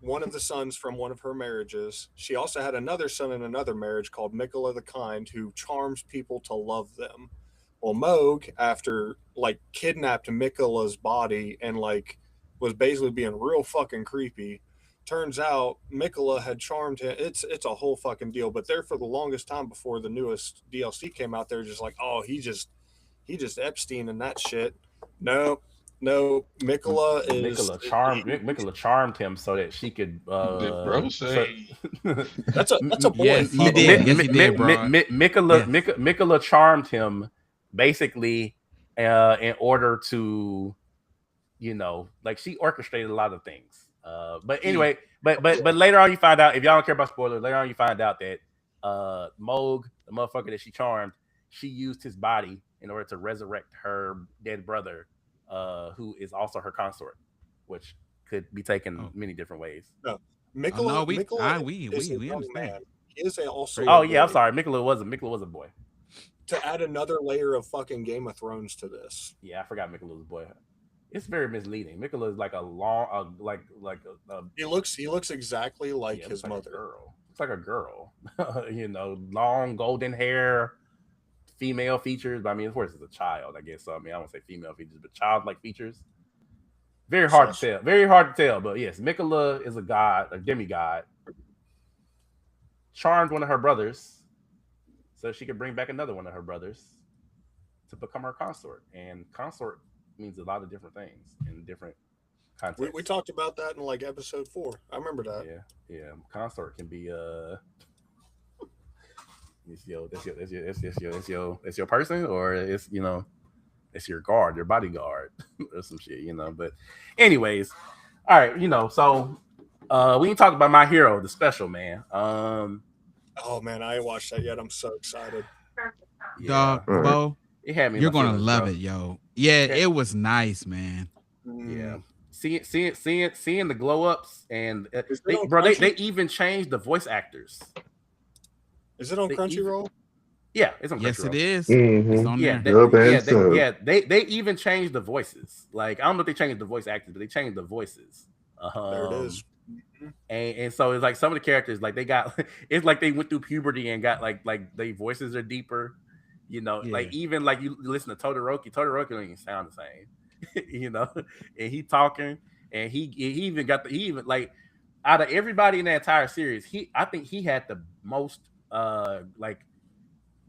One of the sons from one of her marriages. She also had another son in another marriage called Mikola the Kind, who charms people to love them. Well, Moog, after like kidnapped Mikola's body and like was basically being real fucking creepy, turns out Mikola had charmed him. It's a whole fucking deal. But there for the longest time before the newest DLC came out, they're just like, oh, he just Epstein and that shit. No, Mikola charmed him so that she could. That's a boy. Yes, he did. Yes, he did, bro. Mikola charmed him basically in order to, like she orchestrated a lot of things. But anyway, but later on you find out, if y'all don't care about spoilers, later on you find out that Moog, the motherfucker that she charmed, she used his body in order to resurrect her dead brother. Who is also her consort, which could be taken many different ways. No, Mikola. We understand. Man. He is also. Oh yeah, I'm sorry. Mikola was a boy. To add another layer of fucking Game of Thrones to this. Yeah, I forgot Mikola was a boy. It's very misleading. Mikola is like a long, He looks exactly like his mother. Girl. looks like a girl. Long golden hair, female features. But I mean, of course, it's a child, I guess. So I mean, I don't say female features, but childlike features. Very hard to tell. Very hard to tell. But yes, Mikola is a god, a demigod. Charmed one of her brothers, so she could bring back another one of her brothers to become her consort. And consort means a lot of different things in different contexts. We talked about that in like episode 4. I remember that. Yeah. Consort can be it's your person, or it's your guard, your bodyguard, or some shit, But anyways, all right, so we can talk about My Hero, the special, man. Oh man, I ain't watched that yet. I'm so excited. Dog, Bo, it had me. You're gonna love it, yo. Yeah, it was nice, man. Yeah. Seeing the glow ups, and they even changed the voice actors. Is it on Crunchyroll? Yeah, it's on Crunchyroll. Yes, it is. Mm-hmm. It's on there. They even changed the voices. Like, I don't know if they changed the voice actors, but they changed the voices. There it is. And so it's like some of the characters, like they got, it's like they went through puberty and got like their voices are deeper. Like even like you listen to Todoroki don't even sound the same. And he talking, and he even got he even like out of everybody in the entire series, I think he had the most like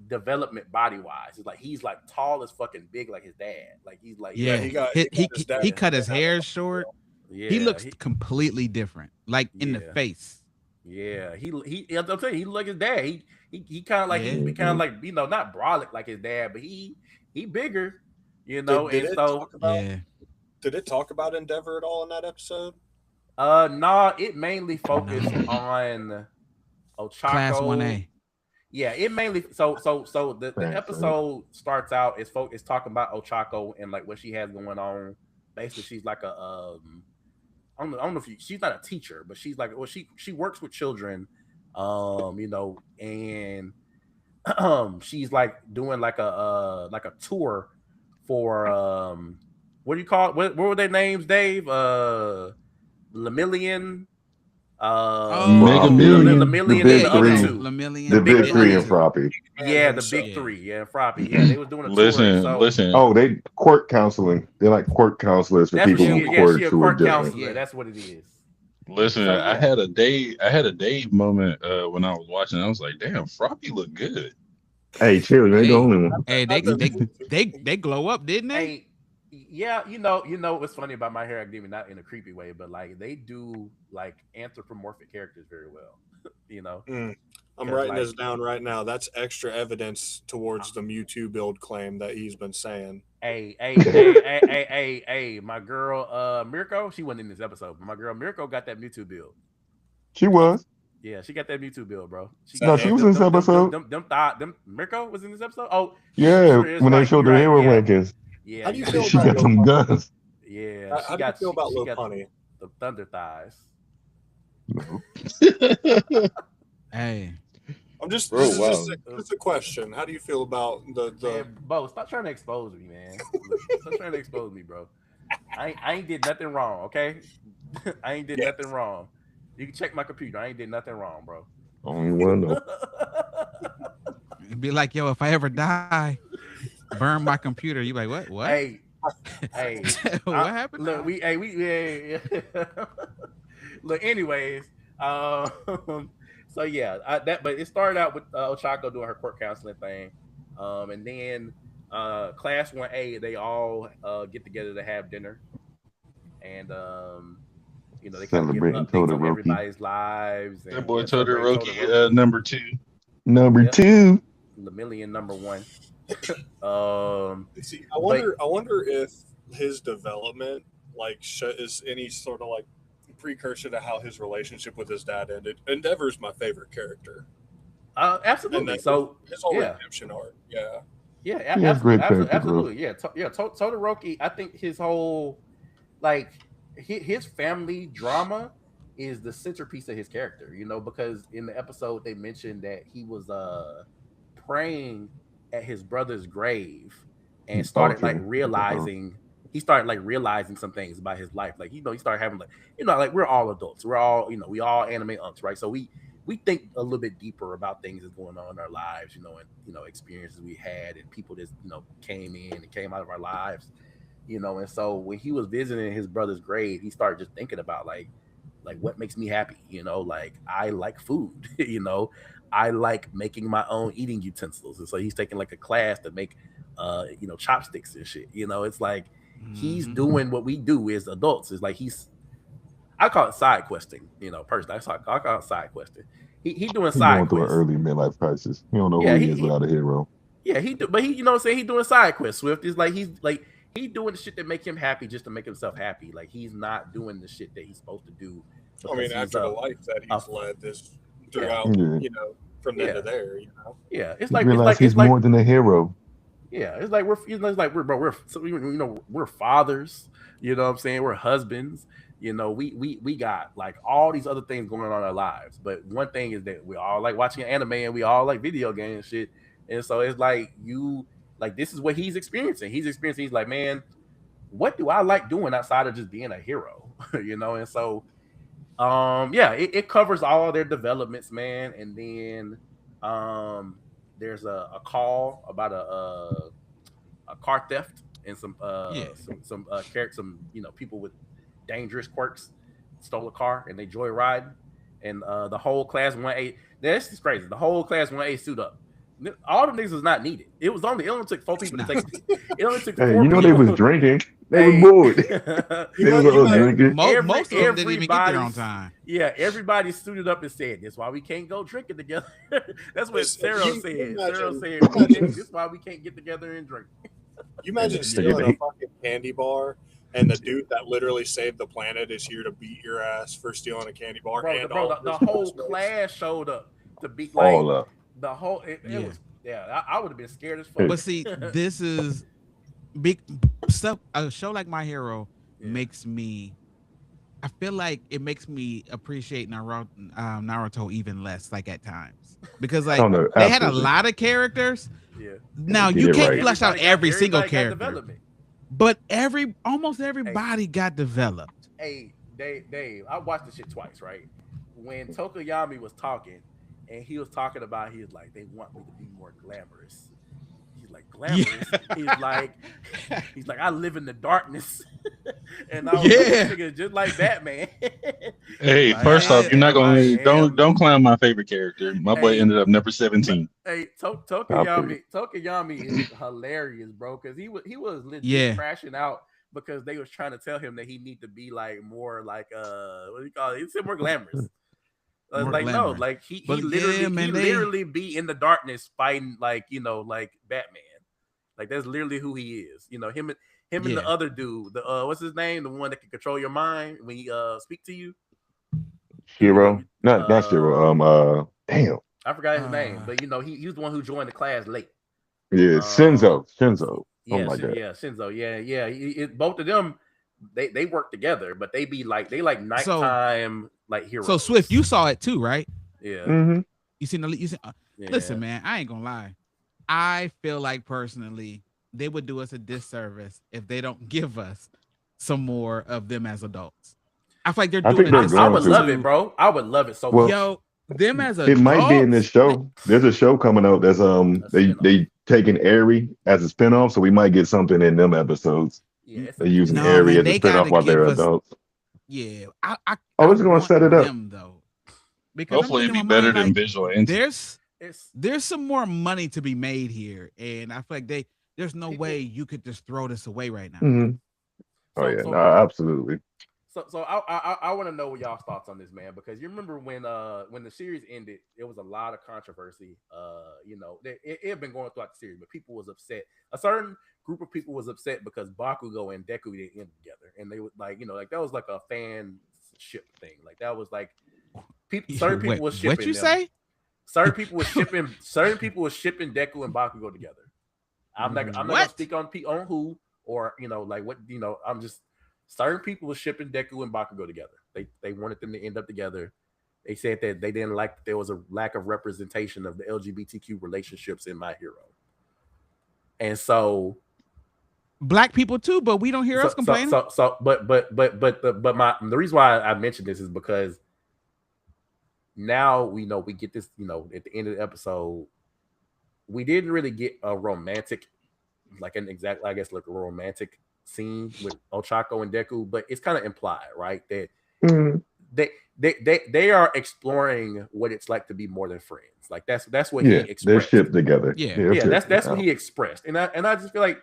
development body wise. It's like he's like tall as fucking big like his dad. Like he's like he cut his hair short. Yeah, he looks completely different, like in the face. Yeah, I'm telling you, he look like his dad. He kind of like he kind of like not brolic like his dad, but he bigger, Did it talk about Endeavor at all in that episode? No, it mainly focused on Ochako. Class 1A. Yeah, it mainly so the episode starts out it's talking about Ochako and like what she has going on. Basically, she's like a I don't know if she's not a teacher, but she's like, well, she works with children, and she's like doing like a tour for what do you call it? What were their names, Dave? Lemillion. Mega Million, the big three, the big three and Froppy. Yeah, the big three. Yeah, Froppy. Yeah, they was doing a tour. Listen. Oh, they court counseling. They're like court counselors for people who court who are different. Yeah, that's what it is. Listen, I had a Dave moment when I was watching. I was like, damn, Froppy look good. Hey, chill, you ain't the only one. Hey, they glow up, didn't they? Hey, yeah, you know what's funny about My Hero Academia, not in a creepy way, but like they do like anthropomorphic characters very well. I'm writing this down right now. That's extra evidence towards the Mewtwo build claim that he's been saying. Hey, my girl Mirko, she wasn't in this episode, but my girl Mirko got that Mewtwo build. She was. Yeah, she got that Mewtwo build, bro. She was in this episode. Them Mirko was in this episode. Oh, yeah, when they showed the hero rankings. Yeah, how do you feel she got some guns. Yeah, how do you feel about Lil Punny? The thunder thighs. No. Hey, I'm just this is a question. How do you feel about the Man, Bo, stop trying to expose me, man. Stop trying to expose me, bro. I ain't did nothing wrong, okay? I ain't did nothing wrong. You can check my computer. I ain't did nothing wrong, bro. Only one though. it'd be like, yo, if I ever die, burn my computer. You like what? What? Hey, what happened? Look, we look. Anyways, so yeah, but it started out with Ochako doing her court counseling thing, and then Class 1A they all get together to have dinner, and they kind of give updates on everybody's lives. That boy Todoroki, number 2. Number 2. Lemillion number 1. See, I wonder if his development is any sort of like precursor to how his relationship with his dad ended. Endeavor's my favorite character. Absolutely. So his whole redemption arc. Yeah, absolutely. Yeah, Todoroki. I think his whole his family drama is the centerpiece of his character. Because in the episode they mentioned that he was praying at his brother's grave and started realizing some things about his life. He started having we're all adults. We're all, we all anime unks, right? So we we think a little bit deeper about things that's going on in our lives, and experiences we had and people that came in and came out of our lives, and so when he was visiting his brother's grave, he started just thinking about like what makes me happy, like I like food, I like making my own eating utensils, and so he's taking like a class to make chopsticks and shit. It's like he's doing what we do as adults. It's like I call it side questing, personally. I call it side questing. He doing He side going through an quests. early midlife crisis. He don't know Yeah, who he is without a hero. yeah, but he, what I'm saying, he doing side quests. Swift is like he doing the shit that make him happy just to make himself happy. Like he's not doing the shit that he's supposed to do. I mean, after the life that he's led this throughout, from then to there, Yeah, he realized he's more than a hero. Yeah, it's like we're fathers. You know what I'm saying? We're husbands. We got like all these other things going on in our lives. But one thing is that we all like watching anime and we all like video games and shit. And so it's like this is what he's experiencing. He's like, man, what do I like doing outside of just being a hero? And so it covers all their developments, man. And then there's a call about a car theft and some people with dangerous quirks stole a car and they joyriding, and the whole class 1A. This is crazy. The whole class 1A suit up. All the niggas was not needed. It only took 4 people to take. It only took 4 people. They was drinking. They was bored. They was drinking. Most of them didn't even get there on time. Yeah, everybody suited up and said, "That's why we can't go drinking together." That's what Sarah said. Sarah said, "This is why we can't get together and drink." You imagine stealing a fucking candy bar, and the dude that literally saved the planet is here to beat your ass for stealing a candy bar. Bro, the whole class showed up to beat all up. The whole it was I would have been scared as fuck. But see, this is big stuff. A show like My Hero makes me. I feel like it makes me appreciate Naruto even less, like at times, because like they had a lot of characters. Yeah. Now you can't flesh out every single character, but almost everybody got developed. Hey, Dave, I watched this shit twice, right? When Tokoyami was talking. And he was talking about, he was like, they want me to be more glamorous. He's like, glamorous? Yeah. He's like, I live in the darkness. And I was like, just like Batman. Hey, like, first off, you're not going to, don't clown my favorite character. My boy ended up number 17. Hey, Tokoyami is hilarious, bro, because he was legit crashing out because they was trying to tell him that he need to be like more like, what do you call it? He said more glamorous. Like glamorous. No, like he literally be in the darkness fighting like Batman. Like that's literally who he is. Him and the other dude, the what's his name? The one that can control your mind when he speak to you. Hero, not Hero. Damn, I forgot his name, but he was the one who joined the class late. Yeah, Shinzo. Yeah, Shinzo. Yeah. Both of them, they work together, but they nighttime. Like heroes. So Swift, you saw it too, right? Yeah. Mm-hmm. You seen Listen, man, I ain't gonna lie. I feel like personally, they would do us a disservice if they don't give us some more of them as adults. I feel like they're doing it. I would love it, bro. I would love it so much. Yo, them as adults. It might be in this show. There's a show coming out that's they taking Airy as a spinoff, so we might get something in them episodes. Yeah, they're using Airy as a spinoff while they're adults. Yeah, I was going to set it up. Though, because hopefully it'd be better than Visual Instinct. There's some more money to be made here, and I feel like there's no way you could just throw this away right now. Mm-hmm. No, absolutely. So I want to know what y'all's thoughts on this, man, because you remember when the series ended, it was a lot of controversy. It had been going throughout the series, but people was upset. A certain group of people was upset because Bakugo and Deku didn't end together, and they would like that was like a fan ship thing. Like that was like certain people was shipping. What you say? Certain people was shipping. Certain people was shipping Deku and Bakugo together. I'm not gonna speak on who or what I'm just. Certain people were shipping Deku and Bakugo together. They wanted them to end up together. They said that they didn't like that there was a lack of representation of the LGBTQ relationships in My Hero. And so black people too, but we don't hear us complaining. But the reason why I mentioned this is because now we get this, at the end of the episode, we didn't really get a romantic, like an exact, I guess, like a romantic scene with Ochako and Deku, but it's kind of implied, right? That Mm, they are exploring what it's like to be more than friends. Like that's what he yeah, they're expressed. shipped together. Yeah. They're Yeah, shipped that's what together. he expressed, and I just feel like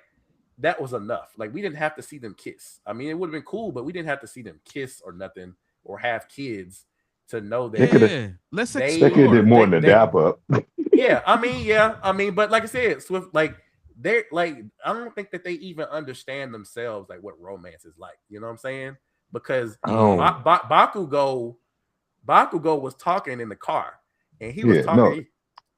that was enough. Like we didn't have to see them kiss. I mean, it would have been cool, but we didn't have to see them kiss or nothing or have kids to know They could that have. Yeah. Let's They could have did explore. more than a dap up. I mean, but like I said, Swift, like they're like, I don't think that they even understand themselves, like what romance is like. You know what I'm saying? Because Oh, Bakugo was talking in the car, and he was yeah, no. talking,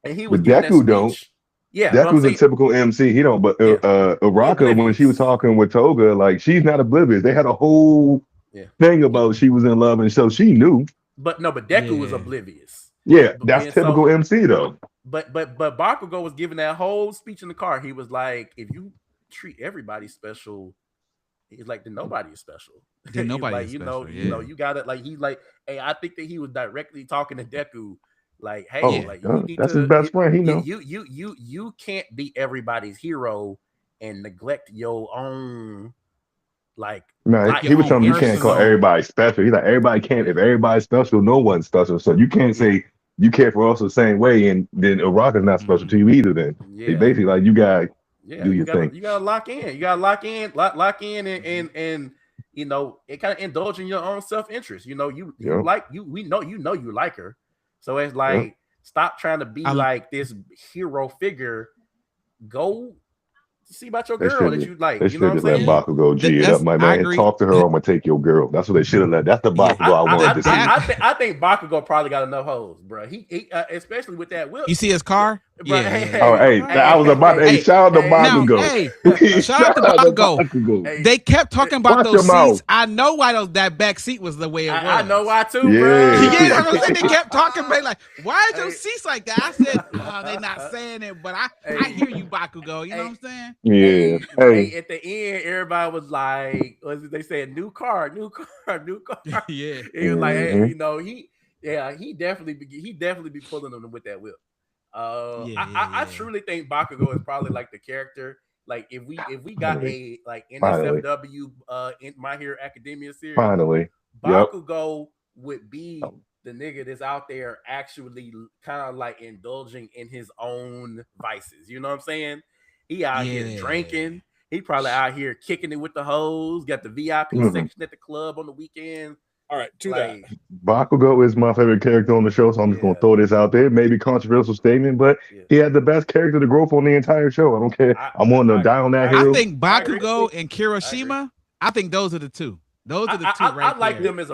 and he was But giving that Deku don't. speech. Yeah, but I'm Deku's a saying, typical MC. He don't. But yeah, he Uraka, when she was oblivious. talking with Toga, like she's not oblivious. They had a whole Yeah, thing he, about she was in love, and so she knew. but no, but Deku was Yeah. oblivious, Yeah, that's and typical so, MC though. but Bakugo was giving that whole speech in the car. He was like, if you treat everybody special, he's like, then nobody is special. Then He's nobody like, is special. Yeah. you gotta, like, he's like, hey, I think that he was directly talking to Deku, like, hey, Oh, Yeah. like you need that's his to, best friend. He know. you can't be everybody's hero and neglect your own, like, No, life. he was own telling me you can't call personal- everybody special. He's like everybody can't. If everybody's special, no one's special. So you can't say you care for us the same way, and then Uraka's not special to you either. Then Yeah, it's basically like you got yeah, do your thing. you gotta lock in. You gotta lock in, and it kind of indulge in your own self interest. You Yeah. like we know you like her, so it's like stop trying to be I- like this hero figure. Go see about your They girl that should you like. they You should know what have I'm let saying? Bakugo G it That's- up, my I man, and agree. talk to her. I'm gonna take your girl. That's what they should have let. That's the Yeah, Bakugo I wanted to see. I think Bakugo probably got enough hoes, bro. He especially with that whip. You see his car? Bro, Yeah. hey, Oh, hey, I was about to. Hey, Hey, shout out to hey, Now, Bakugo. hey, shout out to Bakugo. Hey, They kept talking about Watch those your mouth. seats. I know why that back seat was the way it was. I know why too, Yeah. bro. Yeah, that's what I'm saying. They kept talking about like, why is your Hey. seats like that? I said, oh, they're not saying it, but I hear you, Bakugo. You know what I'm saying? Yeah. Hey, at the end, everybody was like, they said, new car. Yeah. He was like, hey, Mhm. he definitely be pulling them with that whip. I Yeah. truly think Bakugo is probably like the character. Like if we got Finally. a like Finally. NSFW in My Hero Academia series, Finally. Yep. Bakugo would be the nigga that's out there actually kind of like indulging in his own vices. You know what I'm saying? He out here Yeah. drinking. He probably out here kicking it with the hoes. Got the VIP Mhm. section at the club on the weekend. All right, to Like, Bakugo is my favorite character on the show, so I'm just gonna Yeah. throw this out there. Maybe controversial statement, but Yeah. he had the best character to growth on the entire show. I don't care. I'm on to die on that I hill. I think I agree. Bakugo and Kiroshima, I think those are the two. Those are the two right I like there. them as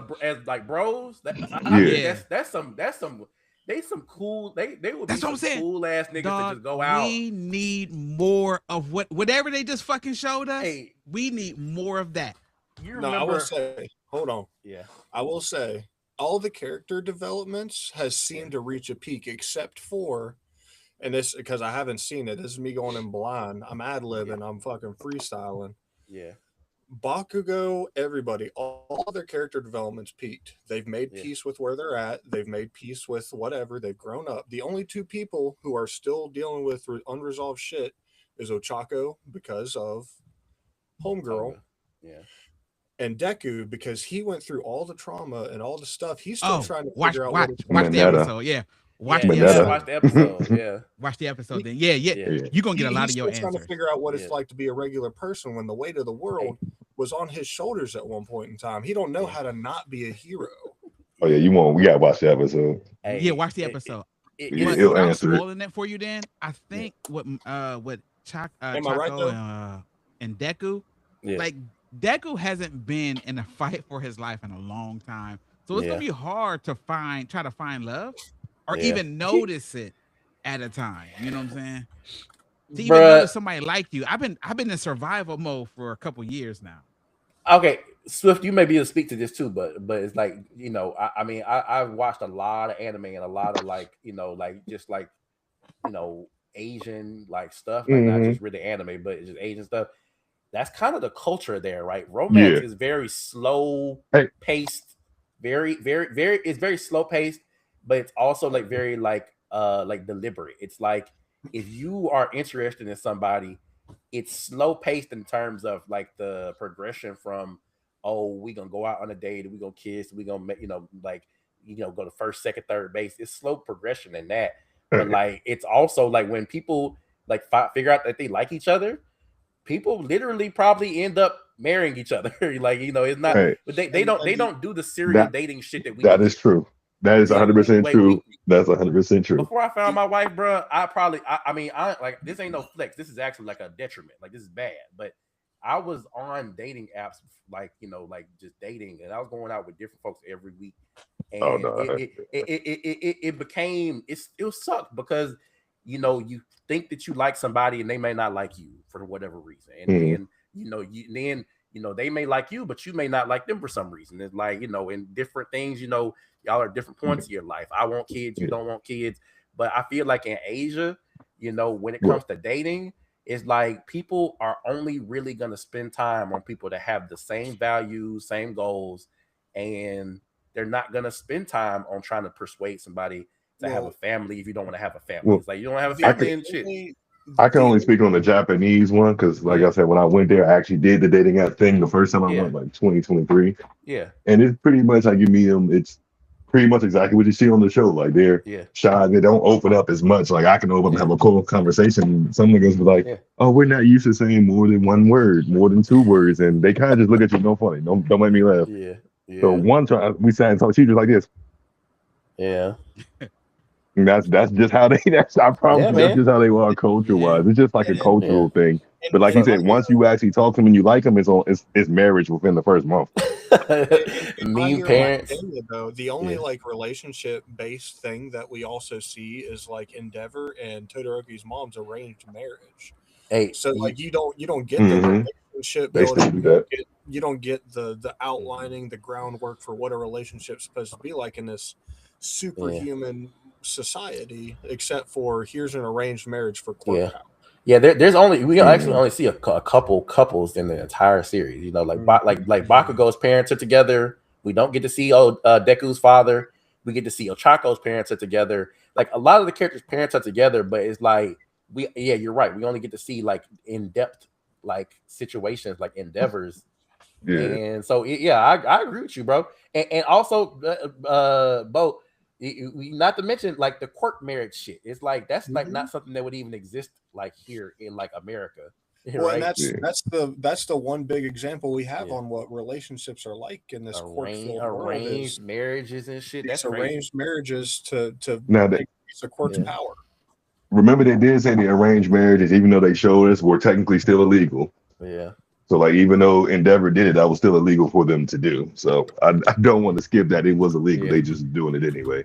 like bros. I Yeah. think that's some they some cool they would That's be what I'm some saying. cool ass niggas Dog, to just go out. we need more of whatever they just fucking showed us. Hey, We need more of that. you No, remember? I will say, hold on. Yeah. I will say, all the character developments has seemed to reach a peak, except for, and this because I haven't seen it. This is me going in blind. I'm ad libbing. I'm fucking freestyling. Yeah. Bakugo, everybody, all their character developments peaked. They've made Yeah. peace with where they're at. They've made peace with whatever. They've grown up. The only two people who are still dealing with unresolved shit is Ochako because of Homegirl Yeah. and Deku because he went through all the trauma and all the stuff. He's still Oh, trying to watch figure out watch what it's watch the Mineta. episode. Yeah. Watch Yeah, the yeah, Mineta. episode. watch the episode. Yeah. Watch the episode then. Yeah. Yeah. You're gonna get a lot of he's your still trying to answers. figure out what Yeah. it's like to be a regular person when the weight of the world was on his shoulders at one point in time. He don't know how to not be a hero. Oh yeah, we gotta watch the episode. Hey, Yeah, watch the episode. it- Yeah, But it's- he'll without answer it. spoiling it for you, Dan, I think what Am I right, Chaco though? and Deku, yeah. like Deku hasn't been in a fight for his life in a long time, so it's Yeah. gonna be hard to try to find love or Yeah. even notice it at a time. You know what I'm saying? To even Bruh. notice somebody like you, I've been in survival mode for a couple years now. Okay, Swift, you may be able to speak to this too, but it's like, I mean, I've watched a lot of anime and a lot of like just like Asian like stuff, like not Mhm. just really anime, but it's just Asian stuff. That's kind of the culture there, right? Romance Yeah. is very slow Hey. paced, very, very, very. It's very slow paced, but it's also like very like deliberate. It's like if you are interested in somebody, it's slow paced in terms of like the progression from, oh, we gonna go out on a date, we gonna kiss, we gonna make, go to first, second, third base. It's slow progression in that. But like it's also like when people like figure out that they like each other, people literally probably end up marrying each other. Like, it's not, Hey, but they don't do the serial that dating shit that we that do is here. true. That is Like 100% true. That's 100% true. before I found my wife, bro, I mean, like, this ain't no flex. This is actually like a detriment. Like, this is bad. But I was on dating apps, like, like just dating, and I was going out with different folks every week, Oh and no. it became it sucked because you think that you like somebody and they may not like you for whatever reason, and then they may like you, but you may not like them for some reason. It's like, in different things, y'all are at different points of your life. I want kids, you don't want kids. But I feel like in Asia, when it comes to dating, it's like people are only really going to spend time on people that have the same values, same goals, and they're not going to spend time on trying to persuade somebody to have a family if you don't want to have a family. Well, it's like you don't have a family and shit. I can only speak on the Japanese one because, like I said, when I went there, I actually did the dating app thing the first time I went, like 2023. Yeah. And it's pretty much like you meet them. It's pretty much exactly what you see on the show. Like they're shy, they don't open up as much. Like I can open up and have a cool conversation. Some niggas be like, "Oh, we're not used to saying more than one word, more than two words," and they kind of just look at you, no funny, don't make me laugh. Yeah. So one time we sat and talked, she was like this. Yeah. And that's just how they. I promise you, that's just how they are culture wise. It's just like a cultural thing. But like he said, once you actually talk to them and you like them, it's marriage within the first month. Mean parents. Though the only like relationship based thing that we also see is like Endeavor and Todoroki's mom's arranged marriage. Hey, so like you don't get the relationship building. You don't get the outlining, the groundwork for what a relationship's supposed to be like in this superhuman society, except for here's an arranged marriage for quirk power. Yeah, there's only we actually only see a couple couples in the entire series. Like Bakugo's parents are together. We don't get to see Deku's father. We get to see Ochako's parents are together. Like a lot of the characters' parents are together, but it's like you're right. We only get to see like in depth like situations, like Endeavors. And so I agree with you, bro. And also, Bo, not to mention like the quirk marriage shit. It's like that's like not something that would even exist like here in like America. Well, and that's the one big example we have on what relationships are like in this quirk-filled world. Arranged marriages and shit. That's arranged marriages to now make use of quirk's power. Remember, they did say the arranged marriages, even though they showed us, were technically still illegal. Yeah. So, like, even though Endeavor did it, that was still illegal for them to do. So, I don't want to skip that. It was illegal. They just doing it anyway.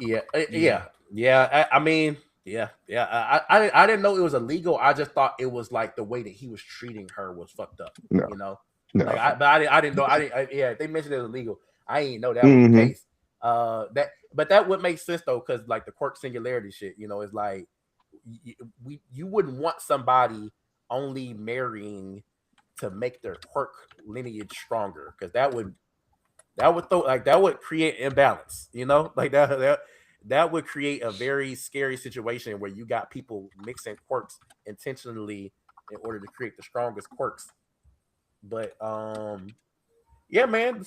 I mean, I didn't know it was illegal. I just thought it was like the way that he was treating her was fucked up. No. Like, I didn't know. They mentioned it was illegal. I didn't know that was the case. That would make sense though, because like the quirk singularity shit, it's like you wouldn't want somebody only marrying to make their quirk lineage stronger, because that would create imbalance, like that would create a very scary situation where you got people mixing quirks intentionally in order to create the strongest quirks. But yeah, man, the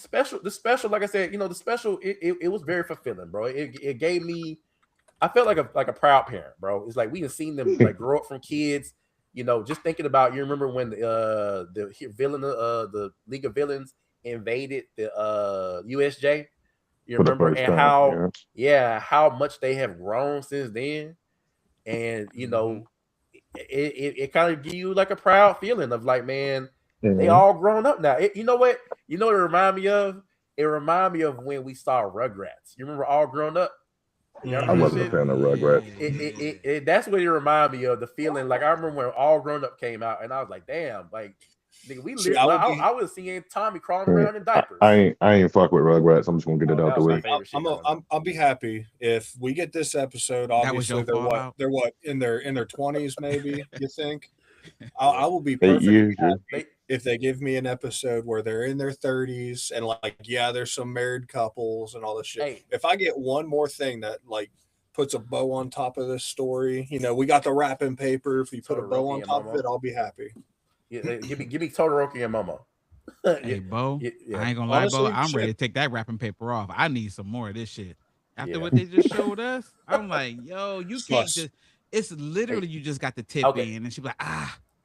special, like I said, the special, it was very fulfilling, bro. It gave me, I felt like a proud parent, bro. It's like we have seen them like grow up from kids. Just thinking about, you remember when the villain, the League of Villains invaded the USJ? You remember, and how how much they have grown since then, and it kind of give you like a proud feeling of like, man, they all grown up now. You know what it remind me of? It remind me of when we saw Rugrats. You remember All Grown Up? I wasn't a fan of Rugrats. That's what it reminded me of, the feeling. Like I remember when All Grown Up came out, and I was like, "Damn!" Like, nigga, I was seeing Tommy crawling around in diapers. I ain't fuck with Rugrats. I'm just gonna get it out the way. I'll be happy if we get this episode. Obviously, they're what in their 20s, maybe. You think? I will be perfect. if they give me an episode where they're in their 30s and like, yeah, there's some married couples and all this shit. Hey. If I get one more thing that like puts a bow on top of this story, we got the wrapping paper. If you put a bow on top of it, I'll be happy. Yeah, give me Todoroki and Momo. Hey, Bo, yeah. I ain't gonna lie, Bo. I'm ready to take that wrapping paper off. I need some more of this shit. After what they just showed us, I'm like, yo, you can't just. It's literally you just got the tip in, and she be like,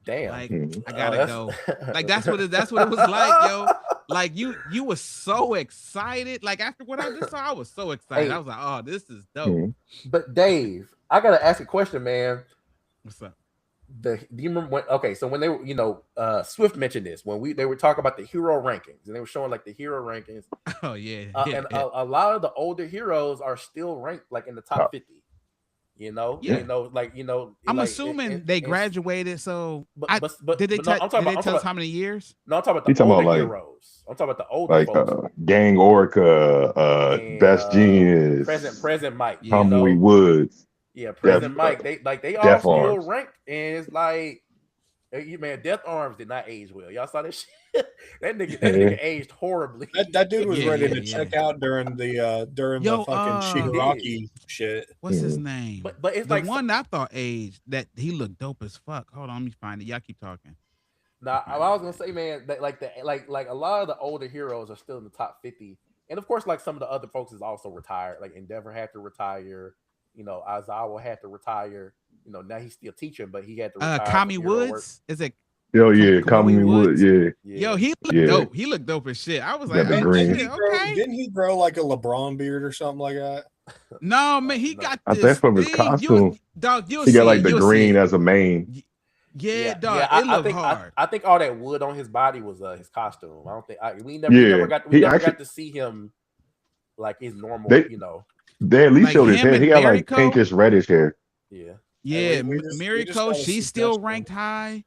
damn, like I gotta go. Like that's what it was like, yo. Like you were so excited. Like after what I just saw, I was so excited. I was like, oh, this is dope. But Dave, I gotta ask a question, man. What's up? Do you remember when? Okay, so when they were, Swift mentioned this when they were talking about the hero rankings, and they were showing like the hero rankings. Oh yeah, and a lot of the older heroes are still ranked like in the top 50. I'm assuming they graduated. So, did they tell us how many years? No, I'm talking about the older heroes. I'm talking about the older folks. Gang Orca, Best Genius, Present Mike, Tommy Woods. Yeah, Present Mike. They all still ranked, and it's like, man, Death Arms did not age well. Y'all saw that shit. that nigga aged horribly. That dude was ready to check out during the fucking Shigaraki shit. What's his name? But it's the like one I thought aged that he looked dope as fuck. Hold on, let me find it. Y'all keep talking. Nah, I was gonna say, man, that like a lot of the older heroes are still in the top 50, and of course, like some of the other folks is also retired. Like Endeavor had to retire. Aizawa had to retire. Now he's still teaching, but he had to retire. Kami Woods? Is it? Yo, yeah, Kami Woods, yeah. Yo, he looked dope. He looked dope as shit. I was like, didn't he grow like a LeBron beard or something like that? No, man, he got I think from his costume. He got like the green as a mane. Yeah, dog. It looked hard. I think all that wood on his body was his costume. I don't think we never got to see him like his normal, They at least showed his hair. He got like pinkish reddish hair. Yeah, Miriko, she's still ranked high.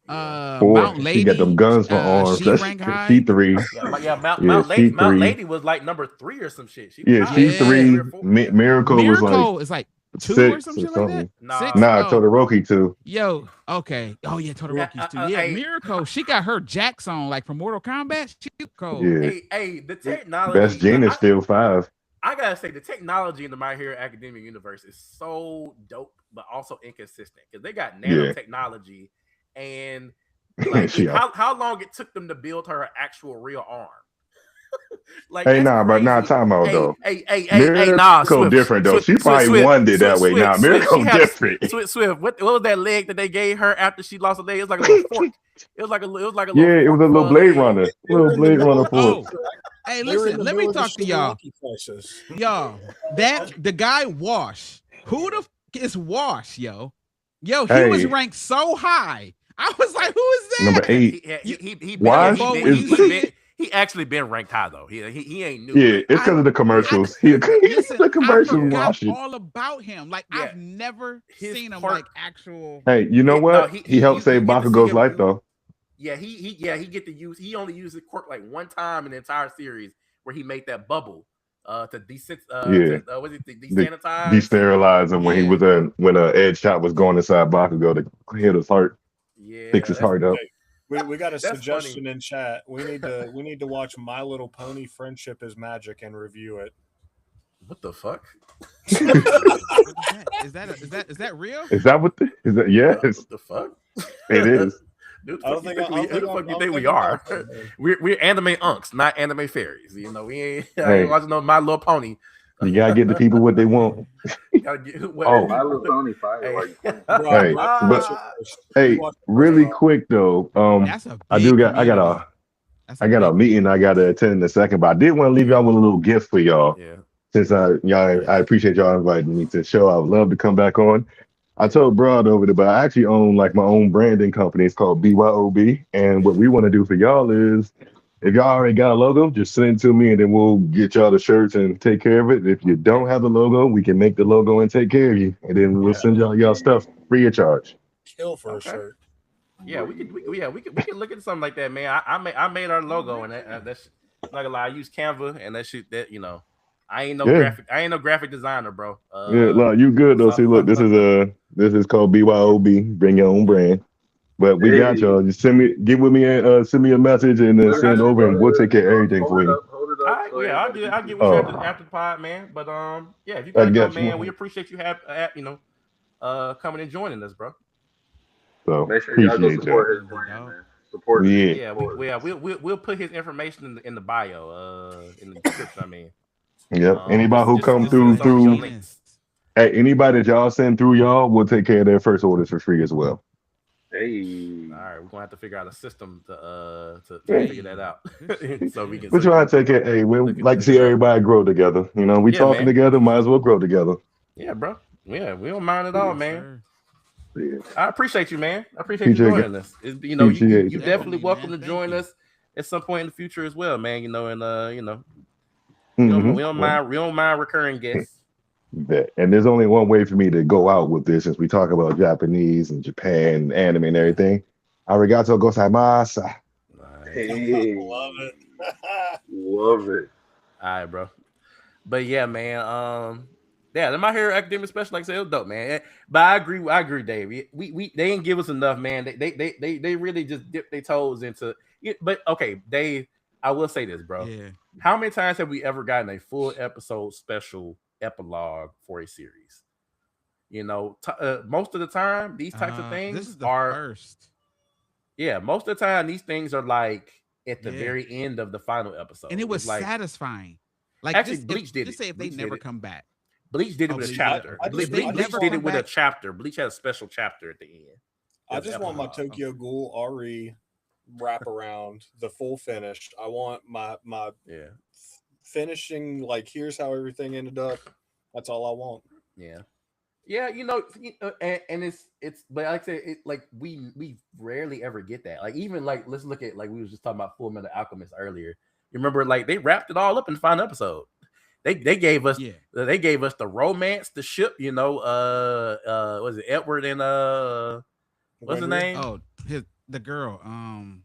Mount Lady, she got them guns for arms. She ranked high. C3. Mount Lady was like number 3 or some shit. C3. Miracle was like 2 6 or some shit like that. Nah, Todoroki 2. Yo, okay. Oh yeah, Todoroki's 2. Yeah, Miracle, she got her jacks on like from Mortal Kombat. She cold. Yeah. Hey, the technology. Best Genius still 5. I gotta say, the technology in the My Hero Academia universe is so dope, but also inconsistent because they got nanotechnology, and like how long it took them to build her actual real arm. Like, hey, nah, bro, nah, time out though. Hey, nah, Swift, different though. She probably won it that way. Nah, Miracle different. Swift, what was that leg that they gave her after she lost a leg? It was like a little fork. It was like a little. Yeah, it was a little Blade Runner. Little Blade Runner fork. Hey, listen, let me talk to y'all. Y'all, the guy Wash. Who the is Wash, yo? Yo, he was ranked so high. I was like, who is that? Number 8. He actually been ranked high though. He ain't new. Yeah, it's because of the commercials. He's the commercial. I forgot all about him. Like I've never seen him like actual. Hey, you know what? He helped save Bakugo's life though. Yeah, he get to use. He only used the quirk like one time in the entire series where he made that bubble to desanitize. Desterilize him when he was when Edge Shot was going inside Bakugo to hit his heart. Yeah, fix his heart up. We got a suggestion in chat. We need to watch My Little Pony Friendship is Magic and review it. What the fuck? Is that real? Is that what? Is that yes? What the fuck? It is. Dude, who the fuck you think we are? We're anime unks, not anime fairies. We ain't watching no My Little Pony. You gotta get the people what they want. My Little Pony fire. Hey, really quick though. I got a meeting I gotta attend in a second, but I did want to leave y'all with a little gift for y'all. Yeah. Since I appreciate y'all inviting me to the show. I would love to come back on. I told Broad over there, but I actually own like my own branding company. It's called BYOB. And what we want to do for y'all is, if y'all already got a logo, just send it to me and then we'll get y'all the shirts and take care of it. If you don't have the logo, we can make the logo and take care of you. And then we'll send y'all stuff free of charge. Kill for a shirt. Yeah, we can look at something like that, man. I made our logo and that's not gonna lie. I use Canva and that shit that I ain't no graphic designer, bro. Look, you good though. See, look, this is called BYOB. Bring your own brand. But we got y'all. Just get with me and send me a message and then Look, send it over, and we'll take care of everything hold for it you. up, hold it All up, right, so yeah, everybody I'll can get see. with you Oh, after the pod, man. But yeah, if you I gotta go, got man, we you. appreciate you coming and joining us, bro. So Make sure y'all go appreciate y'all. support his Easy, brand, dog. man. Support the Yeah. team. Yeah, Support. we'll put his information in the bio, in the description. I mean, Yep. Anybody who come Oh, through send over that's your through links. genius. hey, anybody that y'all send through y'all, we'll take care of their first orders for free as well. Hey, All right, we're gonna have to figure out a system to Yeah. figure that Hey, out, good shit. so we Yeah. can We're so we trying can to take it. Hey, we look like to into see that. everybody grow together. We Yeah, talking man. together, might as well grow together. Yeah, bro. Yeah, we don't mind at all, Yeah. Yes, man. sir. Yeah. I appreciate you, man. I appreciate you Appreciate joining it. us. Appreciate You it. definitely Definitely, welcome man. to Thank join you. us at some point in the future as well, man. And Mm-hmm. we don't mind recurring guests. Bet. And there's only one way for me to go out with this, since we talk about Japanese and Japan and anime and Yeah. everything. Arigato gozaimasu. All right. Love hey, it. love it. All right, bro. But yeah, man. Yeah, the My Hero Academia special, like I said, it was dope, man. But I agree, Dave. We they didn't give us enough, man. They really just dipped their toes into it. But okay, Dave, I will say this, bro. Yeah. How many times have we ever gotten a full episode special epilogue for a series? Most of the time, these types of This things is the are, first. yeah, most of the time, these things are like at the Yeah. very end of the final And it episode. was It's like, satisfying. Like actually, just if Bleach did just it. say if they never come back. Bleach did it Oh, with a Bleach did. chapter. Okay. If they I just Bleach never did want it come with a back. chapter. Bleach had a special chapter at the end. It I was just want my epilogue. Tokyo Okay. Ghoul RE wrap around the full finish. I want my Yeah, finishing, like here's how everything ended up. That's all I want. yeah, yeah. And it's. But like I said, like we rarely ever get that. Like even like let's look at like we was just talking about Full Metal Alchemist earlier. You remember like they wrapped it all up in the final episode. They gave us Yeah. the romance, the ship. Was it Edward and what's his Winry, name? Oh, the girl. Winry.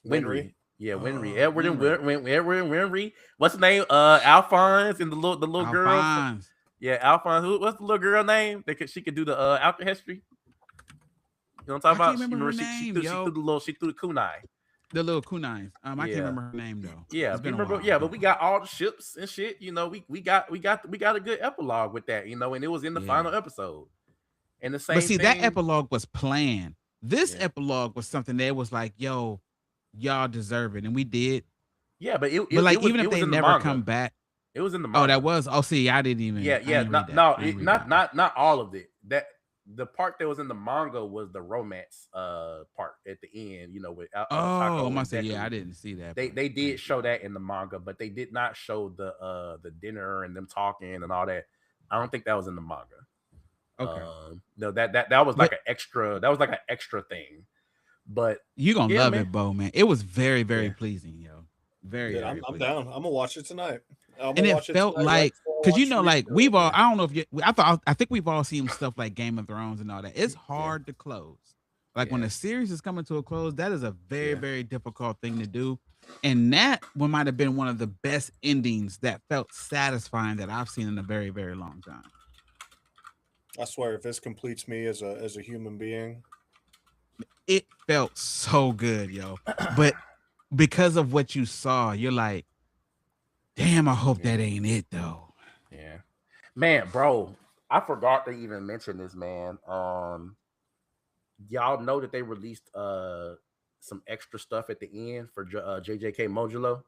Winry. Yeah, Winry. Edward and Winry. Edward and Winry. What's his name? Alphonse and the little girl. Alphonse. Yeah, Alphonse. What's the little girl name? She could do the alchemy. You know what I'm I talking can't about? remember her She name, threw yo. the kunai. The little kunais. I can't Yeah. remember her name though. Yeah, It's you been a remember? while. Yeah, but we got all the ships and shit. We got a good epilogue with that. And it was in the Yeah. final episode. And the But same see, that thing. epilogue was planned. This Yeah, epilogue was something that was like, yo, y'all deserve it. And we did. yeah, but But like, was even it if was they in the never manga. come back. It was in the Oh, manga. that was. Oh, see, I didn't Yeah, even. I yeah, didn't read not that. no, I didn't read not that. not all of it. That the part that was in the manga was the romance part at the end. With Oh, I Otako must and say, yeah, I Deku. didn't see that. They But did thank you. show that in the manga, but they did not show the dinner and them talking and all that. I don't think that was in the manga. Okay. No, that was like But an extra. That was like an extra thing. But you gonna yeah, love man. it, Bo, man. It was very, very Yeah, pleasing, yo. Very, Dude, very I'm pleasing. down. I'm gonna watch it tonight. I'm And gonna it watch it felt tonight right like, before I because watch like Rebuild. we've all, yeah, I don't know if you, I think we've all seen stuff like Game of Thrones and all that. It's yeah, hard to close. Like when yeah, a series is coming to a close, that is a very, yeah. very difficult thing to do. And that one might have been one of the best endings that felt satisfying that I've seen in a very, very long time. I swear, if this completes me as a human being, It felt so good, yo. But because of what you saw, you're like, damn, I hope Yeah, that ain't it though. yeah. Man, bro, I forgot to even mention this, man. Y'all know that they released some extra stuff at the end for JJK Modulo.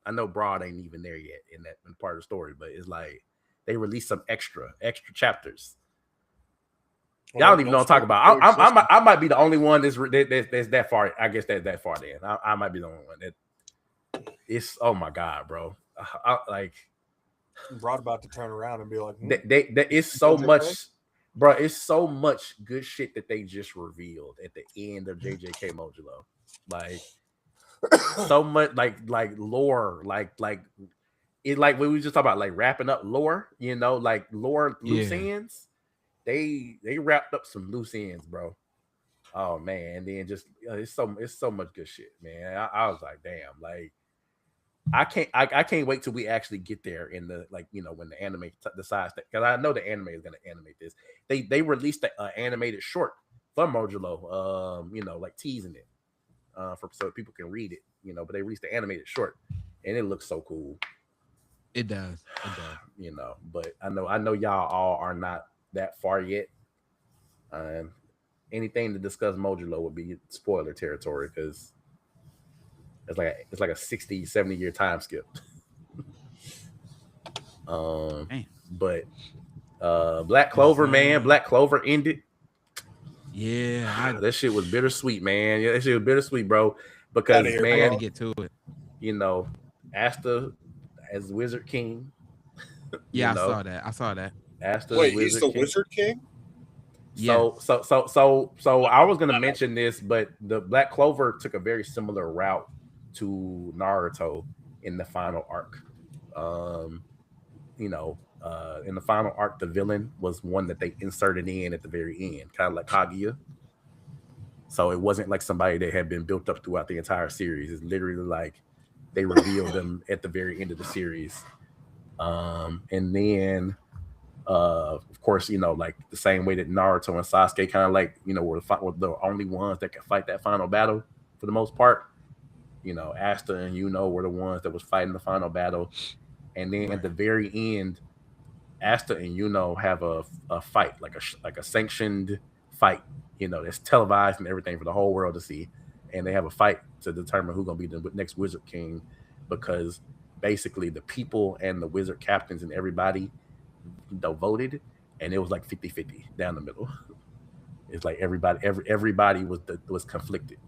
I know Broad ain't even there yet in that part of the story, but it's like they released some extra chapters. well, Y'all don't even know what I'm talking about. spoil the system. I might be the only one that's that far. I guess that's that far. Then I might be the only one that it's. Oh my god, bro! Like Rod about to turn around and be like, it's so JJK? much, bro. It's so much good shit that they just revealed at the end of JJK Modulo. Like so much, like lore, like it, like we just talking about, like wrapping up lore. Like lore loose Yeah. ends. They wrapped up some loose ends, bro. Oh man, and then just it's so much good shit, man. I was like, damn, like I can't wait till we actually get there in the when the anime decides that, because I know the anime is gonna animate this. They released an animated short from Modulo, like teasing it for so people can read it, but they released the animated short and it looks so cool. It does. It does. But I know y'all all are not that far yet. Anything to discuss Modulo would be spoiler territory because it's like a 60, 70-year time skip. Damn. But Black Clover, man, Black Clover ended. Yeah, That shit was bittersweet, man. Yeah, that shit was bittersweet, bro. Because Outta here, I man, got to get to it. Asta as Wizard King. Yeah, I saw that. Asta Wait, as he's Wizard the King. Wizard King? So I was gonna mention this, but the Black Clover took a very similar route to Naruto in the final arc. In the final arc, the villain was one that they inserted in at the very end, kind of like Kaguya. So it wasn't like somebody that had been built up throughout the entire series. It's literally like they revealed them at the very end of the series. And then of course, like the same way that Naruto and Sasuke kind of like, were the only ones that could fight that final battle for the most part. Asta and were the ones that was fighting the final battle. And then at the very end, Asta and have a fight, like a sanctioned fight, that's televised and everything for the whole world to see. And they have a fight to determine who's gonna be the next Wizard King, because basically the people and the wizard captains and everybody voted, and it was like 50-50 down the middle. It's like everybody was conflicted.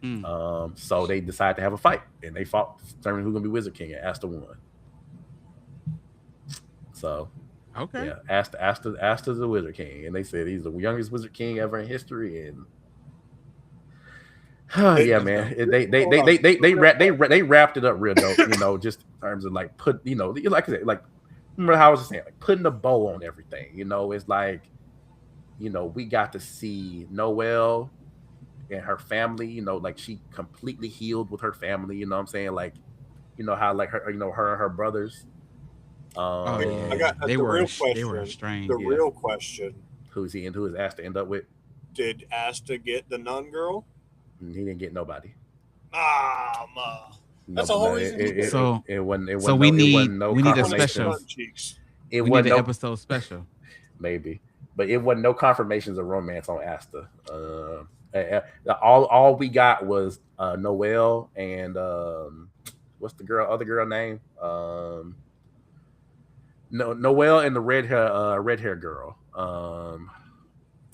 So they decided to have a fight, and they fought to determine who's gonna be Wizard King, and Asta won. So Okay. yeah, Asta's the Wizard King, and they said he's the youngest Wizard King ever in history, and yeah, man, they wrapped it up real dope, just in terms of like like I said, like remember how I was just saying, like putting a bow on everything, it's like, we got to see Noelle and her family, like she completely healed with her family, you know what I'm saying, like, how like her, her and her brothers. I got they the were real question. They were strange. The real question: who's Asta end up with? Did Asta get the nun girl? He didn't get nobody. That's the whole reason. It wasn't. So we need a special. It we need an episode special. Maybe, but it wasn't no confirmations of romance on Asta. All we got was Noelle and what's the other girl name? Noelle and the red hair girl.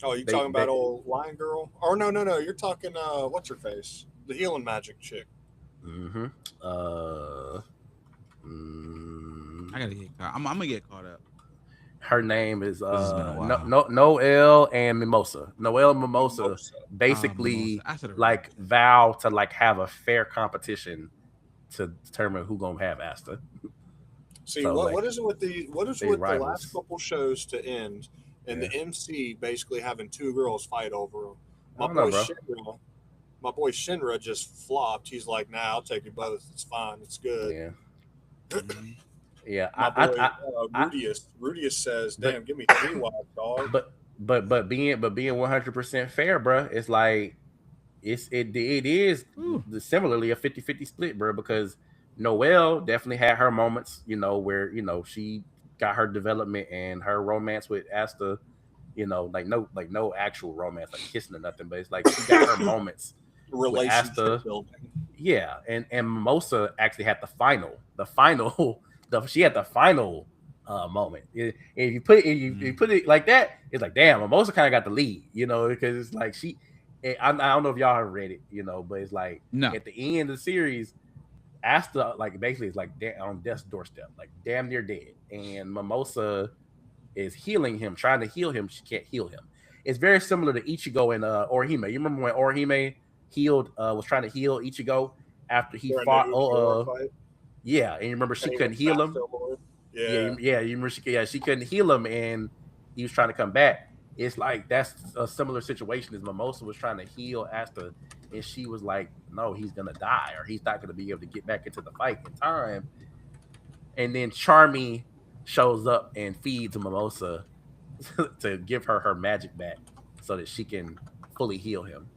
You talking about old lion girl? Or no, you're talking what's her face? The healing magic chick. Mm-hmm. I gotta get caught. I'm gonna get caught up. Her name is Noelle and Mimosa. Noelle and Mimosa basically like vow to like have a fair competition to determine who's gonna have Asta. See, what is it with the last couple shows to end and the MC basically having two girls fight over them? My boy Shinra just flopped. He's like, "Nah, I'll take you both. It's fine. It's good." Yeah. Yeah. Rudius says, "Damn, give me 3 wild dog." But being 100% fair, bro, it's like it is similarly a 50-50 split, bro, because Noelle definitely had her moments, where she got her development and her romance with Asta, like no actual romance, like kissing or nothing, but it's like she got her moments with Asta. Yeah, and Mimosa actually had the final she had the final moment. If you put it like that, it's like, damn, Mimosa kind of got the lead, because it's like I don't know if y'all have read it, but it's like at the end of the series, Asta like basically is like on death's doorstep, like damn near dead, and Mimosa is healing him, trying to heal him. She can't heal him. It's very similar to Ichigo and Orihime. You remember when Orihime was trying to heal Ichigo after he fought? Yeah, and you remember she couldn't heal him. Yeah. You remember she couldn't heal him, and he was trying to come back. It's like that's a similar situation as Mimosa was trying to heal Asta, and she was like, "No, he's gonna die, or he's not gonna be able to get back into the fight in time." And then Charmy shows up and feeds Mimosa to give her magic back. so that she can fully heal him.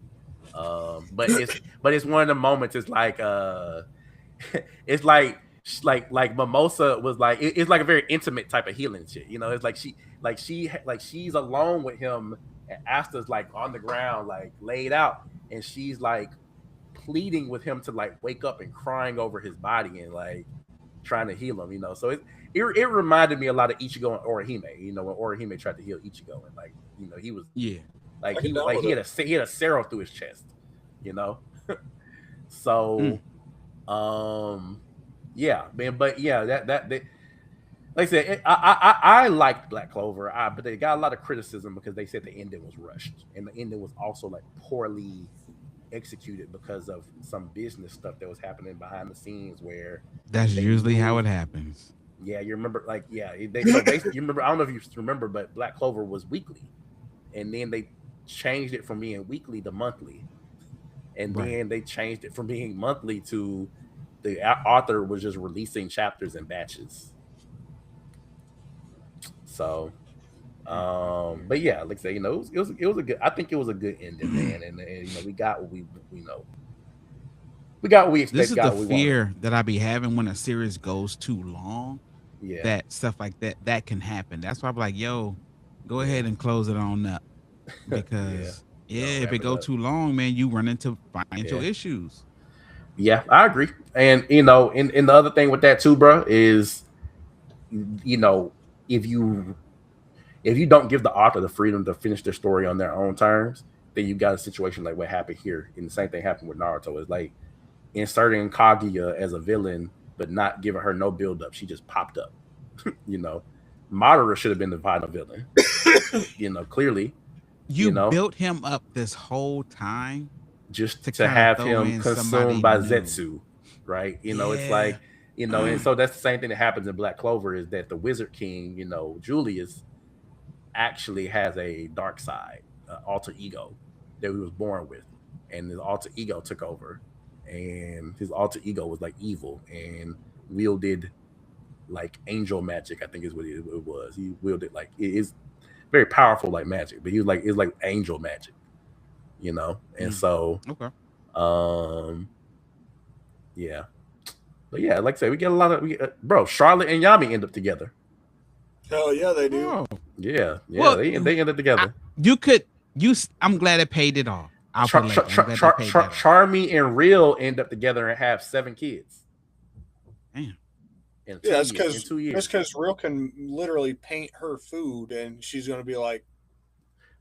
But it's one of the moments. It's like it's like Mimosa was like it's like a very intimate type of healing shit. It's like she's alone with him, and Asta's like on the ground, like laid out, and she's like pleading with him to like wake up and crying over his body and like trying to heal him. So it reminded me a lot of Ichigo and Orihime. When Orihime tried to heal Ichigo, and like he was Yeah. like I he get was down like with it. he had a Sarrow through his chest. You know, so yeah, man. But yeah, that like I said, I liked Black Clover, but they got a lot of criticism because they said the ending was rushed, and the ending was also like poorly executed because of some business stuff that was happening behind the scenes where That's they usually how it moved. happens. Yeah, you remember, like, yeah, you remember. I don't know if you remember, but Black Clover was weekly, and then they changed it from being weekly to monthly, and Right. then they changed it from being monthly to the author was just releasing chapters in batches. So, but yeah, like I say, it was a good. I think it was a good ending, man, and we got what we got what we This expect, is the got what we wanted. fear that I be having when a series goes too long. Yeah, That stuff like that can happen. That's why I'm like, yo, go yeah, ahead and close it on up yeah. because Go yeah, if wrap it it go up. too long, man, you run into financial Yeah, issues. yeah, I agree. And and the other thing with that too, bro, is you know if you don't give the author the freedom to finish their story on their own terms, then you got a situation like what happened here. And the same thing happened with Naruto. It's like inserting Kaguya as a villain, but not giving her no build up. She just popped up. you know, Madara should have been the final villain. Clearly, you You know, built him up this whole time just to to kind of have throw him in consumed somebody by new. Zetsu, right? It's Yeah. like, and so that's the same thing that happens in Black Clover is that the Wizard King, Julius actually has a dark side, alter ego that he was born with, and his alter ego took over, and his alter ego was like evil and wielded like angel magic. I think is what it was. He wielded like it is very powerful like magic, but he was like it's like angel magic, and Mm. so Okay. um yeah, but yeah, like I said, we get a lot of bro. Charlotte and Yami end up together. Hell yeah, they do. Oh. Yeah, yeah, Well, they end up I, together. you could I'm glad it paid it off. I'll put it like that. I'm glad they paid that off. Charmy and Real end up together and have 7 kids Damn. in Yeah, two that's years. In because 2 years. Real can literally paint her food, and she's gonna be like,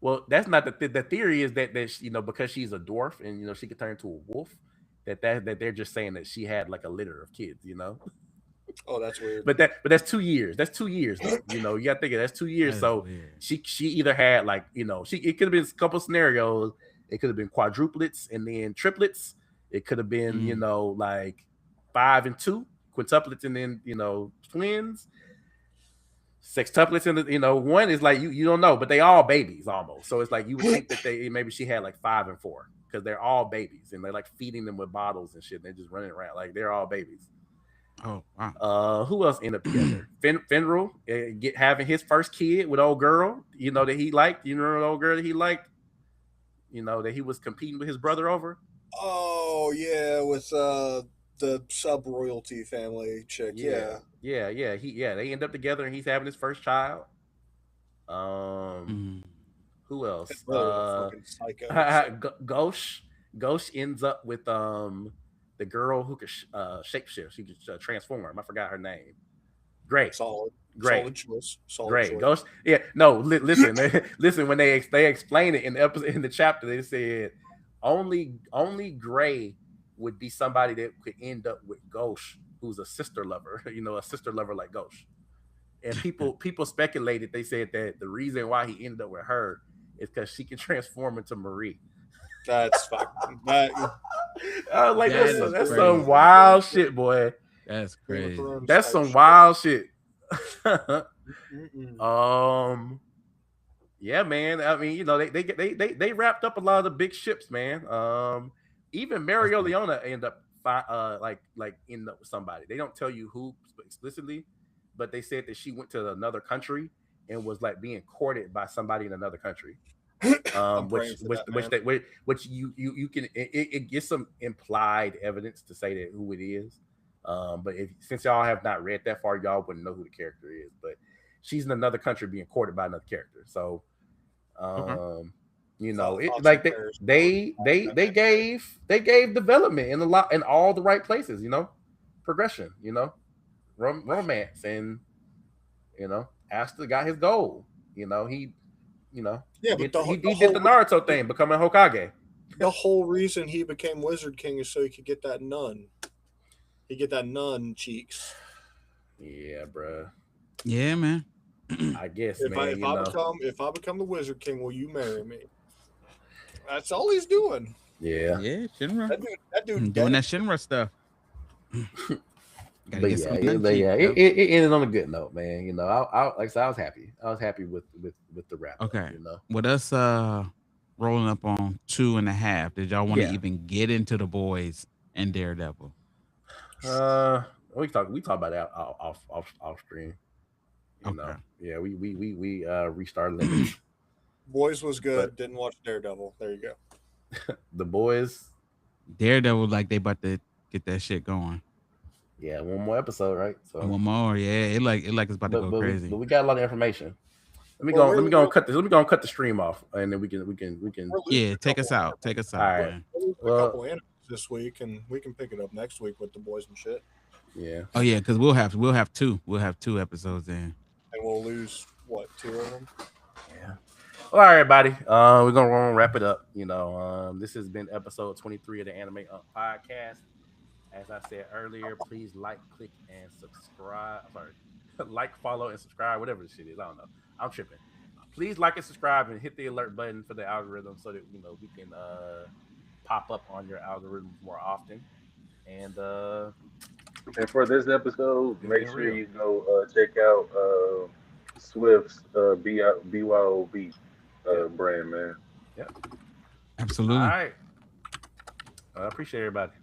Well, that's not the theory is that because she's a dwarf and she could turn into a wolf. That they're just saying that she had like a litter of kids. "Oh, that's weird." But that's 2 years. That's 2 years though. You gotta think of that's 2 years. That is So weird. she either had like she it could have been a couple scenarios. It could have been quadruplets and then triplets. It could have been Mm. like 5 and 2 quintuplets and then twins. Sextuplets and one is like you don't know, but they all babies almost. So it's like you would think that maybe she had like 5 and 4 because they're all babies and they're like feeding them with bottles and shit. And they're just running around like they're all babies. Oh wow. Who else end up together? Finral having his first kid with old girl, that he liked. You know the old girl that he liked. That he was competing with his brother over. Oh yeah, with the sub royalty family chick. Yeah, Yeah, yeah. They end up together and he's having his first child. Mm. Who his else? brother's a fucking psycho. So. Ghosh. Ghosh ends up with the girl who could shapeshift. She could transform. I forgot her name. Gray. Solid, Gray. solid choice. Solid Great. choice. Ghost. Yeah. No. Listen. Listen. When they explain it in the episode in the chapter, they said only Gray would be somebody that could end up with Ghost, who's a sister lover. A sister lover like Ghost. And people speculated. They said that the reason why he ended up with her is because she can transform into Marie. That's fucking that. I was like, That is that's crazy. some wild shit, boy. That's Game of crazy. Thrones That's type some shit. wild shit. Mm-mm. Yeah, man. I mean, they wrapped up a lot of the big ships, man. Even That's Mario dope. Leona end up like end up with somebody. They don't tell you who explicitly, but they said that she went to another country and was like being courted by somebody in another country. Which you can it gets some implied evidence to say that who it is. But since y'all have not read that far, y'all wouldn't know who the character is. But she's in another country being courted by another character. So, you know, it like they gave development in all the right places. You know, progression. You know, romance, and you know, Asta got his goal. You know, he did the Naruto thing, becoming Hokage. The whole reason he became Wizard King is so he could get that nun. He get that nun cheeks. Yeah, bro. Yeah, man. I guess, if I become the Wizard King, will you marry me? That's all he's doing. Yeah. Yeah, Shinra. That dude doing that Shinra stuff. But it ended on a good note, man. You know, I like I said, I was happy. I was happy with the wrap. Okay. You know, with us rolling up on 2.5, did y'all want to even get into the boys and Daredevil? we talk about that off stream. You know, yeah, we restarted limits. Boys was good. Didn't watch Daredevil. There you go. The boys, Daredevil, like they about to get that shit going. Yeah, one more episode, right? So one more, yeah. It like it's about to go crazy. But we got a lot of information. Let me go cut this. Let me go cut the stream off, and then we can. Yeah, take us out. Take us out. All right. Man. A couple animes this week, and we can pick it up next week with the boys and shit. Yeah. Oh yeah, because we'll have two. We'll have 2 episodes in. And we'll lose 2 of them. Yeah. All right, everybody. We're gonna wrap it up. You know, this has been episode 23 of the Anime Podcast. As I said earlier, please like, click, and subscribe. Sorry, like, follow, and subscribe. Whatever the shit is, I don't know. I'm tripping. Please like and subscribe and hit the alert button for the algorithm so that we can pop up on your algorithms more often. And for this episode, make sure you go check out Swift's BYOB brand, man. Yeah, absolutely. All right. I appreciate everybody.